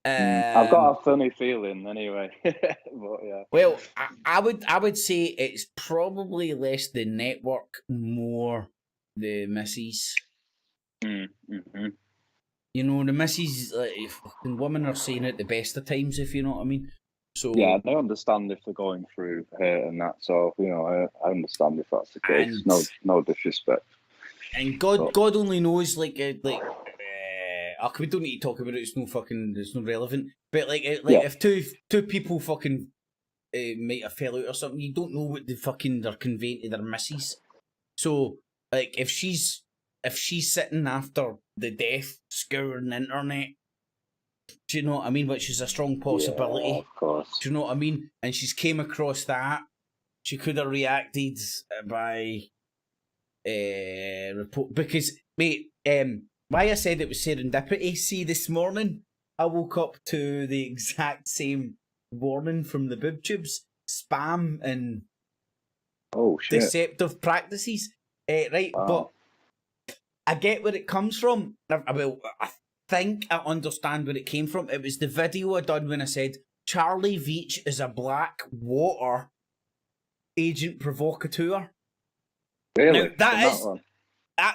I've got a funny feeling anyway. But, yeah. Well, I would say it's probably less the network, more the missus. Mm-hmm. You know, the missus, fucking women are saying it the best of times, if you know what I mean. So yeah, I understand if they're going through hurt and that. So, you know, I understand if that's the case. No disrespect. And God only knows, we don't need to talk about it. It's no relevant. But if two people fucking might have fell out or something, you don't know what they're conveying to their missus. So like if she's sitting after the death scouring the internet, do you know what I mean? Which is a strong possibility. Yeah, of course. Do you know what I mean? And she's came across that. She could have reacted by report because mate. Why I said it was serendipity, see, this morning I woke up to the exact same warning from the boob tubes, spam and deceptive practices. Right, wow. But I get where it comes from. I think I understand where it came from. It was the video I done when I said Charlie Veitch is a black water agent provocateur. Really? Now,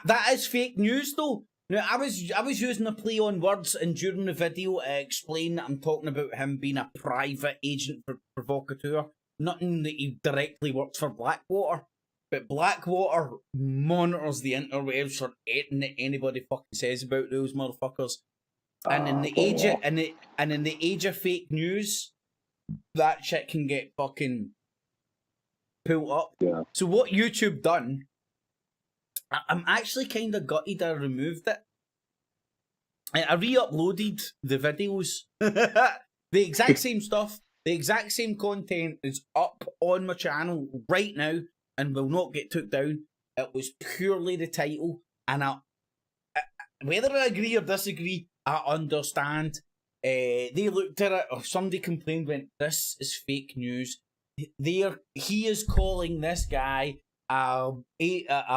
that is fake news though. Now, I was using a play on words, and during the video, I explained that I'm talking about him being a private agent for provocateur. Nothing that he directly works for Blackwater, but Blackwater monitors the interwebs for anything that anybody fucking says about those motherfuckers. And in the age of fake news, that shit can get fucking pulled up. Yeah. So what YouTube done? I'm actually kind of gutted I removed it. I re-uploaded the videos. The exact same stuff, the exact same content is up on my channel right now and will not get took down. It was purely the title. And whether I agree or disagree, I understand. They looked at it, or somebody complained, went, this is fake news. He is calling this guy a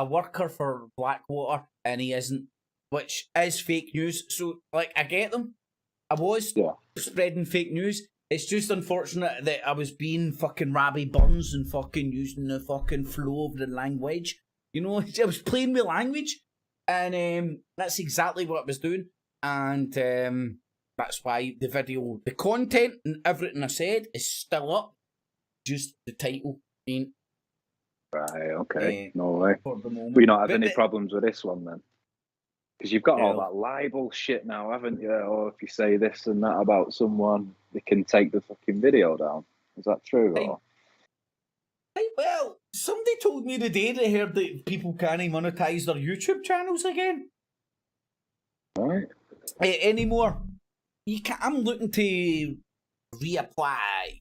worker for Blackwater, and he isn't, which is fake news. So, like, I get them. I was spreading fake news. It's just unfortunate that I was being fucking Rabbi Buns and fucking using the fucking flow of the language You know, I was playing with language, and that's exactly what I was doing. And that's why the video, the content and everything I said is still up. Just the title ain't. Right, okay. No way. For the moment. But you not have any problems with this one then? Because you've got all that libel shit now, haven't you? Or if you say this and that about someone, they can take the fucking video down. Is that true? Or? Well, somebody told me the day they heard that people can't monetize their YouTube channels again. Right. Anymore. You can't, I'm looking to reapply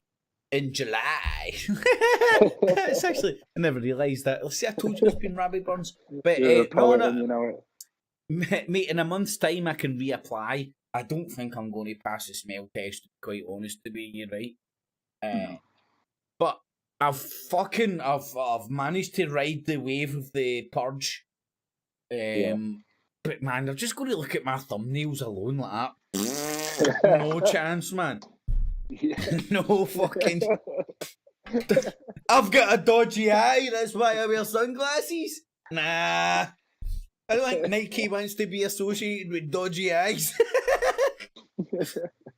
in July. It's actually, I never realised that. See, I told you it's been rabbit burns. But you no, mate, in a month's time I can reapply. I don't think I'm going to pass the smell test, to be quite honest, to be you right. But I've managed to ride the wave of the purge. But man, I've just got to look at my thumbnails alone like that. No chance, man. No fucking. I've got a dodgy eye. That's why I wear sunglasses. Nah, I don't think Nike wants to be associated with dodgy eyes.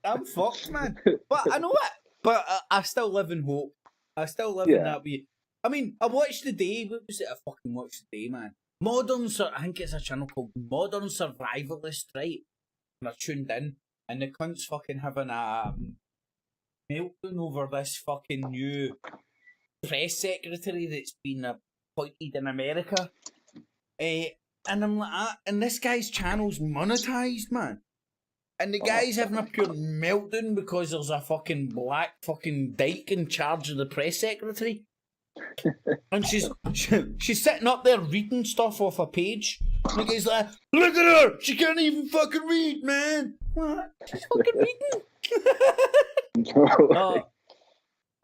I'm fucked, man. But I know what. But I still live in hope. I still live in that way. I mean, I watched the day. What was it? I fucking watched the day, man. I think it's a channel called Modern Survivalist, right? And I tuned in, and the cunt's fucking having a meltdown over this fucking new press secretary that's been appointed in America. And I'm like, and this guy's channel's monetized, man. And the guy's having a pure meltdown because there's a fucking black fucking dyke in charge of the press secretary. And she's sitting up there reading stuff off a page. And the guy's like, look at her! She can't even fucking read, man! What? She's fucking reading!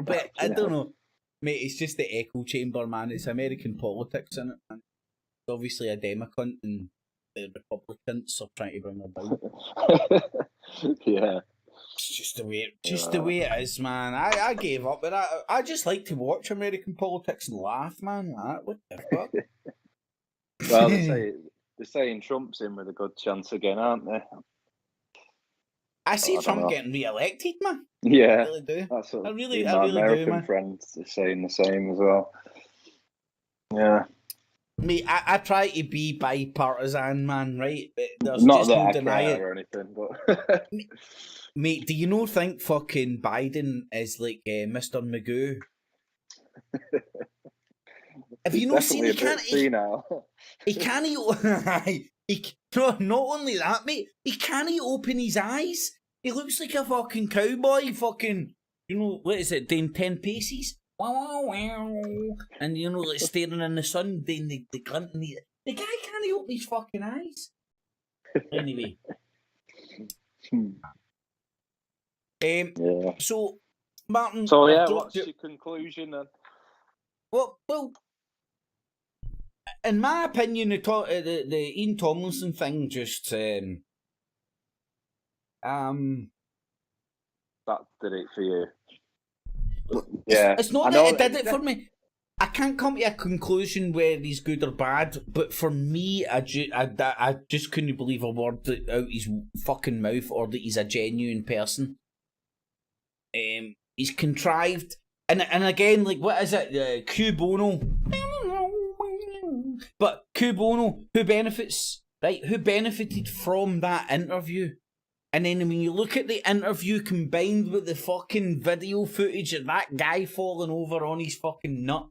But I don't know. Mate, it's just the echo chamber, man. It's American politics, in it, man. It's obviously a Democrat and the Republicans are trying to bring about. Yeah. It's just the way it is, man. I gave up, but I just like to watch American politics and laugh, man. What the fuck? Well, they're saying Trump's in with a good chance again, aren't they? I see Trump getting re-elected, man. Yeah, I really do. That's what I really American do, man. friends are saying the same as well. Yeah. Mate, I try to be bipartisan, man, right? But there's not just that no I denying care or anything, but mate, do you not think fucking Biden is like Mr. Magoo? Have you not seen he can't? He can't. Not only that, mate. He can't open his eyes. He looks like a fucking cowboy. Fucking, you know what is it? Doing 10 paces. Wow, wow, wow. And you know, like staring in the sun, doing the glint. And the guy can't open his fucking eyes. Anyway. Yeah. So, Martin. So yeah, what's your conclusion then? Well, in my opinion, the Ian Tomlinson thing just that did it for you. Yeah, it's not that it did it for me. I can't come to a conclusion where he's good or bad, but for me, I just couldn't believe a word out his fucking mouth or that he's a genuine person. He's contrived, and again, like, what is it? Q Bono. But Q Bono, who benefits, right? Who benefited from that interview? And then when you look at the interview combined with the fucking video footage of that guy falling over on his fucking nut,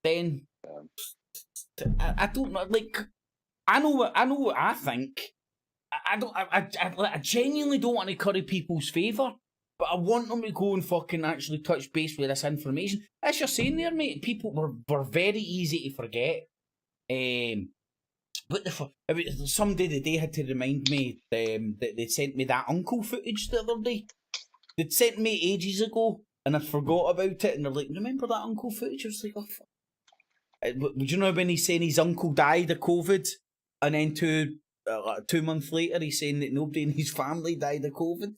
then I don't know. Like, I know what I think. I genuinely don't want to curry people's favour, but I want them to go and fucking actually touch base with this information. As you're saying there, mate, people were very easy to forget. But somebody today had to remind me that they'd sent me that uncle footage the other day. They'd sent me ages ago, and I forgot about it, and they're like, remember that uncle footage? I was like, oh, fuck. Would you know when he's saying his uncle died of COVID, and then 2 months later he's saying that nobody in his family died of COVID?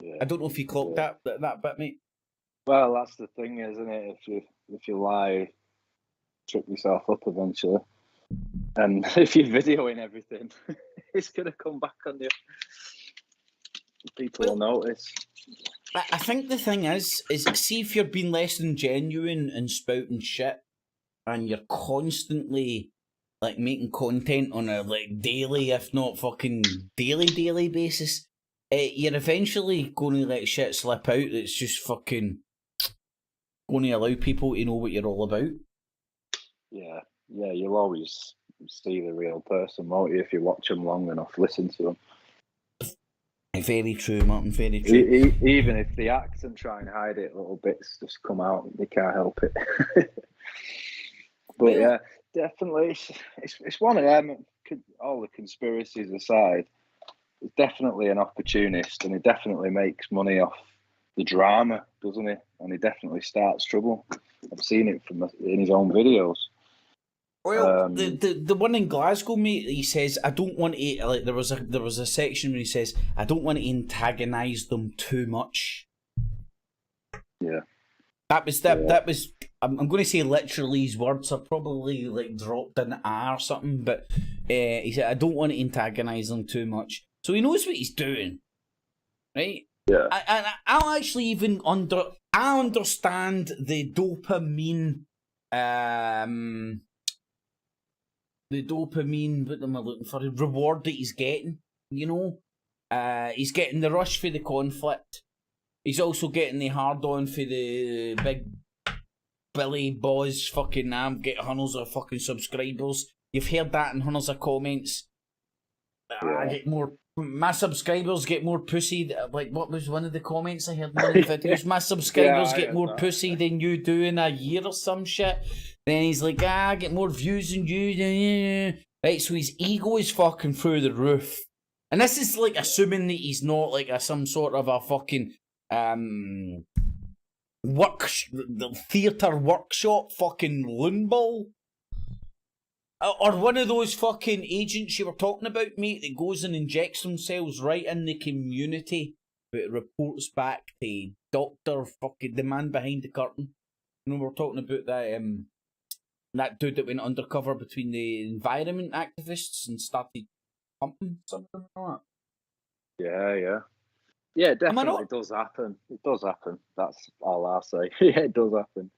Yeah. I don't know if you clocked that bit, mate. Well, that's the thing, isn't it? If you lie trip yourself up eventually. And if you're videoing everything, it's going to come back on you. People will notice. I think the thing is see if you're being less than genuine and spouting shit, and you're constantly like making content on a like daily, if not fucking daily basis, you're eventually going to let shit slip out that's just fucking going to allow people to know what you're all about. Yeah, you'll always see the real person, won't you, if you watch them long enough, listen to them. Very true, Martin, very true. Even if they act and try and hide it, little bits just come out. They can't help it. But yeah, definitely, it's one of them. All the conspiracies aside, he's definitely an opportunist, and he definitely makes money off the drama, doesn't he? And he definitely starts trouble. I've seen it in his own videos. Well, the one in Glasgow, mate, he says, I don't want to, like, there was a section where he says, I don't want to antagonise them too much. Yeah. That was, I'm going to say literally his words are probably, like, dropped in R or something, but he said, I don't want to antagonise them too much. So he knows what he's doing, right? Yeah. And I'll actually even I understand the dopamine, what am I looking for? The reward that he's getting, you know? He's getting the rush for the conflict. He's also getting the hard on for the big Billy boys fucking get hundreds of fucking subscribers. You've heard that in hundreds of comments. I get more. My subscribers get more pussy. Like, what was one of the comments I heard in one of the videos? My subscribers get more pussy than you do in a year or some shit. Then he's like, I get more views than you. Right, so his ego is fucking through the roof. And this is like assuming that he's not like some sort of a fucking theatre workshop fucking loonball. Or one of those fucking agents you were talking about, mate, that goes and injects themselves right in the community, but it reports back to Doctor fucking the man behind the curtain. You know, we're talking about that dude that went undercover between the environment activists and started pumping something like that. Yeah, it definitely does happen. It does happen. That's all I'll say. Yeah, it does happen.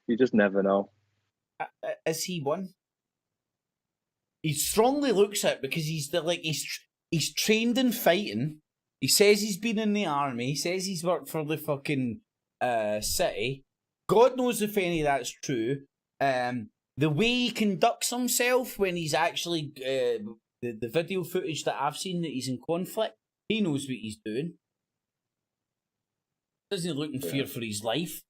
You just never know. Is he one? He strongly looks at it because he's trained in fighting. He says he's been in the army. He says he's worked for the fucking city. God knows if any of that's true. The way he conducts himself when he's actually the video footage that I've seen that he's in conflict, he knows what he's doing. Doesn't he look in fear for his life?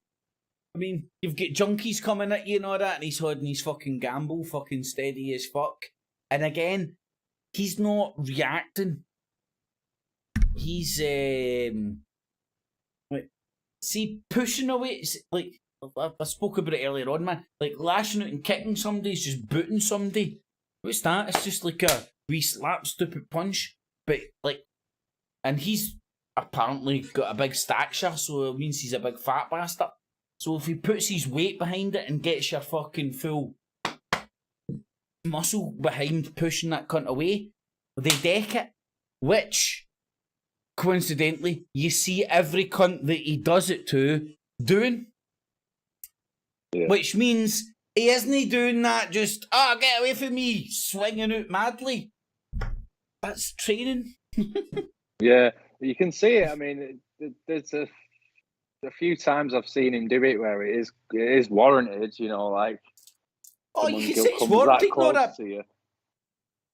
I mean, you've got junkies coming at you and all that, and he's holding his fucking gamble fucking steady as fuck. And again, he's not reacting. He's pushing away. Like I spoke about it earlier on, man. Like lashing out and kicking somebody is just booting somebody. What's that? It's just like a wee slap, stupid punch. But like, and he's apparently got a big stature, so it means he's a big fat bastard. So if he puts his weight behind it and gets your fucking full muscle behind pushing that cunt away, they deck it. Which, coincidentally, you see every cunt that he does it to doing. Yeah. Which means he isn't doing that just, get away from me, swinging out madly. That's training. Yeah, you can see it. I mean, there's a few times I've seen him do it where it is warranted, you know, like. Oh, you can say it's warranted, not that.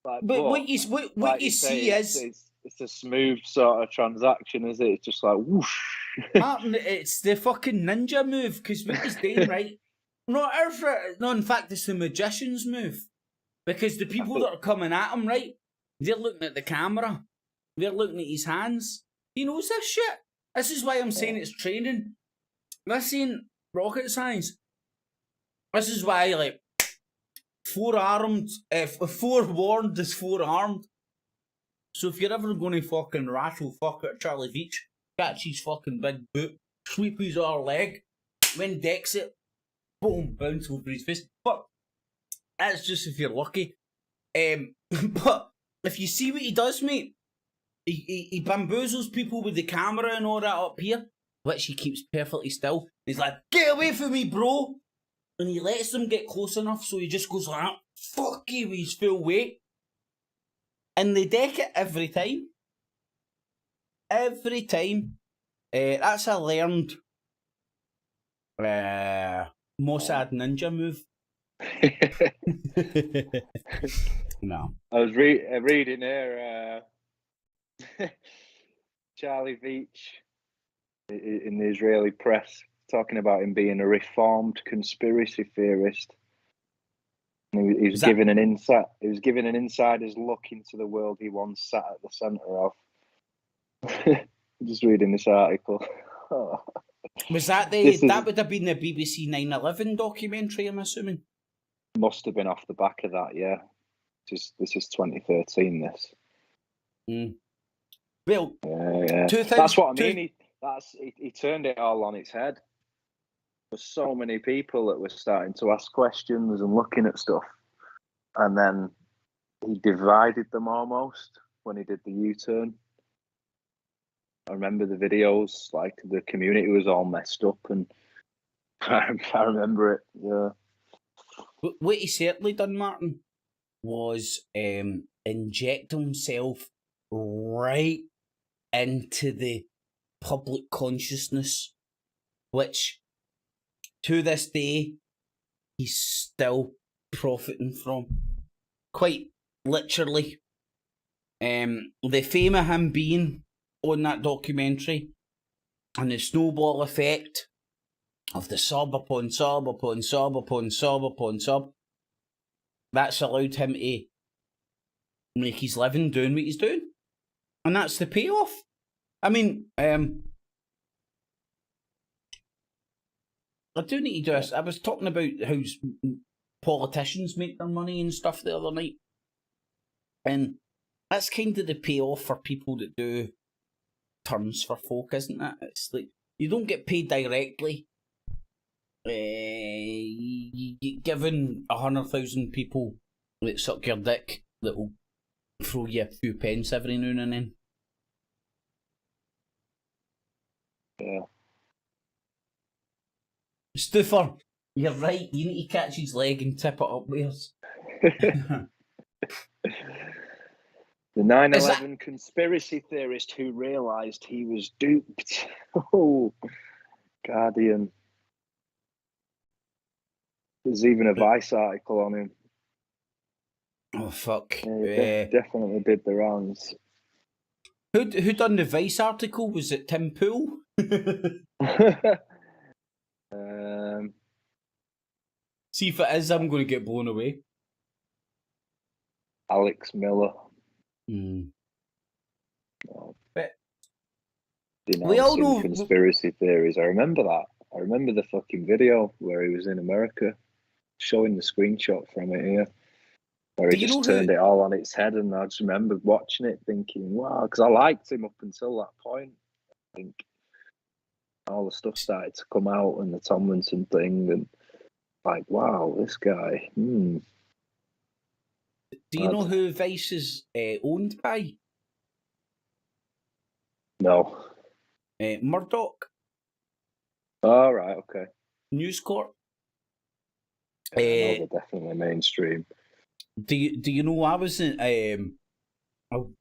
Like, but what you see is it's a smooth sort of transaction, is it? It's just like whoosh. Martin, it's the fucking ninja move, because what he's doing, right? No, in fact, it's the magician's move, because the people that are coming at him, right? They're looking at the camera, they're looking at his hands. He knows this shit. This is why I'm saying it's training. This ain't rocket science. This is why, like, forewarned is forearmed. So if you're ever going to fucking rattle fuck at Charlie Veitch, catch his fucking big boot, sweep his other leg, when decks it, boom, bounce over his face. But That's just if you're lucky. But if you see what he does, mate, he bamboozles people with the camera and all that up here, which he keeps perfectly still. He's like, get away from me, bro! And he lets them get close enough, so he just goes like that, fuck you, with his full weight. And they deck it every time. Every time. That's a learned Mossad ninja move. No. I was reading here, Charlie Veitch in the Israeli press talking about him being a reformed conspiracy theorist. And he was given an insight. He was given an insider's look into the world he once sat at the centre of. Just reading this article. Was that that would have been the BBC 9/11 documentary, I'm assuming? Must have been off the back of that, yeah. This is 2013, this. Well, yeah. That's what I mean. He turned it all on its head. There's so many people that were starting to ask questions and looking at stuff. And then he divided them almost when he did the U-turn. I remember the videos, like the community was all messed up, and I remember it, yeah. What he certainly done, Martin, was inject himself right into the public consciousness, which to this day he's still profiting from. Quite literally. The fame of him being on that documentary and the snowball effect of the sub upon sub upon sub upon sub upon sub, that's allowed him to make his living doing what he's doing. And that's the payoff. I mean, I do need to do this. I was talking about how politicians make their money and stuff the other night. And that's kind of the payoff for people that do turns for folk, isn't it? It's like, you don't get paid directly. You get given 100,000 people that suck your dick that will throw you a few pence every now and then. Yeah. Stuffer, you're right. You need to catch his leg and tip it upwards. The 9/11 conspiracy theorist who realised he was duped. Oh, Guardian. There's even a Vice article on him. Oh, fuck. Yeah, definitely did the rounds. Who done the Vice article? Was it Tim Pool? See if it is, I'm going to get blown away. Alex Miller. But we all know conspiracy theories. I remember that. I remember the fucking video where he was in America, showing the screenshot from it here, where he just turned it all on its head, and I just remember watching it thinking, wow, because I liked him up until that point. I think all the stuff started to come out and the Tomlinson thing, and like, wow, this guy. Do you know who Vice is owned by? No. Murdoch. Oh, right, okay. News Corp. They're definitely mainstream. Do you know I was in oh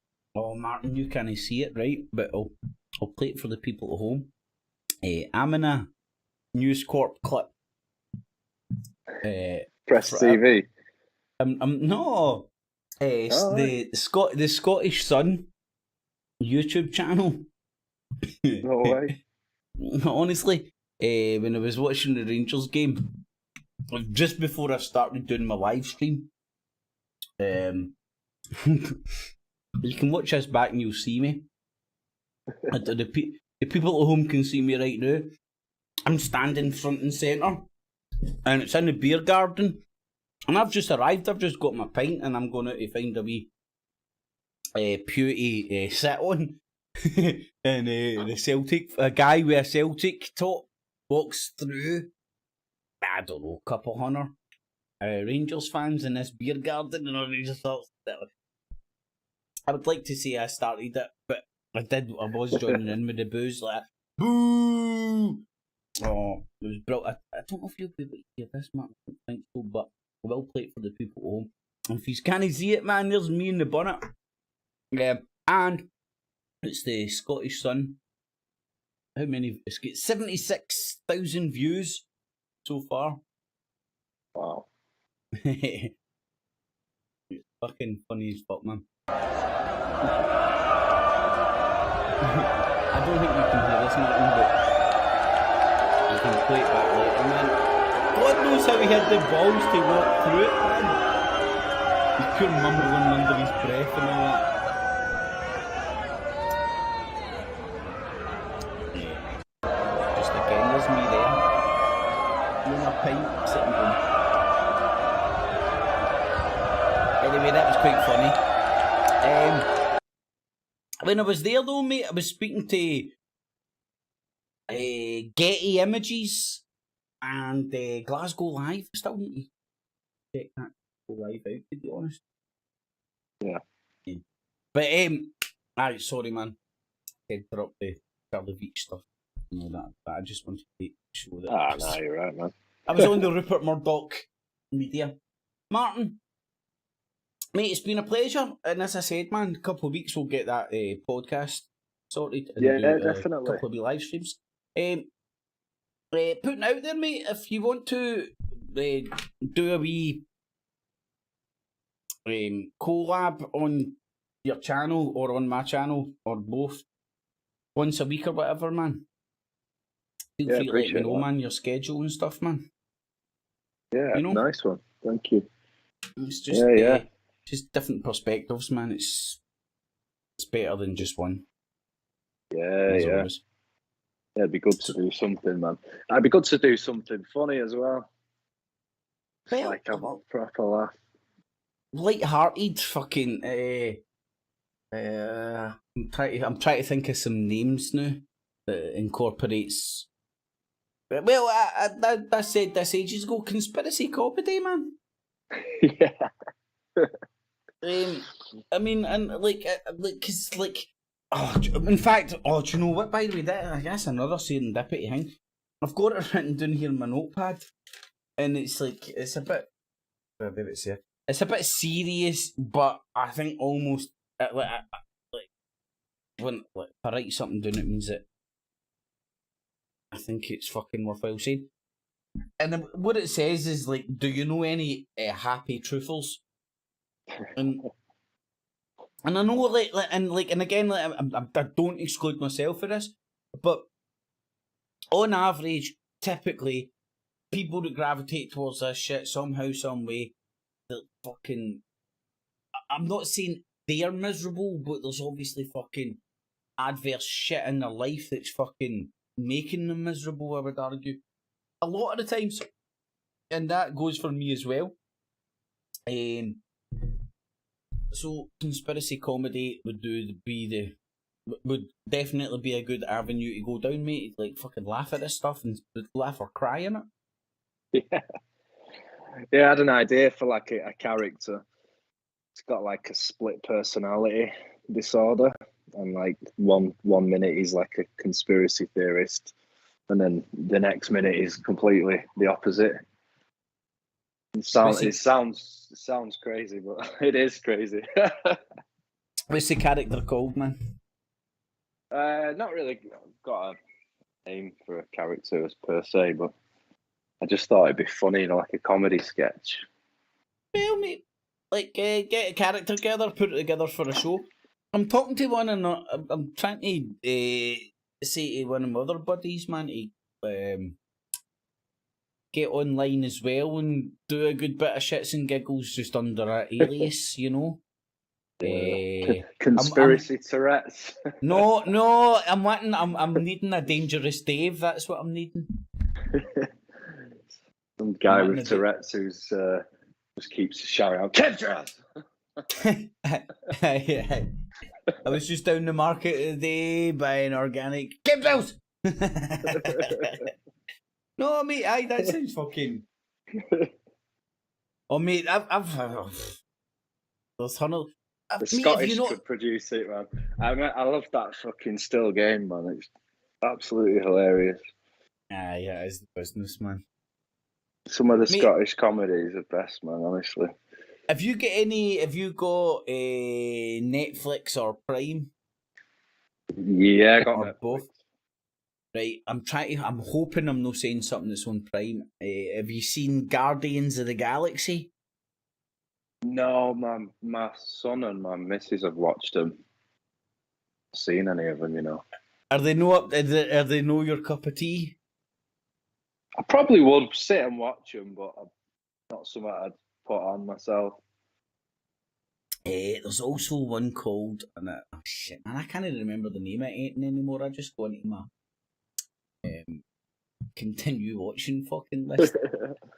Martin, you can't see it, right? But I'll play it for the people at home. I'm in a News Corp clip. Press TV. I'm no. The Scottish Sun YouTube channel. No way. Honestly, when I was watching the Rangers game, just before I started doing my live stream, you can watch this back and you'll see me. The people at home can see me right now. I'm standing front and centre, and it's in the beer garden. And I've just arrived, I've just got my pint, and I'm going out to find a wee pew to sit on. And the Celtic, a guy with a Celtic top walks through, I don't know, couple hundred. Rangers fans in this beer garden, and I just thought I would like to say I started it, but I was joining in with the boos, like boo. Oh, it was brilliant. I don't know if you'll be able to hear this, man. I don't think so, but I will play it for the people at home. And if you can't see it, man, there's me in the bonnet. And it's the Scottish Sun. How many? It's got 76,000 views so far. Wow. It's fucking funny as fuck, man. I don't think you can hear this, Martin, but you can play it back later, man. God knows how he had the balls to walk through it, man. He's pure mumbling under his breath and all that. Just again, there's me there. In a pint, sitting down. Anyway, that was quite funny. When I was there though, mate, I was speaking to Getty Images and Glasgow Live. I still need to check that live out, to be honest. Yeah. But alright, sorry man. Interrupt the Veitch stuff and all that. But I just wanted to show that. No, you're right, man. I was on the Rupert Murdoch media. Martin, mate, it's been a pleasure. And as I said, man, a couple of weeks we'll get that podcast sorted. And definitely. A couple of live streams. Putting out there, mate, if you want to do a wee collab on your channel or on my channel or both once a week or whatever, man. Feel free to let me know, man, your schedule and stuff, man. Yeah, you know? Nice one. Thank you. It's just just different perspectives, man. It's better than just one. Yeah. It'd be good to do something, man. It'd be good to do something funny as well. Well, like a proper laugh. Light-hearted, fucking. I'm trying to think of some names now that incorporates. Well, I said this ages ago. Conspiracy comedy, man. Yeah. I mean, and cause in fact, do you know what? By the way, I guess another serendipity thing. I've got it written down here in my notepad, and it's like it's a bit. It's a bit serious, but I think almost when if I write something down, it means that I think it's fucking worthwhile saying. And what it says is like, do you know any happy truthers? And I know and again, I don't exclude myself for this, but on average, typically, people that gravitate towards this shit somehow, some way, that fucking. I'm not saying they're miserable, but there's obviously fucking adverse shit in their life that's fucking making them miserable, I would argue. A lot of the times, and that goes for me as well. So conspiracy comedy would definitely be a good avenue to go down, mate. Like fucking laugh at this stuff and laugh or cry in it. Yeah, I had an idea for like a character. It's got like a split personality disorder, and like one minute he's like a conspiracy theorist, and then the next minute he's completely the opposite. It sounds crazy, but it is crazy. What's the character called, man? Not really got a name for a character per se, but I just thought it'd be funny, like a comedy sketch. Well, mate, like get a character together, put it together for a show. I'm talking to one, and I'm trying to say to one of my other buddies, man, to get online as well and do a good bit of shits and giggles just under an alias, you know. Conspiracy Tourette's. No, I'm needing a Dangerous Dave. That's what I'm needing. Some guy with Tourette's who's just keeps shouting out, "Chemtrails!" Yeah. I was just down the market today buying organic chemtrails. No, mate, that sounds fucking. Oh, mate, I've there's hundred. The Mate, Scottish could produce it, man. I love that fucking still game, man. It's absolutely hilarious. Yeah, it's the business, man. Some of the Scottish comedies are best, man. Honestly. Have you got Netflix or Prime? Yeah, I got or Netflix. Both. Right, I'm hoping I'm not saying something that's on Prime. Have you seen Guardians of the Galaxy? No, my son and my missus have watched them. Seen any of them, you know? Are they no your cup of tea? I probably would sit and watch them, but not something I'd put on myself. There's also one called, oh shit, man, I can't even remember the name of it anymore. I just go into my continue watching fucking list.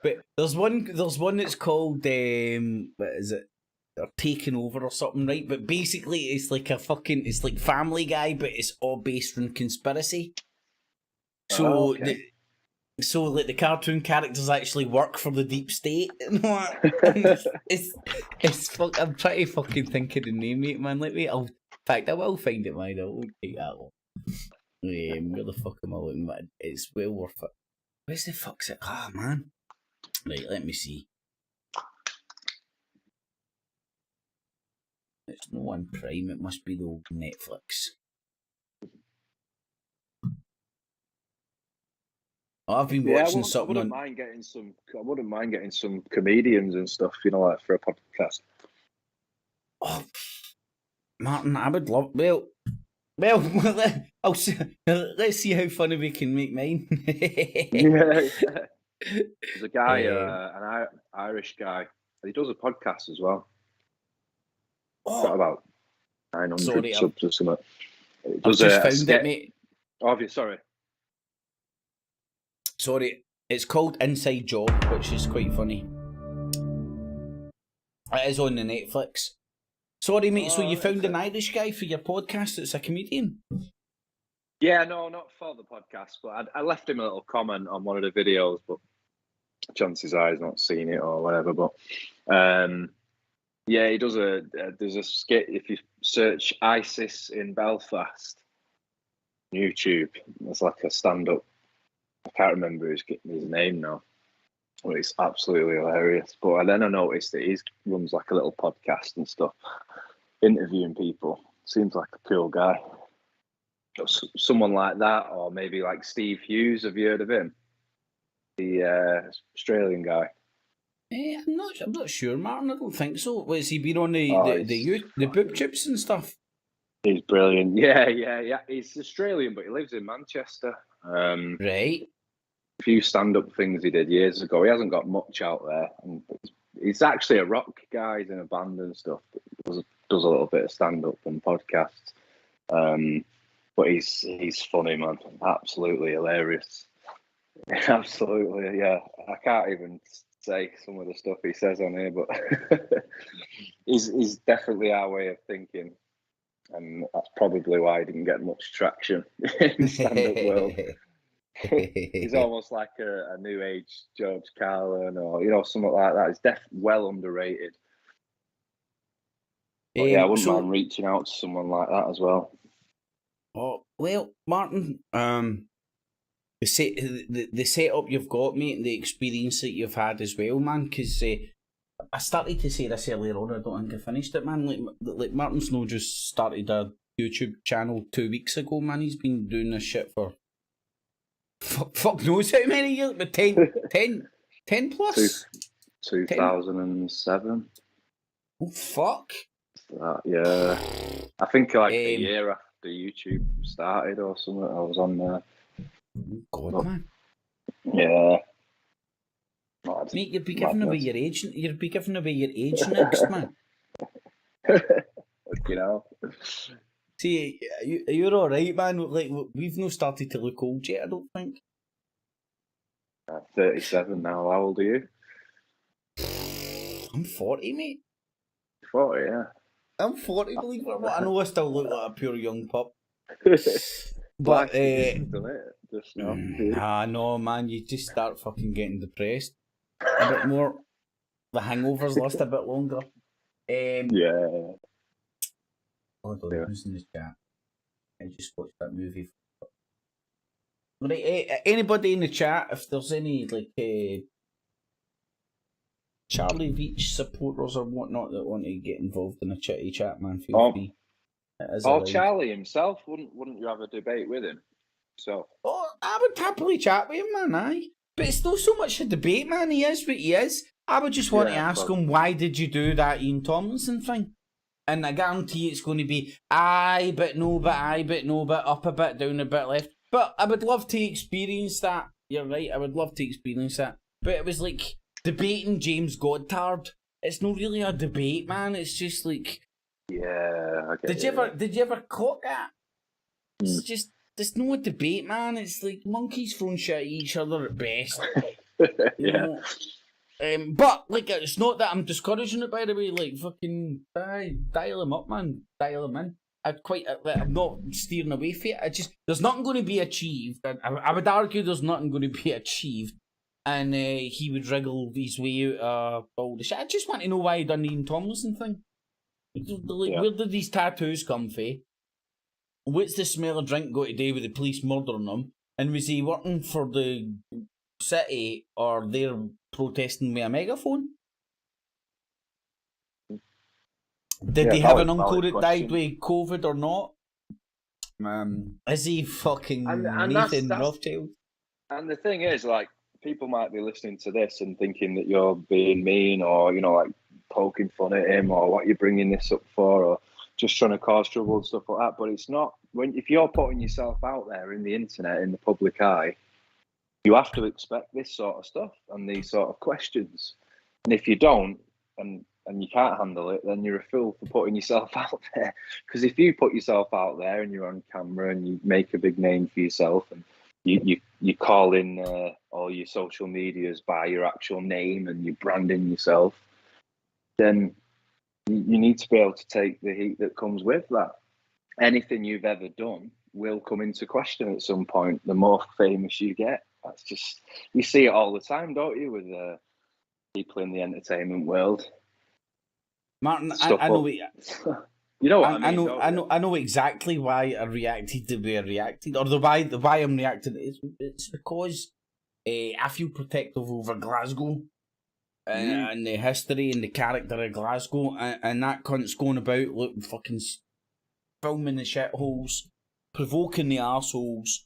But there's one that's called what is it? They're taking over or something, right? But basically, it's like it's like Family Guy, but it's all based on conspiracy. So like the cartoon characters actually work for the deep state. I'm trying to fucking think of the name, mate, man. In fact, I will find it, man. I won't take that one. Where the fuck am I looking at? It's well worth it. Where's the fuck's it? Ah, man. Right, let me see. It's no on Prime. It must be the old Netflix. Oh, I've been watching something. I wouldn't mind getting some comedians and stuff, you know, like for a podcast. Oh, Martin, I would love. Well, let's see how funny we can make mine. Yeah. There's a guy, an Irish guy. He does a podcast as well. Got about 900 subs or something. I've just found it, mate. Oh, sorry. Sorry, it's called Inside Job, which is quite funny. It is on the Netflix. Sorry, mate, so you found an Irish guy for your podcast that's a comedian? Yeah, no, not for the podcast, but I left him a little comment on one of the videos, but chances are he's not seen it or whatever. But yeah, he does there's a skit, if you search ISIS in Belfast on YouTube, there's like a stand-up. I can't remember his name now. Well, it's absolutely hilarious. But then I noticed that he runs like a little podcast and stuff, interviewing people. Seems like a cool guy. Someone like that, or maybe like Steve Hughes. Have you heard of him? The Australian guy. I'm not sure, Martin. I don't think so. Has he been on the boob chips and stuff? He's brilliant. Yeah. He's Australian, but he lives in Manchester. Right. A few stand-up things he did years ago. He hasn't got much out there. And he's actually a rock guy. He's in a band and stuff. Does a little bit of stand-up and podcasts. But he's funny, man. Absolutely hilarious. Absolutely, yeah. I can't even say some of the stuff he says on here, but he's definitely our way of thinking. And that's probably why he didn't get much traction in the stand-up world. He's almost like a new age George Carlin, or something like that. He's definitely well underrated. But yeah, I wouldn't mind reaching out to someone like that as well. Oh well, Martin. The setup you've got, mate, and the experience that you've had as well, man. Because I started to say this earlier on. I don't think I finished it, man. Like Martin's no just started a YouTube channel 2 weeks ago, man. He's been doing this shit for fuck knows how many years, but 10 plus? 2007. Oh, fuck. Yeah. I think like a year after YouTube started or something, I was on there. God, man. Yeah. Mate, you'd be giving away your age. You'd be giving away your age next, man. You know. See, you're all right, man. Like we've not started to look old yet. I don't think. I'm 37 now. How old are you? I'm 40, mate. 40, yeah. I'm 40. Believe it or not, I know I still look like a pure young pup. But just no, man. You just start fucking getting depressed a bit more. the hangovers last a bit longer. Yeah. Hold on, who's in the chat? I just watched that movie. Right, anybody in the chat, if there's any like Charlie Veitch supporters or whatnot that want to get involved in a chitty chat, man, feel free. Charlie himself, wouldn't you have a debate with him? So I would happily chat with him, man, aye. But it's not so much a debate, man. He is what he is. I would just want to ask him, why did you do that Ian Tomlinson thing? And I guarantee it's going to be aye, but no, but aye, but no, but up a bit, down a bit, left. But I would love to experience that. You're right, I would love to experience that. But it was like debating James Goddard. It's not really a debate, man. It's just like, yeah. I get did you ever clock that? It's just, there's no debate, man. It's like monkeys throwing shit at each other at best. You know? But like, it's not that I'm discouraging it, by the way. Like, fucking dial him up, man. Dial him in. I'm not steering away from it. There's nothing going to be achieved. I would argue there's nothing going to be achieved, and he would wriggle his way out of all the shit. I just want to know why he done the Ian Tomlinson thing. Like, where did these tattoos come from? What's the smell of drink got to do with the police murdering him? And was he working for the city, or they're protesting with a megaphone? Did they have an uncle that died with COVID or not? Is he fucking Nathan Rothschild? And the thing is, like, people might be listening to this and thinking that you're being mean, or, you know, like poking fun at him, or what you're bringing this up for, or just trying to cause trouble and stuff like that. But it's not. If you're putting yourself out there in the internet, in the public eye, you have to expect this sort of stuff and these sort of questions. And if you don't, and you can't handle it, then you're a fool for putting yourself out there. Because if you put yourself out there and you're on camera and you make a big name for yourself, and you call in all your social medias by your actual name and you're branding yourself, then you need to be able to take the heat that comes with that. Anything you've ever done will come into question at some point, the more famous you get. That's just, you see it all the time, don't you, with people in the entertainment world. Martin, I know you know what I mean. I know exactly why I reacted the way I reacted, or why I'm reacting. It's because I feel protective over Glasgow and the history and the character of Glasgow, and that cunt's going about looking fucking filming the shitholes, provoking the arseholes,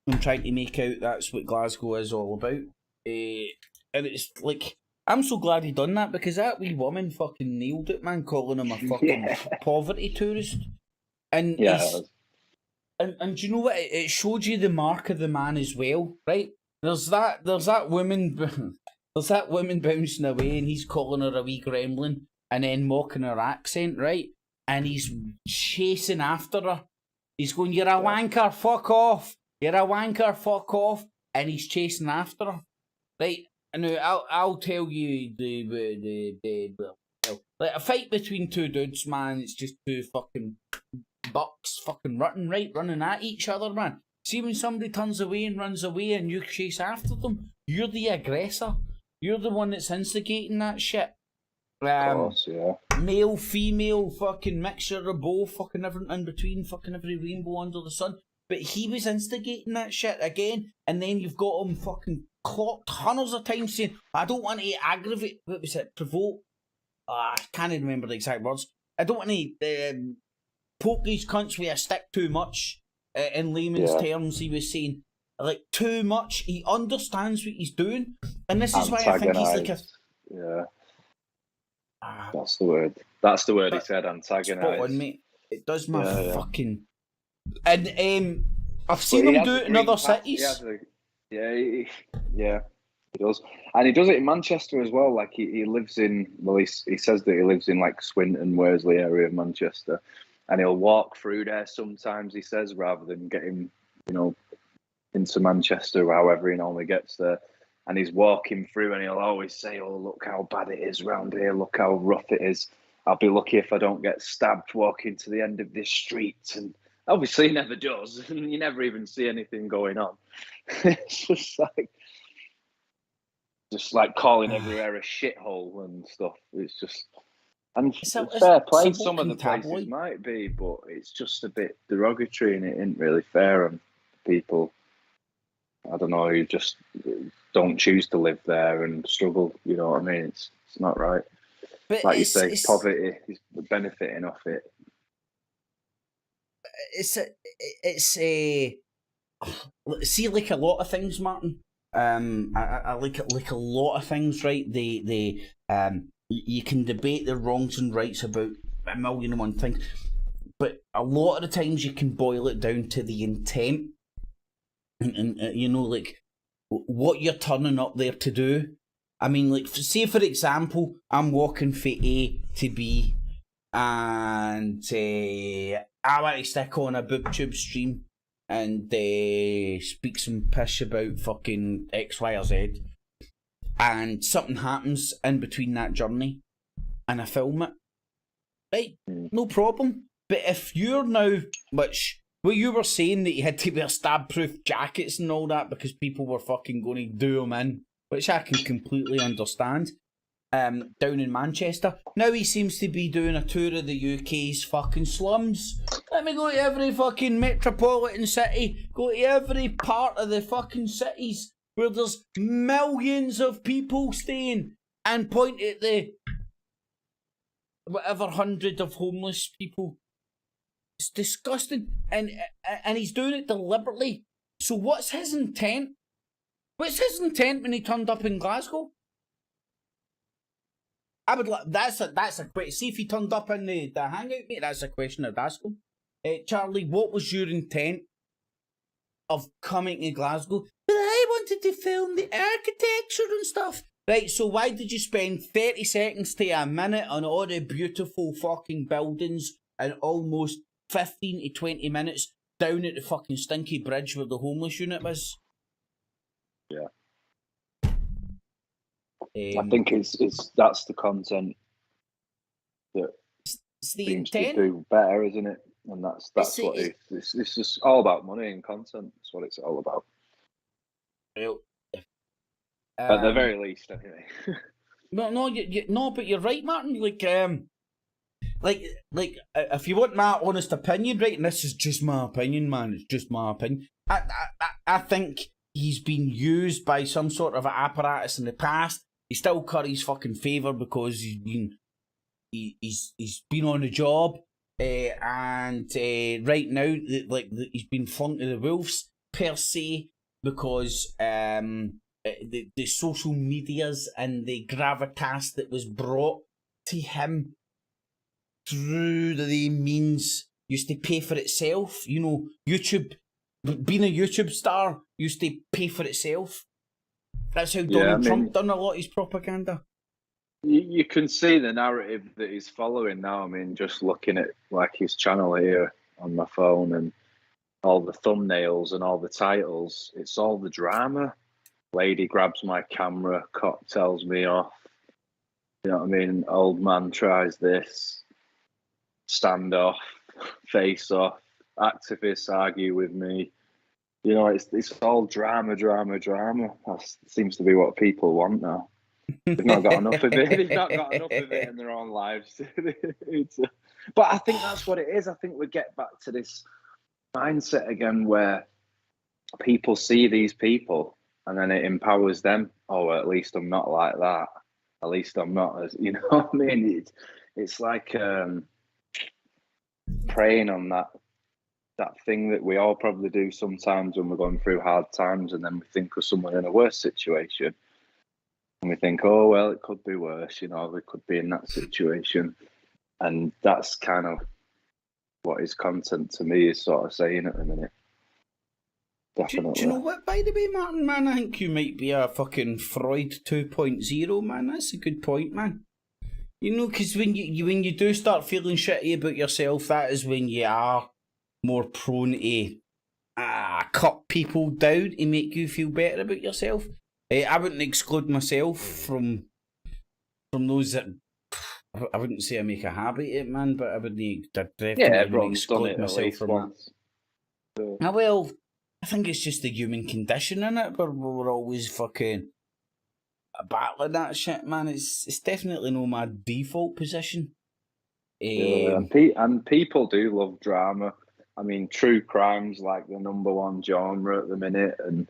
and trying to make out that's what Glasgow is all about. And it's like, I'm so glad he done that, because that wee woman fucking nailed it, man, calling him a fucking poverty tourist. And and do you know what? It showed you the mark of the man as well, right? There's that woman bouncing away, and he's calling her a wee gremlin, and then mocking her accent, right? And he's chasing after her. He's going, "You're a wanker, fuck off! You're a wanker, fuck off!" And he's chasing after her, right? And I'll tell you like a fight between two dudes, man. It's just two fucking bucks fucking running at each other, man. See, when somebody turns away and runs away and you chase after them, you're the aggressor. You're the one that's instigating that shit. Of course, yeah. Male, female, fucking mixture of both, fucking everything in between, fucking every rainbow under the sun. But he was instigating that shit again, and then you've got him fucking clocked hundreds of times saying, "I don't want to aggravate," what was it, provoke? I can't even remember the exact words. "I don't want to poke these cunts with a stick too much." In layman's terms, he was saying, like, too much. He understands what he's doing, and this is why I think he's like a... Yeah. That's the word. That's the word he said, antagonise. Spot on, mate. It does my fucking... And I've seen him do it in other cities. He does. And he does it in Manchester as well. Like, he lives in... Well, he says that he lives in, like, Swinton, Worsley area of Manchester. And he'll walk through there sometimes, he says, rather than getting, into Manchester, however he normally gets there. And he's walking through and he'll always say, "Oh, look how bad it is round here. Look how rough it is. I'll be lucky if I don't get stabbed walking to the end of this street." And obviously he never does. And you never even see anything going on. It's just like... just like calling everywhere a shithole and stuff. It's just, and It's fair play. a Some of the walking places tabloid. might be, but it's just a bit derogatory, and it isn't really fair on people. I don't know, who just don't choose to live there and struggle. You know what I mean? It's not right. But like you say, poverty is benefiting off it. It's a see, like a lot of things, Martin. I like a lot of things, right? You can debate the wrongs and rights about a million and one things, but a lot of the times you can boil it down to the intent, and you know, like what you're turning up there to do. I mean, like, say for example, I'm walking from A to B, and I want to stick on a booktube stream and speak some pish about fucking X, Y, or Z, and something happens in between that journey, and I film it, right? No problem. But if you're now, which what you were saying that you had to wear stab-proof jackets and all that because people were fucking going to do them in, which I can completely understand. Down in Manchester, now he seems to be doing a tour of the UK's fucking slums. Let me go to every fucking metropolitan city, go to every part of the fucking cities where there's millions of people staying, and point at the whatever hundred of homeless people. It's disgusting, and he's doing it deliberately. So what's his intent? What's his intent when he turned up in Glasgow? I would like that's a question. See if he turned up in the hangout, mate. That's a question I'd ask him. Charlie, what was your intent of coming to Glasgow? But I wanted to film the architecture and stuff. Right, so why did you spend 30 seconds to a minute on all the beautiful fucking buildings and almost 15 to 20 minutes down at the fucking stinky bridge where the homeless unit was? Yeah. I think it's that's the content that seems to do better, isn't it? And that's what it is. It's just all about money and content. That's what it's all about. Well, at the very least, anyway. No, but you're right, Martin. Like, if you want my honest opinion, right, and this is just my opinion, man. It's just my opinion. I think he's been used by some sort of apparatus in the past. He still curries fucking favour because he's been on the job, and right now, he's been flung to the wolves per se because the social medias and the gravitas that was brought to him through the means used to pay for itself. You know, YouTube, being a YouTube star used to pay for itself. That's how Donald Trump done a lot of his propaganda. You can see the narrative that he's following now. I mean, just looking at like his channel here on my phone and all the thumbnails and all the titles, it's all the drama. Lady grabs my camera, cop tells me off. You know what I mean? Old man tries this. Standoff, face off. Activists argue with me. You know, it's all drama. That seems to be what people want now. They've not got enough of it. They've not got enough of it in their own lives. But I think that's what it is. I think we get back to this mindset again where people see these people and then it empowers them. Oh, well, at least I'm not like that. At least I'm not as, you know what I mean? It's like preying on that thing that we all probably do sometimes when we're going through hard times, and then we think of someone in a worse situation and we think, oh well, it could be worse, you know, we could be in that situation. And that's kind of what his content to me is sort of saying at the minute. Definitely. Do you know what, by the way, Martin, man, I think you might be a fucking Freud 2.0, man. That's a good point, man. You know, because when you do start feeling shitty about yourself, that is when you are more prone to cut people down to make you feel better about yourself. I wouldn't exclude myself from those that, I wouldn't say I make a habit of it, man, but I wouldn't definitely exclude myself from once. So. Well, I think it's just the human condition in it, but we're always fucking battling that shit, man. It's definitely not my default position. And people do love drama. I mean, true crime's like the #1 genre at the minute, and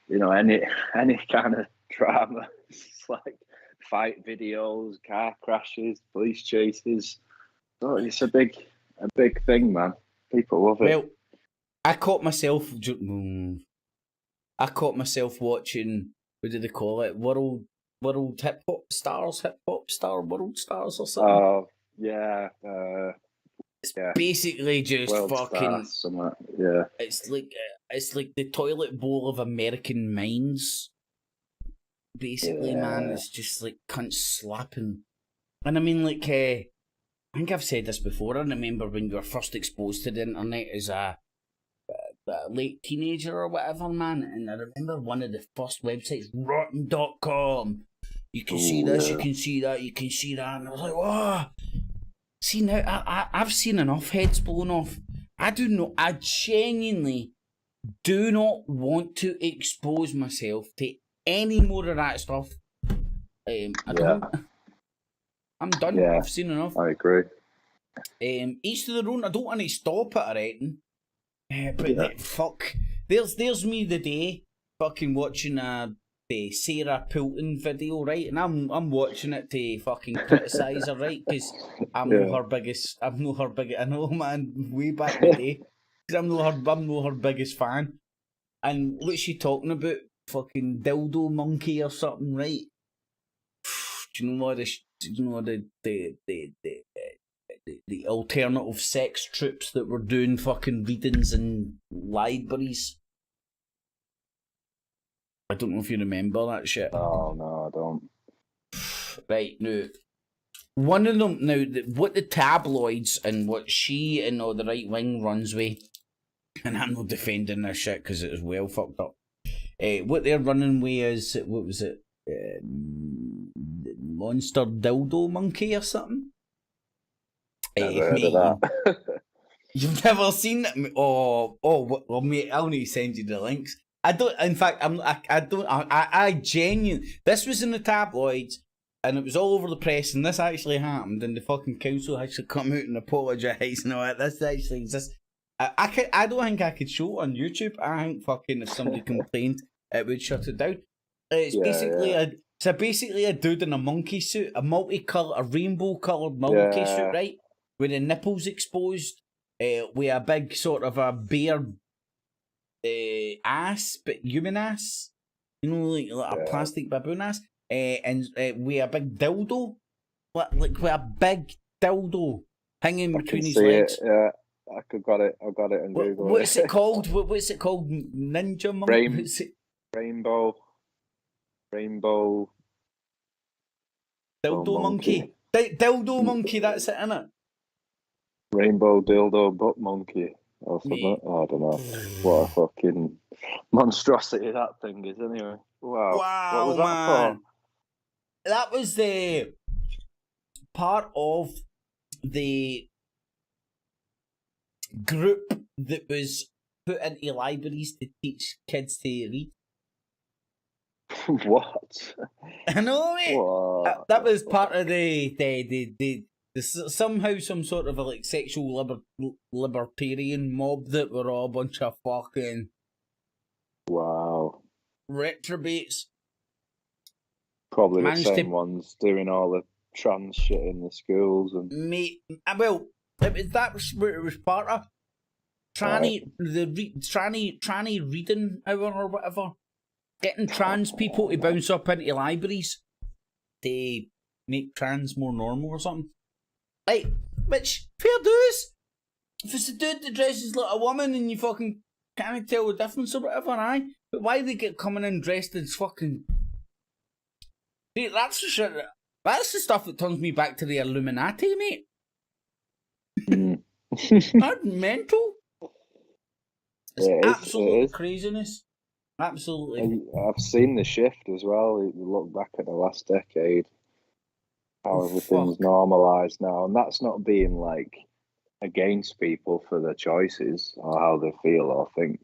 you know, any kind of drama. It's like fight videos, car crashes, police chases. So it's a big thing, man. People love it. Well, I caught myself watching, what do they call it? World hip hop stars world stars or something. Oh yeah. It's basically just World fucking. Star, yeah. It's like the toilet bowl of American minds. Basically, man, it's just like cunt slapping. And I mean, like, I think I've said this before. I remember when you were first exposed to the internet as a late teenager or whatever, man. And I remember one of the first websites, rotten.com. You can see this, you can see that, you can see that. And I was like, whoa. See, now, I've seen enough heads blown off. I genuinely do not want to expose myself to any more of that stuff. I'm done. Yeah, I've seen enough. I agree. Each to their own. I don't want to stop it or anything. But fuck. There's me the day fucking watching the Sarah Poulton video, right? And I'm watching it to fucking criticise her, right? Because I'm not her biggest. I know, man, way back in the day. Because I'm not her biggest fan. And what's she talking about? Fucking dildo monkey or something, right? Do you know what the alternative sex troops that were doing fucking readings in libraries? I don't know if you remember that shit. Oh no, I don't. Right, now, one of them, now, what the tabloids and what she and all the right wing runs with, and I'm not defending this shit because it was well fucked up. What they're running with is, what was it? Monster dildo monkey or something? Never heard of that. You've never seen it? Well, mate, I'll need to send you the links. I don't, in fact, I genuinely, this was in the tabloids and it was all over the press and this actually happened and the fucking council actually come out and apologise and all that. This actually exists. I don't think I could show it on YouTube. I think fucking if somebody complained, it would shut it down. It's basically a dude in a monkey suit, a rainbow coloured monkey suit, right? With the nipples exposed, with a big sort of a bare ass, but human ass, you know, like a plastic baboon ass, and with a big dildo, like with a big dildo hanging between his legs. Yeah, I've got it on Google. What's it called? What's it called? Ninja monkey? Rainbow dildo monkey. Dildo monkey. That's it, innit? Rainbow dildo butt monkey. Or something. I don't know. What a fucking monstrosity that thing is, anyway. Wow. What was that for? That was the part of the group that was put into libraries to teach kids to read. What? I know, mate. That was part of the somehow some sort of a like sexual libertarian mob that were all a bunch of fucking retrobates. Probably the same ones doing all the trans shit in the schools and mate. Well, that was what it was part of. Tranny reading hour or whatever. Getting trans people to bounce up into libraries to make trans more normal or something. Like, which, fair dues. If it's a dude that dresses like a woman and you fucking can't tell the difference or whatever, aye. But why they get coming in dressed as fucking... See, that's the shit. That's the stuff that turns me back to the Illuminati, mate. That's mental. It's absolute craziness. Absolutely. I've seen the shift as well. You look back at the last decade, how everything's normalised now, and that's not being like against people for their choices or how they feel or think.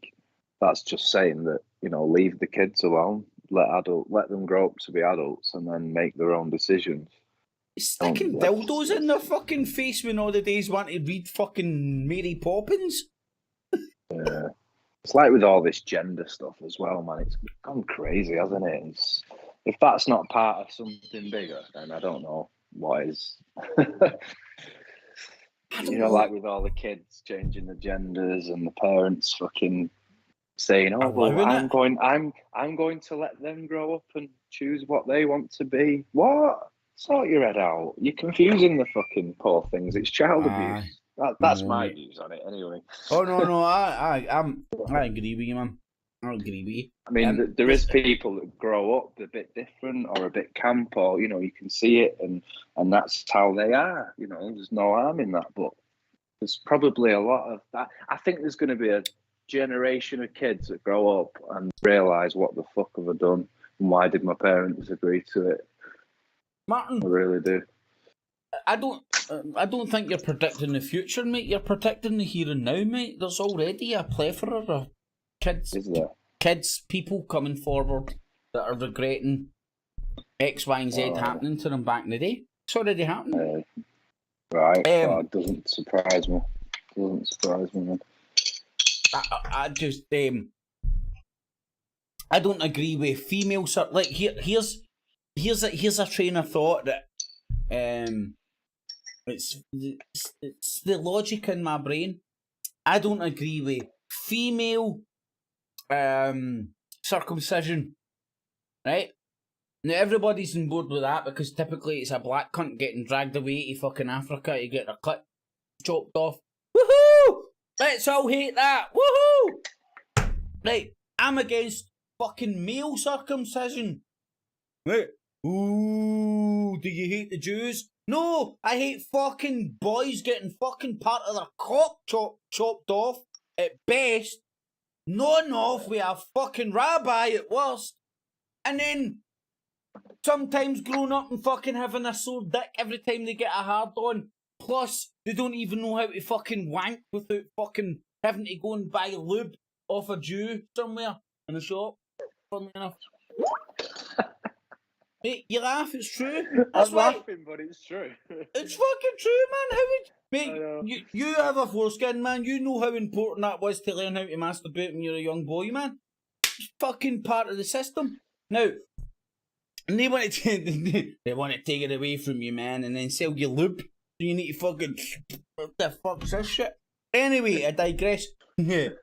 That's just saying that, you know, leave the kids alone. let them grow up to be adults and then make their own decisions. Sticking dildos in their fucking face when all the days want to read fucking Mary Poppins. Yeah. It's like with all this gender stuff as well, man. It's gone crazy, hasn't it? If that's not part of something bigger, then I don't know what is. Like with all the kids changing the genders and the parents fucking saying, "Oh, well, I'm going to let them grow up and choose what they want to be." What? Sort your head out. You're confusing the fucking poor things. It's child abuse. That's my views on it, anyway. Oh no, I agree with you, man. I agree with you. I mean, there is people that grow up a bit different or a bit camp, or you can see it, and that's how they are. There's no harm in that, but there's probably a lot of that. I think there's going to be a generation of kids that grow up and realise what the fuck have I done, and why did my parents agree to it? Martin, I really do. I don't think you're predicting the future, mate. You're predicting the here and now, mate. There's already a plethora of people coming forward that are regretting X, Y, and Z happening to them back in the day. It's already happening. Right. It doesn't surprise me. Man. I just I don't agree with female. Like here's a train of thought that it's the logic in my brain. I don't agree with female circumcision, right? Now everybody's on board with that because typically it's a black cunt getting dragged away to fucking Africa to get their clit chopped off. Woohoo! Let's all hate that. Woohoo! Right, I'm against fucking male circumcision. Right. Ooh, do you hate the Jews? No, I hate fucking boys getting fucking part of their cock chopped off at best, known off with a fucking rabbi at worst, and then sometimes growing up and fucking having a sore dick every time they get a hard on. Plus, they don't even know how to fucking wank without fucking having to go and buy lube off a Jew somewhere in a shop. Funny enough. Mate, you laugh, it's true. I'm laughing, but it's true. It's fucking true, man. How would... Mate, you have a foreskin, man. You know how important that was to learn how to masturbate when you're a young boy, man. It's fucking part of the system. Now, and they want to take it away from you, man, and then sell you lube. So you need to fucking... What the fuck's this shit? Anyway, I digress. Then,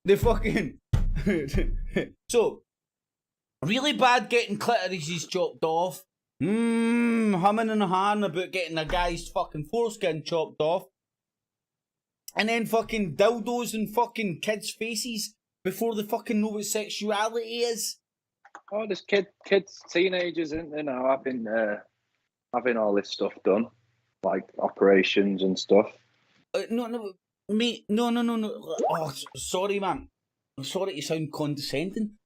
the fucking... So... Really bad getting clitorises chopped off. Humming and hawing about getting a guy's fucking foreskin chopped off. And then fucking dildos in fucking kids' faces before they fucking know what sexuality is. Oh, there's kids, teenagers, isn't there now, having all this stuff done. Like operations and stuff. No. Oh, sorry, man. I'm sorry to sound condescending.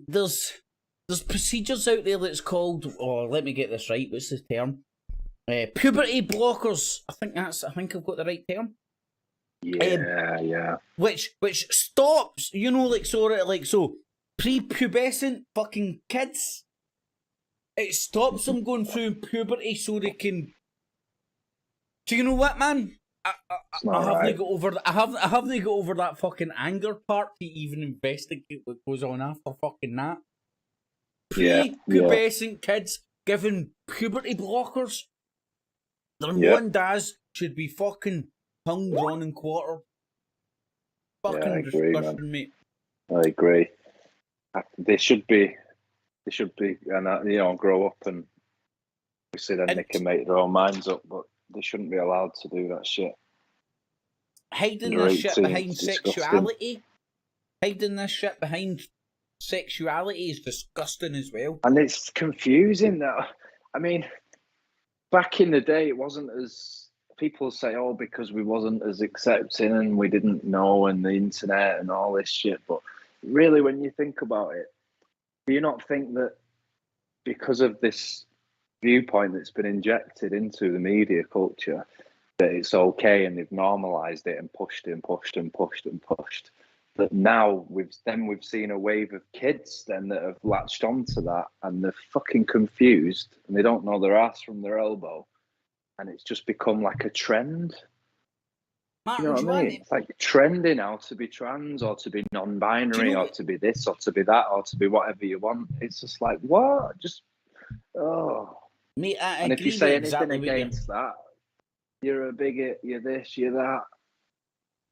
There's procedures out there that's called, let me get this right, what's the term? Puberty blockers. I think I've got the right term. Yeah. Which stops, so prepubescent fucking kids. It stops them going through puberty so they can. Do you know what, man? I haven't got over that fucking anger part to even investigate what goes on after fucking that. Prepubescent kids given puberty blockers. Their one dads should be fucking hung, drawn, and quartered. Fucking disgusting, mate. I agree. They should be, and grow up and obviously then they can make their own minds up, but they shouldn't be allowed to do that shit. Hiding this shit behind sexuality. Hiding this shit behind sexuality is disgusting as well. And it's confusing that. I mean, back in the day, it wasn't as people say, because we wasn't as accepting and we didn't know and the internet and all this shit. But really, when you think about it, do you not think that because of this viewpoint that's been injected into the media culture, that it's okay and they've normalised it and pushed and pushed and pushed and pushed, that now we've seen a wave of kids then that have latched onto that, and they're fucking confused and they don't know their ass from their elbow, and it's just become like a trend. Martin, you know what I mean? It's like trending now to be trans or to be non-binary or to be this or to be that or to be whatever you want. It's just like, what? Just Mate, I and agree if you say with anything exactly against that, you're a bigot, you're this, you're that.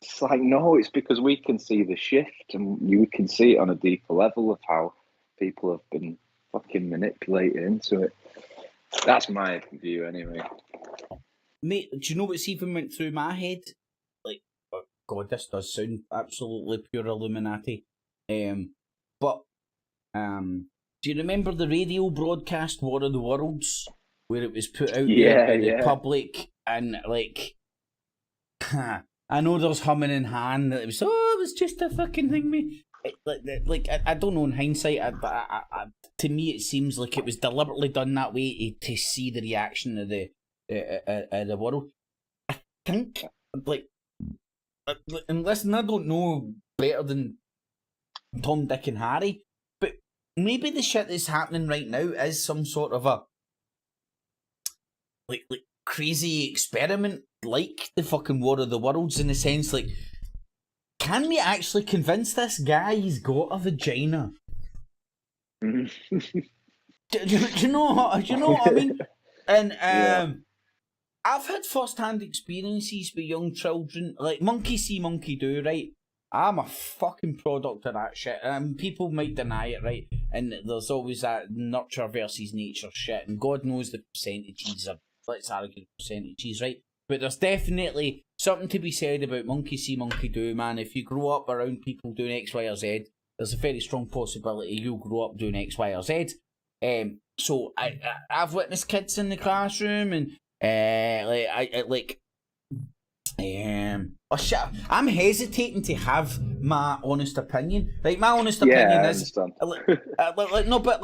It's like, no, it's because we can see the shift and you can see it on a deeper level of how people have been fucking manipulated into it. That's my view anyway. Mate, do you know what's even went through my head? Like, oh God, this does sound absolutely pure Illuminati. But do you remember the radio broadcast War of the Worlds, where it was put out there in the public, and like, I know there's humming in hand that it was just a fucking thing, mate. I don't know in hindsight, to me it seems like it was deliberately done that way to see the reaction of the world. I think, and listen, I don't know better than Tom, Dick and Harry, but maybe the shit that's happening right now is some sort of a like crazy experiment, like the fucking War of the Worlds, in the sense, like, can we actually convince this guy he's got a vagina? do you know what I mean? And I've had first-hand experiences with young children, like monkey see, monkey do, right? I'm a fucking product of that shit. People might deny it, right? And there's always that nurture versus nature shit, and God knows the percentages are, let's argue percentages, right? But there's definitely something to be said about monkey see, monkey do, man. If you grow up around people doing X, Y, or Z, there's a very strong possibility you'll grow up doing X, Y, or Z. So I've witnessed kids in the classroom, and I'm hesitating to have my honest opinion. Like, my honest opinion is, no, but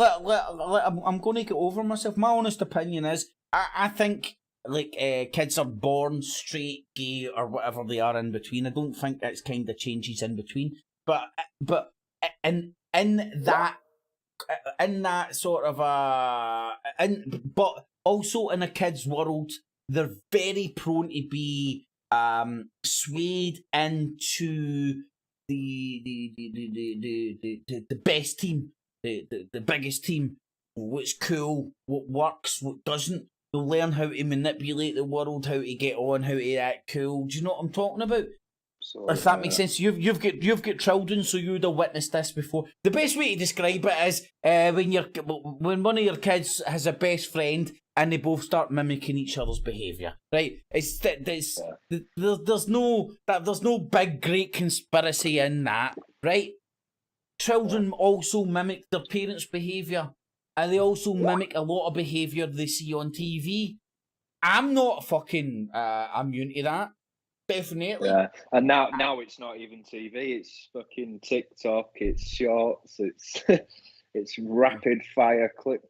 I'm going to get over myself. My honest opinion is, I think like kids are born straight, gay, or whatever they are in between. I don't think it's kind of changes in between. But in that sort of but also in a kid's world, they're very prone to be swayed into the best team, the biggest team, what's cool, what works, what doesn't. They'll learn how to manipulate the world, how to get on, how to act cool. Do you know what I'm talking about? If that makes sense. You've got children, so you would have witnessed this before. The best way to describe it is when one of your kids has a best friend and they both start mimicking each other's behaviour, right? There's no big great conspiracy in that, right? Children also mimic their parents' behaviour, and they also mimic a lot of behaviour they see on TV. I'm not fucking immune to that. Definitely. Yeah, and now it's not even TV. It's fucking TikTok. It's shorts. It's rapid fire, clip,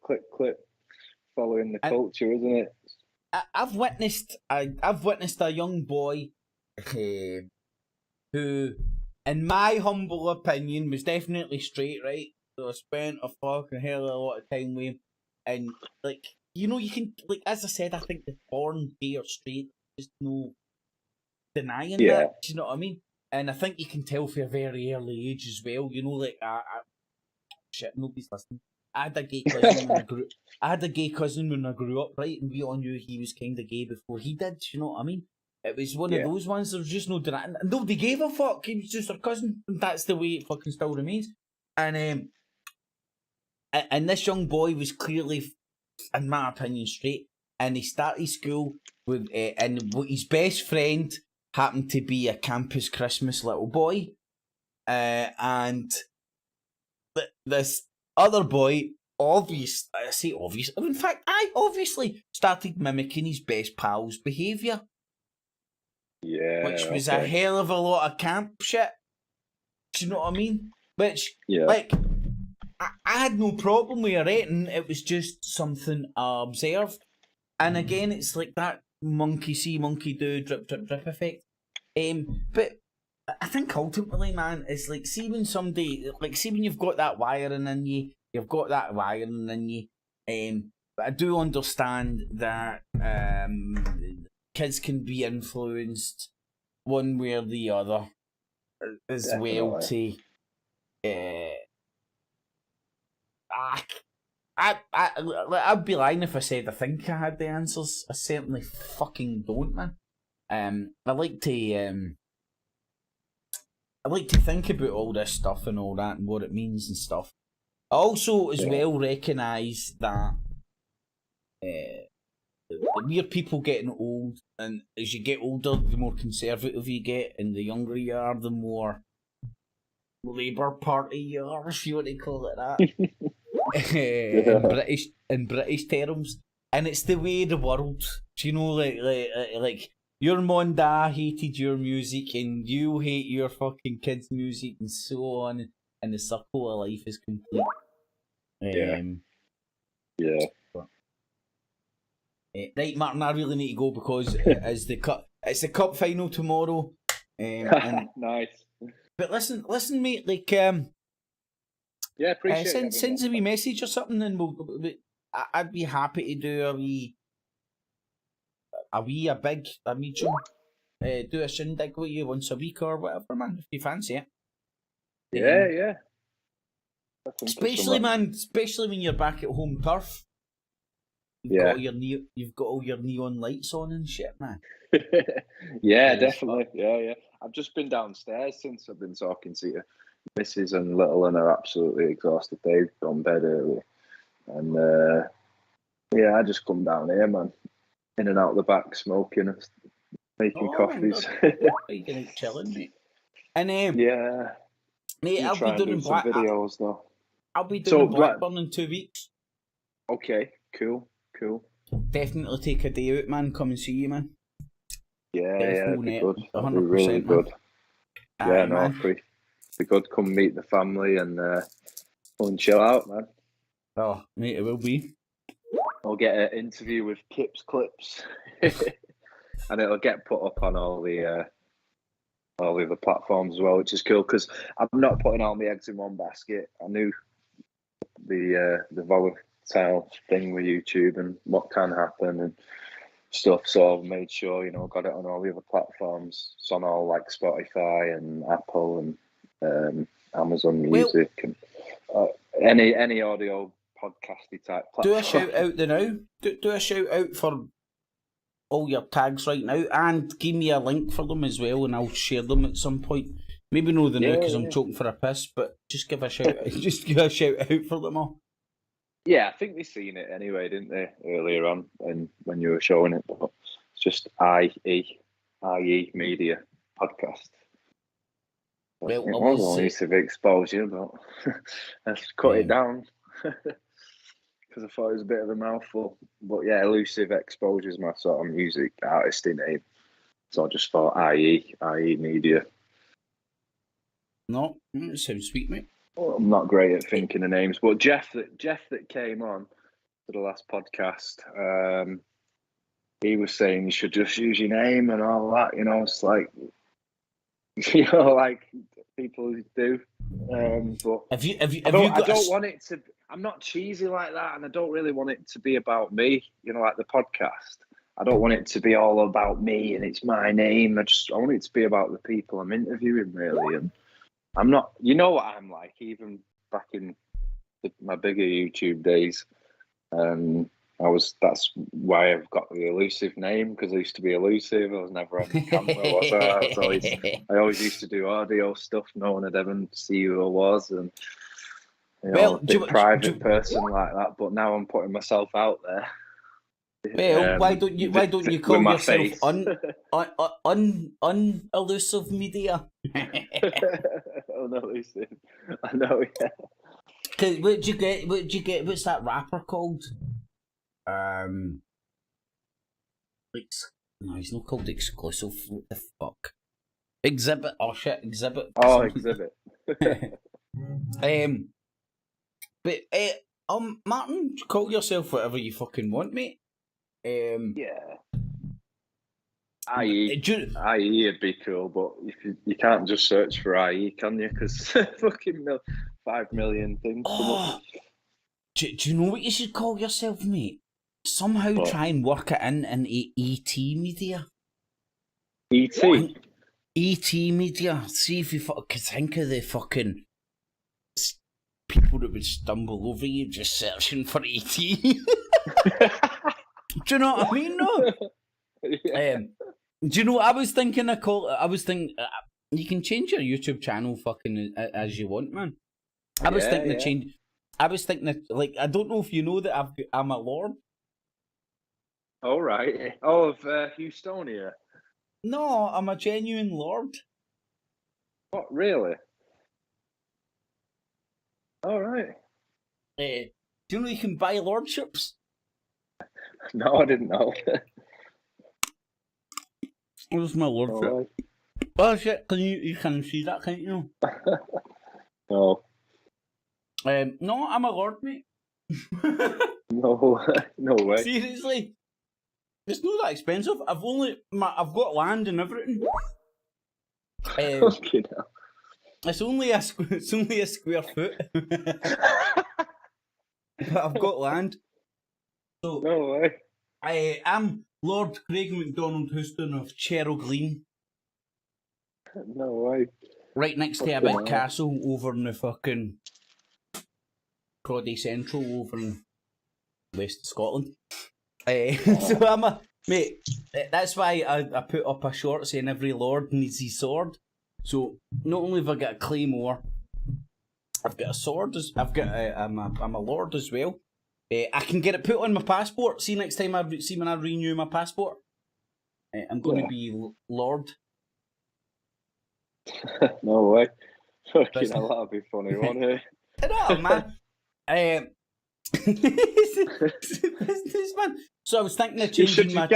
following the culture, isn't it? I've witnessed a young boy who, in my humble opinion, was definitely straight, right? So I spent a fucking hell of a lot of time with him, and like, you know, you can, like, as I said, I think the born gay or straight, there's no denying that. Do you know what I mean? And I think you can tell for a very early age as well. You know, like, shit, nobody's listening. I had a gay cousin when I grew up, right? And we all knew he was kind of gay before he did. Do you know what I mean? It was one of those ones. There was just no denying. Nobody gave a fuck. He was just her cousin, and that's the way it fucking still remains. And this young boy was clearly, in my opinion, straight. And he started school with, and his best friend happened to be a campus Christmas little boy, and this other boy, obviously started mimicking his best pal's behaviour. Yeah, which was a hell of a lot of camp shit. Do you know what I mean? Which, like, I had no problem with it, it was just something I observed. And again, it's like that monkey see, monkey do, drip, drip, drip effect. But I think ultimately, man, it's like, see when you've got that wiring in you, but I do understand that kids can be influenced one way or the other as well to. I'd be lying if I said I think I had the answers. I certainly fucking don't, man. I like to think about all this stuff and all that and what it means and stuff. I also as well recognise that we're people getting old, and as you get older, the more conservative you get, and the younger you are, the more Labour Party you are, if you want to call it that. in British terms, and it's the way of the world. Do you know, like your mum da hated your music, and you hate your fucking kids' music, and so on, and the circle of life is complete. Right, Martin, I really need to go because it's the cup final tomorrow. And, nice. But listen, mate. Like, appreciate it. Send a wee message or something, and I'd be happy to do a medium, do a shindig with you once a week or whatever, man. If you fancy it. Yeah. Especially when you're back at home turf. You've got all your neon lights on and shit, man. Yeah, definitely. Yeah. I've just been downstairs since I've been talking to you. Mrs. and Little and are absolutely exhausted. They've gone bed early. And I just come down here, man. In and out the back, smoking, making coffees. You can chilling, mate. And mate, I'll be doing some videos though. I'll be doing Blackburn in 2 weeks. Okay, cool. Definitely take a day out, man. Come and see you, man. Yeah, it'd be good. 100%, be really good. Yeah, man. It'd be good. Come meet the family and go and chill out, man. Oh, mate, it will be. I'll get an interview with Kip's Clips, and it'll get put up on all the other platforms as well, which is cool because I'm not putting all my eggs in one basket. I knew the volatile thing with YouTube and what can happen and stuff, so I've made sure got it on all the other platforms. It's on all like Spotify and Apple and Amazon Music and any audio podcasty type platform. Do a shout out now. Do a shout out for all your tags right now, and give me a link for them as well, and I'll share them at some point. Maybe not now because I'm choking for a piss, but just give a shout out. Just give a shout out for them all. Yeah, I think they seen it anyway, didn't they, earlier on and when you were showing it? But it's just IE Media Podcast. Well, it was only to exposure, but let's cut it down because I thought it was a bit of a mouthful. But yeah, Elusive Exposure is my sort of music artisty name, so I just thought IE Media. No, sounds sweet, mate. Well, I'm not great at thinking of names, but Jeff that came on for the last podcast, he was saying you should just use your name and all that. It's like like people do. But I don't want it to. I'm not cheesy like that, and I don't really want it to be about me. Like the podcast. I don't want it to be all about me and it's my name. I want it to be about the people I'm interviewing, really. And I'm not, what I'm like, even back in my bigger YouTube days. That's why I've got the Elusive name, because I used to be elusive. I was never on the camera, was I? I always used to do audio stuff. No one would ever see who I was. And, private person like that. But now I'm putting myself out there. Well, why don't you call yourself unelusive media? Unelusive. I know, yeah. Cause what'd you get? What's that rapper called? No, he's not called Exclusive. What the fuck? Exhibit. Oh shit, Exhibit. Oh, Exhibit. Martin, call yourself whatever you fucking want, mate. Yeah. IE would be cool, but if you can't just search for IE, can you? Because fucking 5 million things come up. Do you know what you should call yourself, mate? Somehow try and work it into ET media. ET? ET media. See if you could think of the fucking people that would stumble over you just searching for ET. Do you know what I mean? No. Yeah. Do you know what I was thinking? I was thinking you can change your YouTube channel fucking as you want, man. I was thinking to change. I was thinking that, like, I don't know if you know that I'm a lord. Oh right. Oh, of Houstonia. No, I'm a genuine lord. What, really? All right. Do you know you can buy lordships? No, I didn't know. Where's my lordship? Oh shit! You can see that, can't you? No. No, I'm a lord, mate. No way. Seriously, it's not that expensive. I've got land and everything. Okay, now. It's only a square foot. But I've got land. So no way. I am Lord Craig MacDonald Houston of Cherogleen. No way. Right next to a big castle over in the fucking Crawley Central over in west of Scotland. So I'm a mate. That's why I put up a short saying every lord needs his sword. So not only have I got a claymore, I've got a sword. I'm a lord as well. I can get it put on my passport. See next time when I renew my passport, I'm going to be lord. No way. Fucking hell, that'll be funny, won't it? No, man. Businessman. So I was thinking of changing my.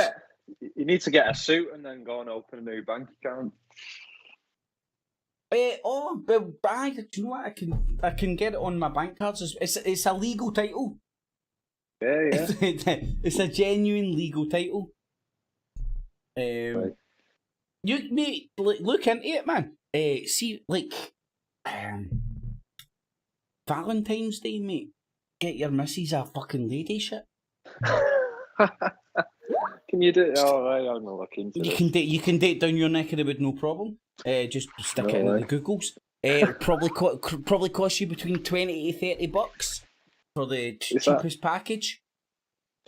You need to get a suit and then go and open a new bank account. But do you know what? I can get it on my bank cards. It's a legal title. Yeah. It's a genuine legal title. Right. You mate, look into it, man. See, like, Valentine's Day, mate. Get your missus a fucking lady shit. Can you do it? Oh, right, I'm gonna look into it. You can date down your neck of the wood, no problem. Just stick it into the Googles. It'll probably cost you between $20 to $30 for the cheapest package.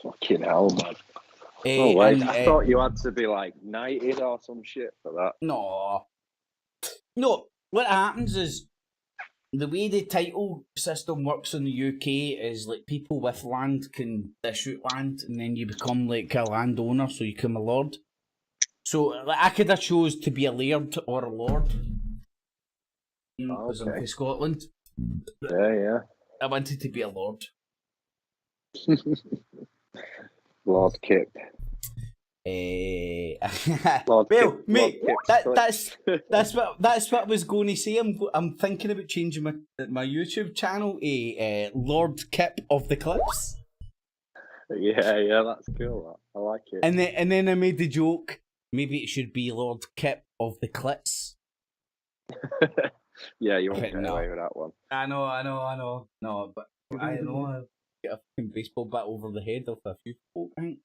Fucking hell, man. No way. I thought you had to be like knighted or some shit for that. No. What happens is the way the title system works in the UK is like people with land can issue land, and then you become like a landowner, so you become a lord. So like, I could have chose to be a laird or a lord. Because I'm from Scotland. Yeah. I wanted to be a lord. Lord Kip. Lord well, Kip, mate, that's what I was going to say. I'm thinking about changing my YouTube channel a Lord Kip of the Clips. Yeah, that's cool. I like it. And then I made the joke. Maybe it should be Lord Kip of the Clits. Yeah, you won't get away with that one. I know. No, but I know I'll get a fucking baseball bat over the head of a few folk, I think.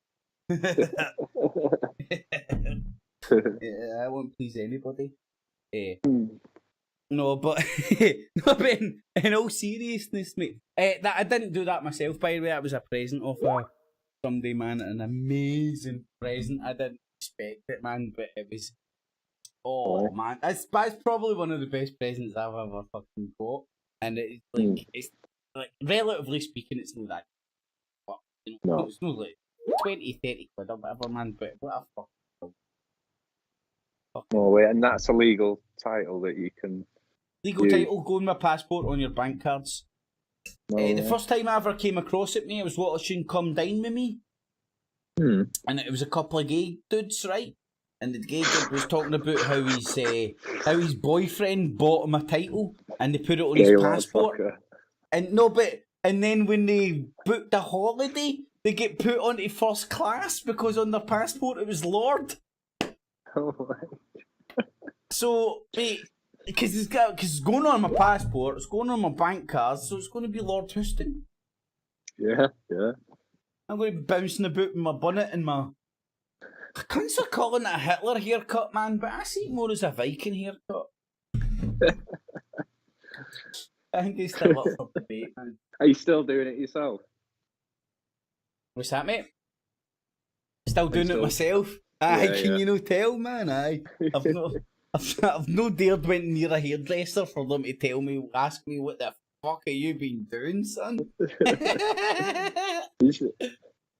Yeah, I won't please anybody. No, but in all seriousness, mate, that I didn't do that myself. By the way, that was a present of somebody, man, an amazing present. I didn't expect it, man, but it was. Oh man, that's probably one of the best presents I've ever fucking got, and it's like relatively speaking, it's not that. But, you know, it's not like 20, 30 quid or whatever, man. But what a fucking. No way, and that's a legal title that you can. Legal title, go on my passport on your bank cards. The first time I ever came across it, mate, I was watching Come Dine With Me. And it was a couple of gay dudes, right? And the gay dude was talking about how his boyfriend bought him a title and they put it on his passport. And then when they booked a holiday, they get put onto first class because on their passport it was Lord. So, mate, because it's going on my passport, it's going on my bank cards, so it's going to be Lord Houston. Yeah. I'm going to be bouncing about with my bonnet and my... Cunts are calling it a Hitler haircut, man, but I see it more as a Viking haircut. I think it's still up for debate, man. Are you still doing it yourself? What's that, mate? Still doing it myself? Aye, can you not tell, man? Aye. I've no dared went near a hairdresser for them to ask me what the fuck have you been doing, son?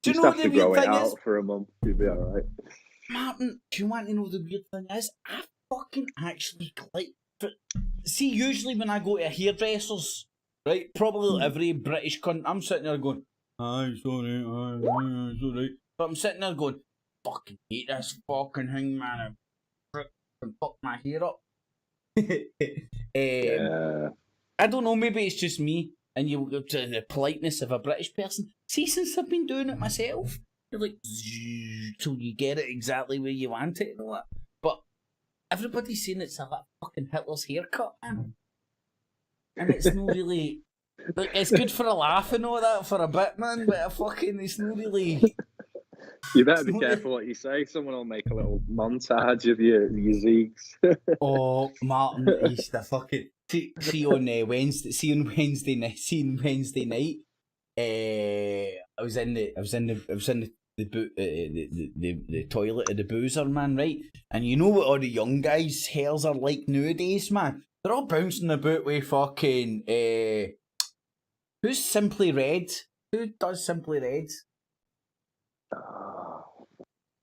Do you know what the weird thing is? For a month, you'll be alright. Martin, do you want to know the weird thing is? I fucking actually like... See, usually when I go to a hairdresser's, right, probably every British cunt, I'm sitting there going, aye, sorry, sorry. But I'm sitting there going, fucking hate this fucking thing, man. I fuck my hair up. I don't know, maybe it's just me, and you go to the politeness of a British person. See, since I've been doing it myself, you're like, till you get it exactly where you want it and all that. But everybody's saying it's like fucking Hitler's haircut, man. And it's not really... Like, it's good for a laugh and all that for a bit, man, but it's not really... You better be careful what you say. Someone will make a little montage of your zigs. Oh, Martin, he's the fucking... See on Wednesday night, I was in the toilet of the boozer, man, right? And you know what all the young guys' hairs are like nowadays, man? They're all bouncing about with fucking who's Simply Red? Who does Simply Red?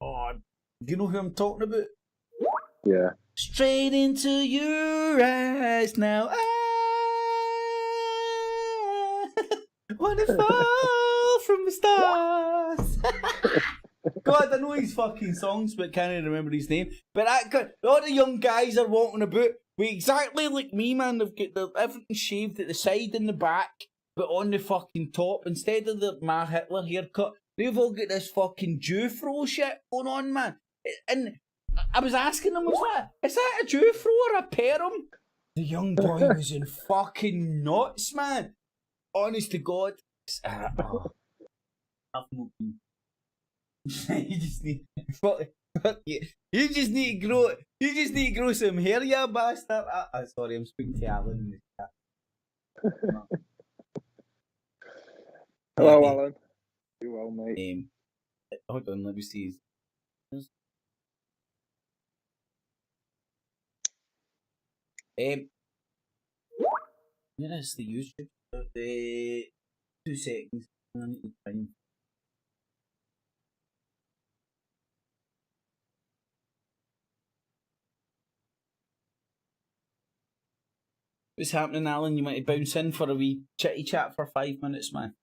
Oh, do you know who I'm talking about? Yeah. Straight into your eyes now. I wanna fall from the stars. God, I know his fucking songs, but can't remember his name. But all the young guys are walking about with exactly like me, man. They've got everything shaved at the side and the back, but on the fucking top, instead of my Hitler haircut, they've all got this fucking Jew throw shit going on, man. And I was asking them, is that a Jew throw or a perm? The young boy was in fucking nuts, man. Honest to God. You just need fuck you. You just need to grow some hair, you bastard. Sorry, I'm speaking to Alan in the chat. Hello, Alan. You well, mate? Hold on, let me see. Where is the YouTube? 2 seconds. I need to find. What's happening, Alan? You might bounce in for a wee chitty chat for 5 minutes, man.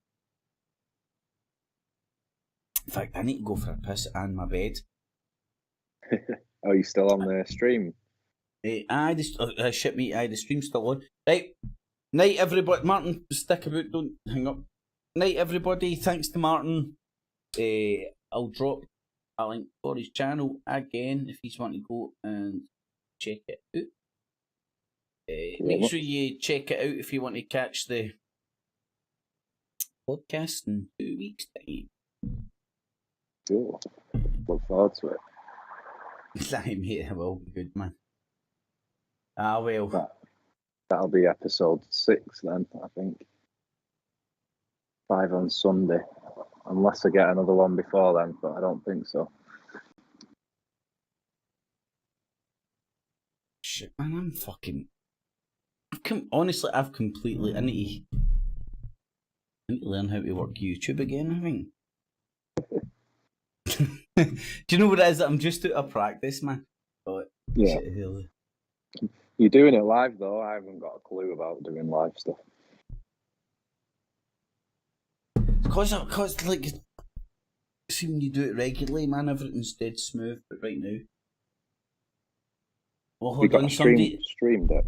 In fact, I need to go for a piss and my bed. Are you still on the stream? The stream's still on. Right. Night, everybody. Martin, stick about, don't hang up. Night, everybody. Thanks to Martin. I'll drop a link for his channel again if you want to go and check it out. Make sure you check it out if you want to catch the podcast in 2 weeks' time. Cool. Look forward to it. Mate, it will be good, man. Well. That'll be episode 6 then, I think. 5 on Sunday. Unless I get another one before then, but I don't think so. Shit, man, honestly, I've completely... I need to learn how to work YouTube again, I think. Do you know what it is? I'm just out of practice, man. But yeah. You're doing it live, though. I haven't got a clue about doing live stuff. Because like, see, when you do it regularly, man, everything's dead smooth. But right now, well, hold on, somebody. Stream deck.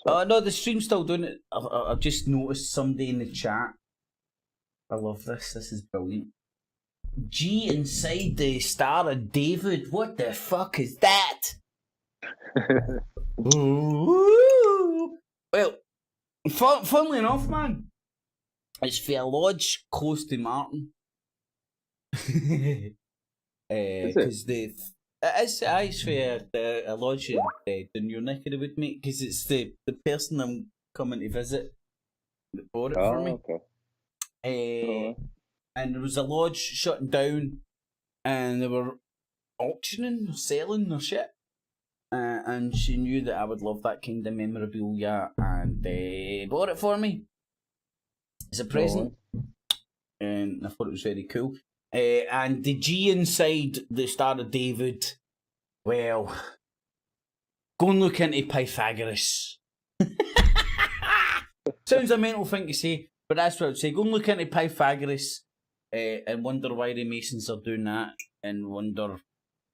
No, the stream's still doing it. I've just noticed somebody in the chat. I love this. This is brilliant. G inside the Star of David. What the fuck is that? Ooh. Well, funnily enough, man, it's for a lodge close to Martin. Because it is for a lodge in the your neck of the wood, mate. Because it's the person I'm coming to visit that bought it for me. Okay. And there was a lodge shutting down, and they were auctioning, selling their shit. And she knew that I would love that kind of memorabilia, and they bought it for me as a present. And I thought it was very cool. And the G inside the Star of David, well, go and look into Pythagoras. Sounds a mental thing to say, but that's what I would say. Go and look into Pythagoras and wonder why the Masons are doing that, and wonder.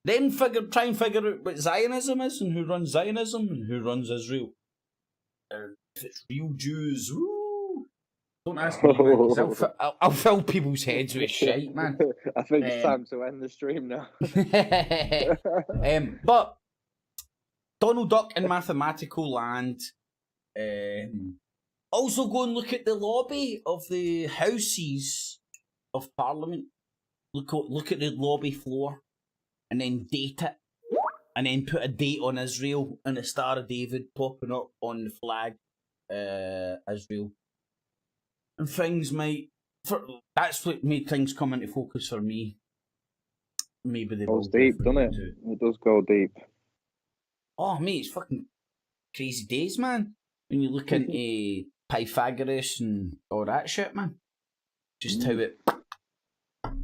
Then try and figure out what Zionism is, and who runs Zionism, and who runs Israel. If it's real Jews, woo! Don't ask me, man, 'cause I'll fill people's heads with shit, man. I think it's time to end the stream now. But Donald Duck in mathematical land. Also go and look at the lobby of the Houses of Parliament. Look at the lobby floor. And then date it, and then put a date on Israel and the Star of David popping up on the flag, Israel. And things that's what made things come into focus for me. Maybe they goes deep, doesn't it? It does go deep. Oh, mate, it's fucking crazy days, man. When you look into Pythagoras and all that shit, man. Just how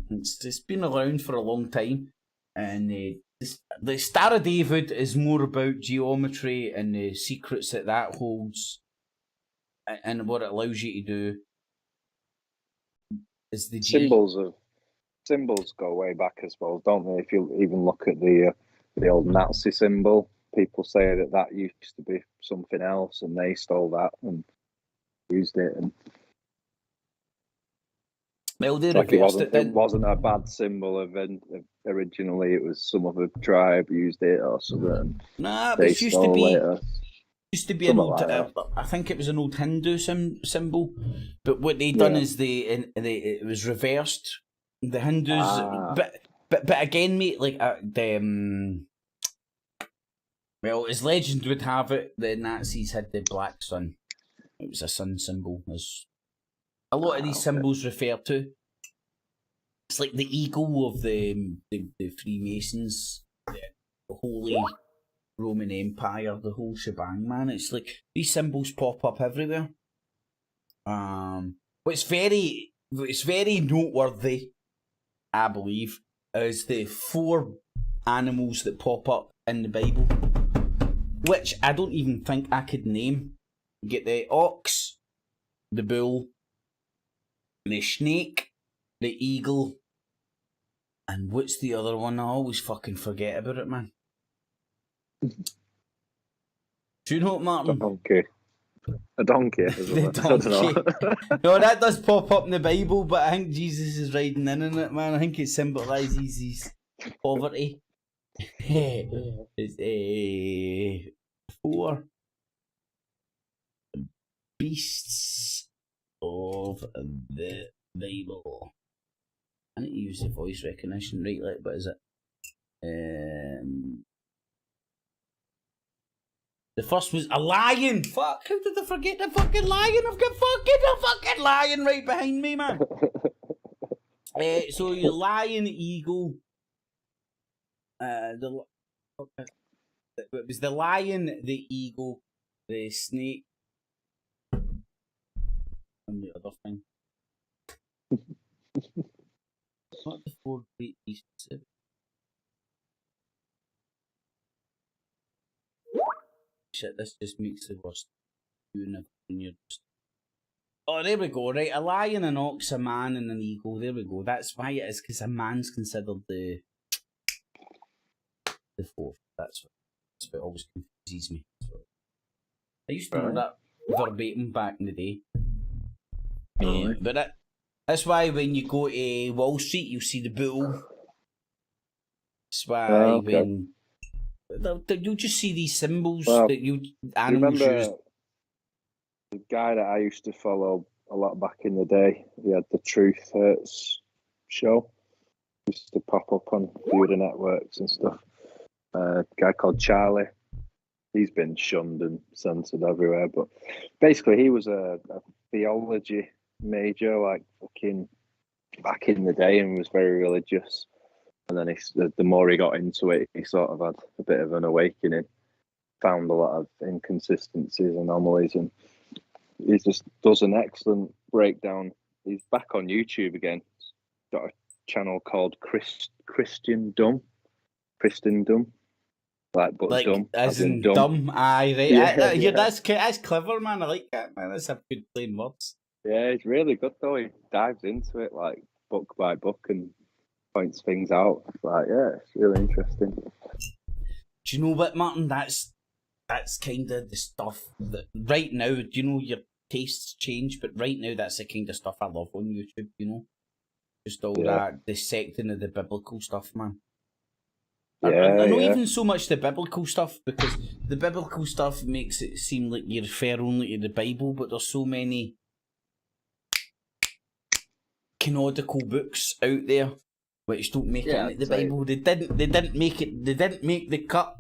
it's been around for a long time. And the Star of David is more about geometry and the secrets that holds, and what it allows you to do. Is the symbols go way back, I suppose, don't they? If you even look at the old Nazi symbol, people say that used to be something else, and they stole that and used it. And well, it wasn't a bad symbol originally. It was some other tribe used it or something. Nah, but it used to be an old. I think it was an old Hindu symbol. But what they done is it was reversed. The Hindus, but again, mate, like well, as legend would have it, the Nazis had the black sun. It was a sun symbol, as a lot of these symbols refer to. It's like the eagle of the Freemasons, the Holy Roman Empire, the whole shebang, man. It's like these symbols pop up everywhere. What's very noteworthy, I believe, is the 4 animals that pop up in the Bible, which I don't even think I could name. You get the ox, the bull, the snake, the eagle, and what's the other one? I always fucking forget about it, man. Do you know what, Martin? A donkey. The donkey. No, that does pop up in the Bible, but I think Jesus is riding in on it, man. I think it symbolises his poverty. It's 4 beasts of the Bible. I need to use the voice recognition, right? Like, what is it? The first was a lion. Fuck! How did I forget the fucking lion? I've got a fucking lion right behind me, man. So your lion, eagle. It was the lion, the eagle, the snake, and the other thing. What the 4 great beasts? Shit, this just makes it worse. Oh, there we go, right? A lion, an ox, a man, and an eagle. There we go. That's why it is, because a man's considered the 4th. That's what always confuses me. So, I used to know that verbatim back in the day. But That's why when you go to Wall Street, you'll see the bull. That's why when you'll just see these symbols that animals use. The guy that I used to follow a lot back in the day, he had the Truth Hurts show. He used to pop up on a few of the networks and stuff. A guy called Charlie. He's been shunned and censored everywhere, but basically he was a theology major, like fucking back in the day, and was very religious. And then the more he got into it, he sort of had a bit of an awakening, found a lot of inconsistencies, anomalies, and he just does an excellent breakdown. He's back on YouTube again. He's got a channel called Christendom. Like dumb. As in dumb. dumb. Aye, right. Yeah. That's clever, man. I like that, man. That's a good plain words. Yeah, it's really good though. He dives into it like book by book and points things out. Like, yeah, it's really interesting. Do you know what, Martin? That's kind of the stuff that right now. Do you know your tastes change? But right now, that's the kind of stuff I love on YouTube. You know, just all that dissecting of the biblical stuff, man. I know even so much the biblical stuff, because the biblical stuff makes it seem like you refer only to the Bible, but there's so many canonical books out there which don't make it into the Bible. They didn't make it. They didn't make the cut.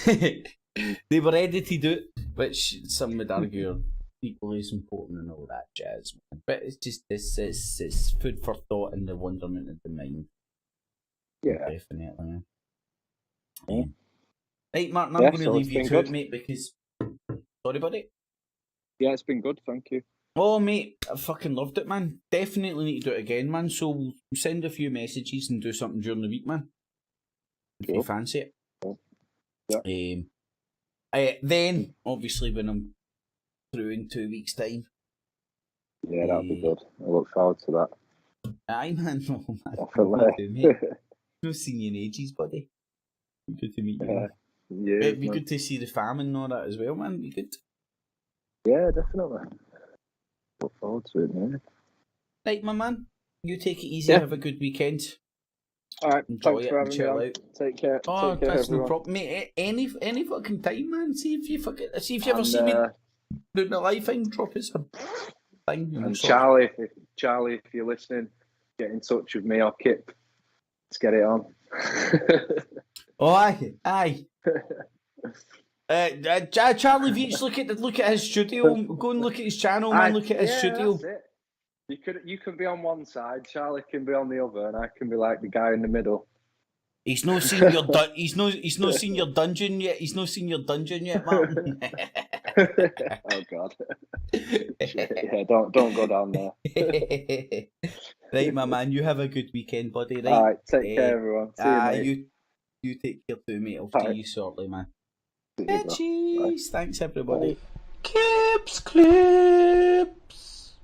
They were edited out, which some would argue are equally as important and all that jazz. But it's just it's food for thought and the wonderment of the mind. Yeah, definitely. Yeah. Right, Martin, I'm going to leave you to it, mate, because... Sorry, buddy? Yeah, it's been good, thank you. Oh, mate, I fucking loved it, man. Definitely need to do it again, man. So we'll send a few messages and do something during the week, man. If you fancy it. Yeah. Then, obviously, when I'm through in 2 weeks' time. Yeah, that'll be good. I look forward to that. Aye, man. No, man. Definitely. No seen you in ages, buddy. Good to meet you. Yeah, It'd be good to see the famine and all that as well, man. It'd be good. Yeah, definitely. Look forward to it, man. Right, my man. You take it easy. Have a good weekend. All right. Enjoy thanks it for and having chill me on. out. Take care. Oh, Take care, that's everyone. no problem, mate. Any fucking time, man. See if you ever see me doing a live thing. Drop us a thing. And Charlie, if you're listening, get in touch with me or Kip. Let's get it on. Oh, aye. Charlie Veitch, look at his studio. Go and look at his channel, man. Look at his studio. That's it. You can be on one side, Charlie can be on the other, and I can be like the guy in the middle. He's not seen your he's not seen your dungeon yet. He's not seen your dungeon yet, Martin. Oh God. Yeah, don't go down there. Right, my man. You have a good weekend, buddy. Right. All right, take care, everyone. See you, mate. You take care too, mate. I'll see you shortly, man. Cheers. Thanks, everybody. Kips Clips.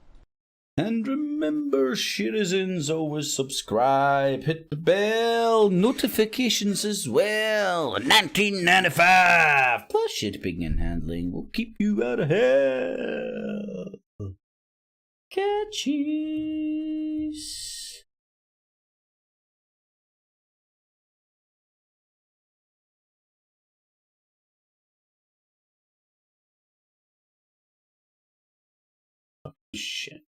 And remember, citizens, always subscribe, hit the bell, notifications as well. 1995 plus shipping and handling will keep you out of hell. Catchies. Shit.